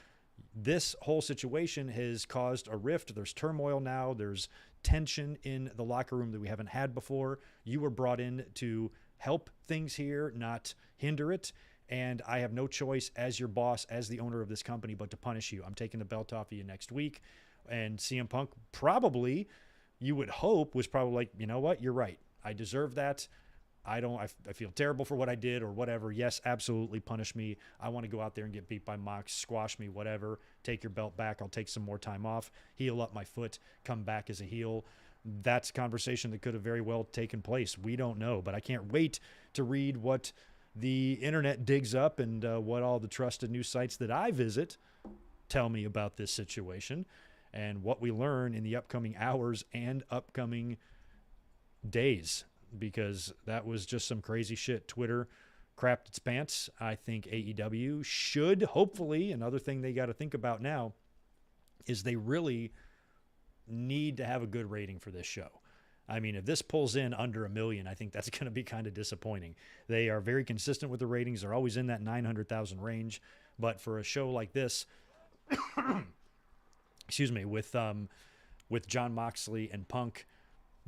this whole situation has caused a rift. There's turmoil now. There's tension in the locker room that we haven't had before. You were brought in to help things here, not hinder it. And I have no choice as your boss, as the owner of this company, but to punish you. I'm taking the belt off of you next week. And CM Punk probably, you would hope, was probably like, you know what? You're right. I deserve that. I feel terrible for what I did or whatever. Yes, absolutely punish me. I want to go out there and get beat by Mox, squash me, whatever. Take your belt back. I'll take some more time off, heal up my foot, come back as a heel. That's a conversation that could have very well taken place. We don't know, but I can't wait to read what the internet digs up and what all the trusted news sites that I visit tell me about this situation and what we learn in the upcoming hours and upcoming days, because that was just some crazy shit. Twitter crapped its pants. I think AEW should, hopefully, another thing they got to think about now is they really need to have a good rating for this show. I mean, if this pulls in under 1 million, I think that's going to be kind of disappointing. They are very consistent with the ratings. They're always in that 900,000 range. But for a show like this, excuse me, with Jon Moxley and Punk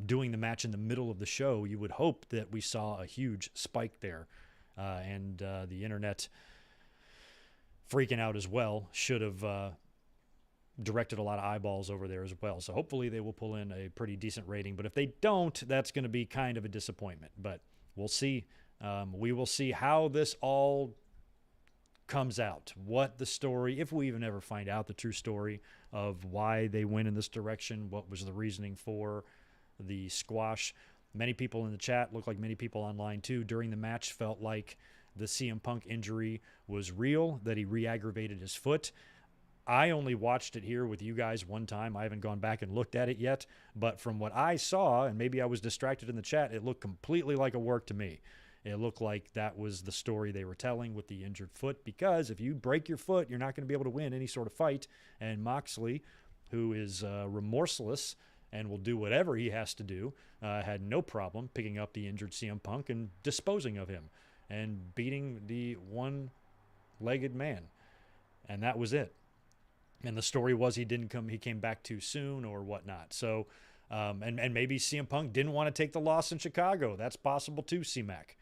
doing the match in the middle of the show, you would hope that we saw a huge spike there. And the internet freaking out as well should have directed a lot of eyeballs over there as well. So hopefully they will pull in a pretty decent rating. But if they don't, that's going to be kind of a disappointment. But we'll see. We will see how this all comes out. What the story, if we even ever find out the true story of why they went in this direction, what was the reasoning for the squash. Many people in the chat, look like many people online too, during the match felt like the CM Punk injury was real, that he re-aggravated his foot. I only watched it here with you guys one time. I haven't gone back and looked at it yet. But from what I saw, and maybe I was distracted in the chat, it looked completely like a work to me. It looked like that was the story they were telling with the injured foot, because if you break your foot, you're not going to be able to win any sort of fight. And Moxley, who is remorseless and will do whatever he has to do, had no problem picking up the injured CM Punk and disposing of him and beating the one-legged man. And that was it. And the story was he came back too soon or whatnot. So, and maybe CM Punk didn't want to take the loss in Chicago. That's possible too, C-Mac.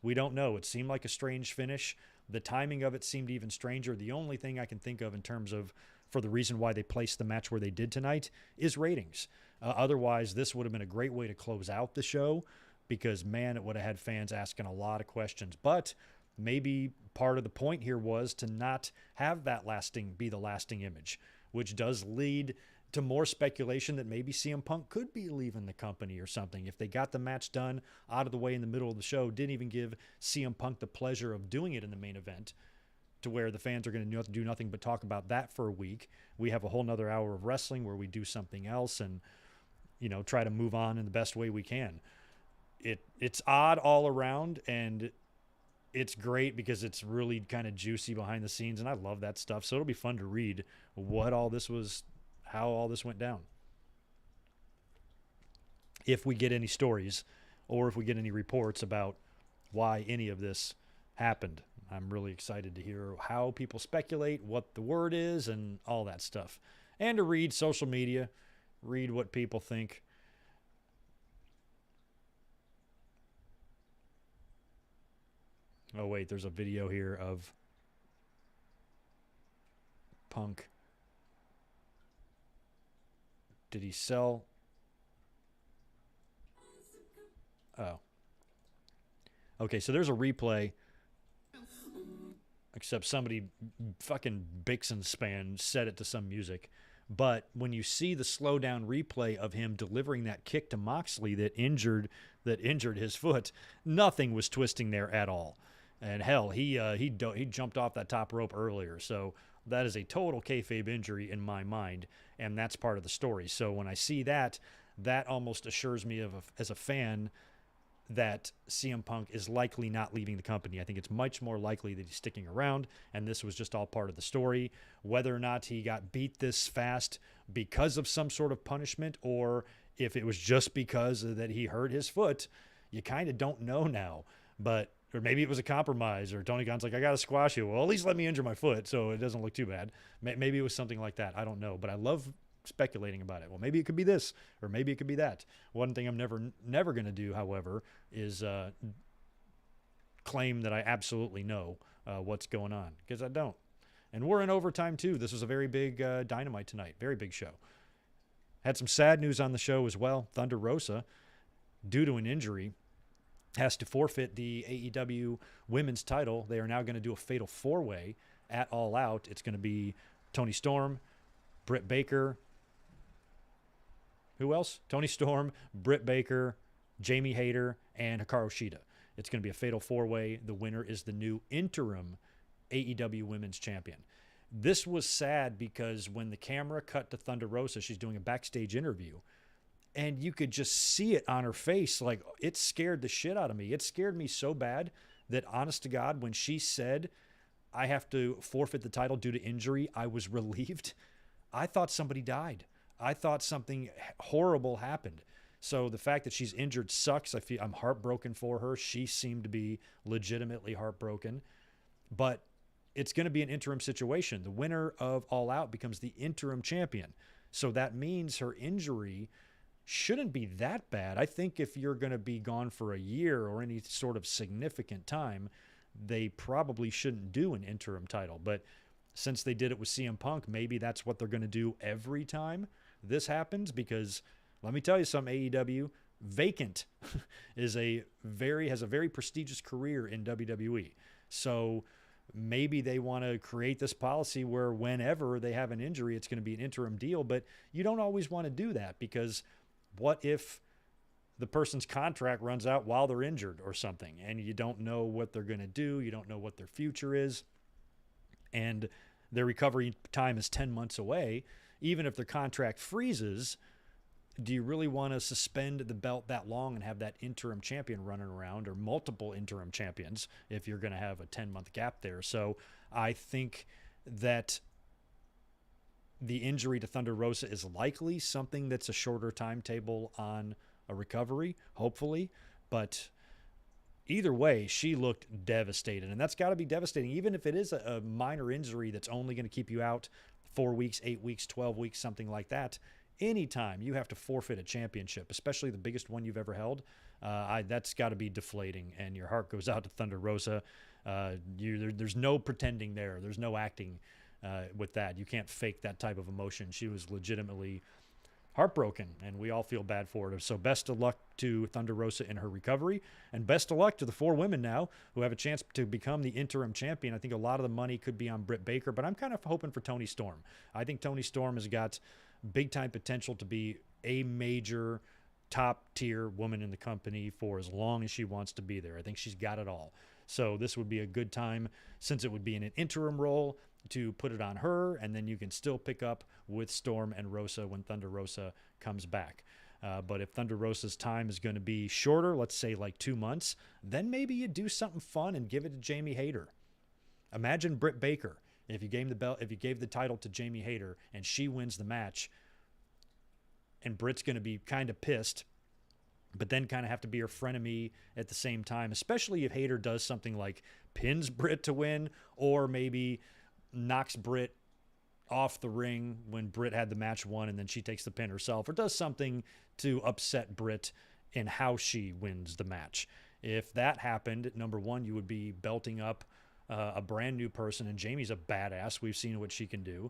We don't know. It seemed like a strange finish. The timing of it seemed even stranger. The only thing I can think of in terms of, for the reason why they placed the match where they did tonight, is ratings. Otherwise, this would have been a great way to close out the show, because, man, it would have had fans asking a lot of questions. But maybe part of the point here was to not have that be the lasting image, which does lead to more speculation that maybe CM Punk could be leaving the company or something. If they got the match done out of the way in the middle of the show, didn't even give CM Punk the pleasure of doing it in the main event, to where the fans are going to do nothing but talk about that for a week. We have a whole nother hour of wrestling where we do something else and, try to move on in the best way we can. It's odd all around, and it's great because it's really kind of juicy behind the scenes, and I love that stuff. So it'll be fun to read how all this went down. If we get any stories or if we get any reports about why any of this happened. I'm really excited to hear how people speculate, what the word is, and all that stuff. And to read social media, read what people think. Oh, wait, there's a video here of Punk. Did he sell? Oh. Okay, so there's a replay. Except somebody fucking Bixen span set it to some music. But when you see the slow down replay of him delivering that kick to Moxley that injured his foot, nothing was twisting there at all. And hell, he jumped off that top rope earlier. So that is a total kayfabe injury in my mind, and that's part of the story. So when I see that, that almost assures me as a fan that CM Punk is likely not leaving the company. I think it's much more likely that he's sticking around, and this was just all part of the story. Whether or not he got beat this fast because of some sort of punishment, or if it was just because that he hurt his foot, you kind of don't know now. Or maybe it was a compromise, or Tony Khan's like, I got to squash you. Well, at least let me injure my foot so it doesn't look too bad. Maybe it was something like that. I don't know, but I love speculating about it. Well, maybe it could be this, or maybe it could be that. One thing I'm never going to do, however, is claim that I absolutely know what's going on, because I don't. And we're in overtime too. This was a very big Dynamite tonight, very big show. Had some sad news on the show as well. Thunder Rosa, due to an injury, has to forfeit the AEW women's title. They are now going to do a fatal four-way at All Out. It's going to be Toni Storm, Britt Baker. Who else? Toni Storm, Britt Baker, Jamie Hayter, and Hikaru Shida. It's going to be a fatal four-way. The winner is the new interim AEW Women's Champion. This was sad because when the camera cut to Thunder Rosa, she's doing a backstage interview, and you could just see it on her face. Like, it scared the shit out of me. It scared me so bad that, honest to God, when she said, I have to forfeit the title due to injury, I was relieved. I thought somebody died. I thought something horrible happened. So the fact that she's injured sucks. I'm heartbroken for her. She seemed to be legitimately heartbroken. But it's going to be an interim situation. The winner of All Out becomes the interim champion. So that means her injury shouldn't be that bad. I think if you're going to be gone for a year or any sort of significant time, they probably shouldn't do an interim title. But since they did it with CM Punk, maybe that's what they're going to do every time this happens, because let me tell you something, AEW, vacant has a very prestigious career in WWE. So maybe they want to create this policy where whenever they have an injury, it's going to be an interim deal. But you don't always want to do that, because what if the person's contract runs out while they're injured or something, and you don't know what they're going to do. You don't know what their future is. And their recovery time is 10 months away. Even if their contract freezes, do you really want to suspend the belt that long and have that interim champion running around, or multiple interim champions if you're going to have a 10-month gap there? So I think that the injury to Thunder Rosa is likely something that's a shorter timetable on a recovery, hopefully. But either way, she looked devastated, and that's got to be devastating. Even if it is a minor injury that's only going to keep you out 4 weeks, 8 weeks, 12 weeks, something like that, anytime you have to forfeit a championship, especially the biggest one you've ever held, that's got to be deflating, and your heart goes out to Thunder Rosa. There's no pretending there. There's no acting with that. You can't fake that type of emotion. She was legitimately heartbroken, and we all feel bad for her. So best of luck to Thunder Rosa in her recovery, and best of luck to the 4 women now who have a chance to become the interim champion. I think a lot of the money could be on Britt Baker, but I'm kind of hoping for Toni Storm. I think Toni Storm has got big-time potential to be a major top-tier woman in the company for as long as she wants to be there. I think she's got it all. So this would be a good time, since it would be in an interim role, to put it on her, and then you can still pick up with Storm and Rosa when Thunder Rosa comes back. But if Thunder Rosa's time is going to be shorter, let's say like 2 months, then maybe you do something fun and give it to Jamie Hayter. Imagine Britt Baker if you gave the title to Jamie Hayter and she wins the match, and Britt's going to be kind of pissed, but then kind of have to be her frenemy at the same time, especially if Hayter does something like pins Britt to win, or maybe knocks Britt off the ring when Britt had the match won and then she takes the pin herself, or does something to upset Britt in how she wins the match. If that happened, number one, you would be belting up a brand new person, and Jamie's a badass. We've seen what she can do.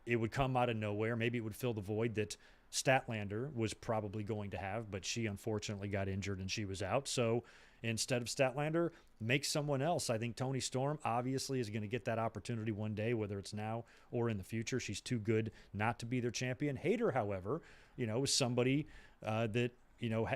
It would come out of nowhere. Maybe it would fill the void that Statlander was probably going to have, but she unfortunately got injured and she was out. So instead of Statlander, make someone else. I think Toni Storm obviously is going to get that opportunity one day, whether it's now or in the future. She's too good not to be their champion. Hayter, however, is somebody that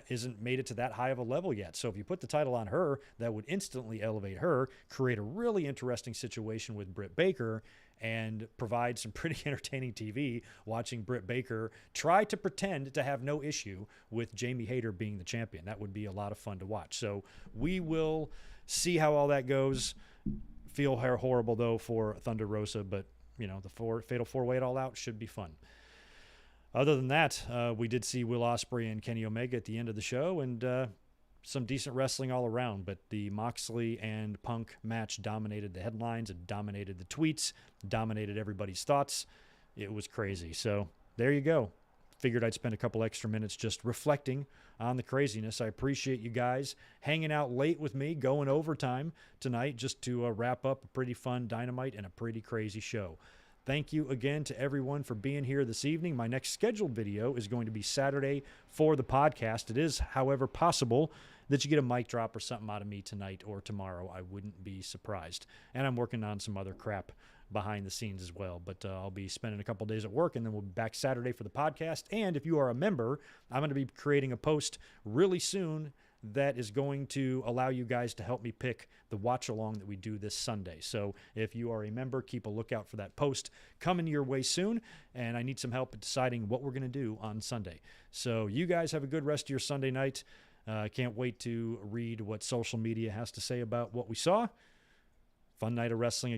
isn't made it to that high of a level yet. So if you put the title on her, that would instantly elevate her, create a really interesting situation with Britt Baker, and provide some pretty entertaining TV watching Britt Baker try to pretend to have no issue with Jamie Hayter being the champion. That would be a lot of fun to watch. So we will see how all that goes. Feel horrible, though, for Thunder Rosa, but, the Fatal 4-Way it all out should be fun. Other than that, we did see Will Ospreay and Kenny Omega at the end of the show, and some decent wrestling all around. But the Moxley and Punk match dominated the headlines, it dominated the tweets, dominated everybody's thoughts. It was crazy. So there you go. Figured I'd spend a couple extra minutes just reflecting on the craziness. I appreciate you guys hanging out late with me, going overtime tonight just to wrap up a pretty fun Dynamite and a pretty crazy show. Thank you again to everyone for being here this evening. My next scheduled video is going to be Saturday for the podcast. It is, however, possible that you get a mic drop or something out of me tonight or tomorrow. I wouldn't be surprised. And I'm working on some other crap behind the scenes as well. But I'll be spending a couple days at work, and then we'll be back Saturday for the podcast. And if you are a member, I'm going to be creating a post really soon that is going to allow you guys to help me pick the watch along that we do this Sunday. So if you are a member, keep a lookout for that post coming your way soon. And I need some help at deciding what we're going to do on Sunday. So you guys have a good rest of your Sunday night. Can't wait to read what social media has to say about what we saw. Fun night of wrestling.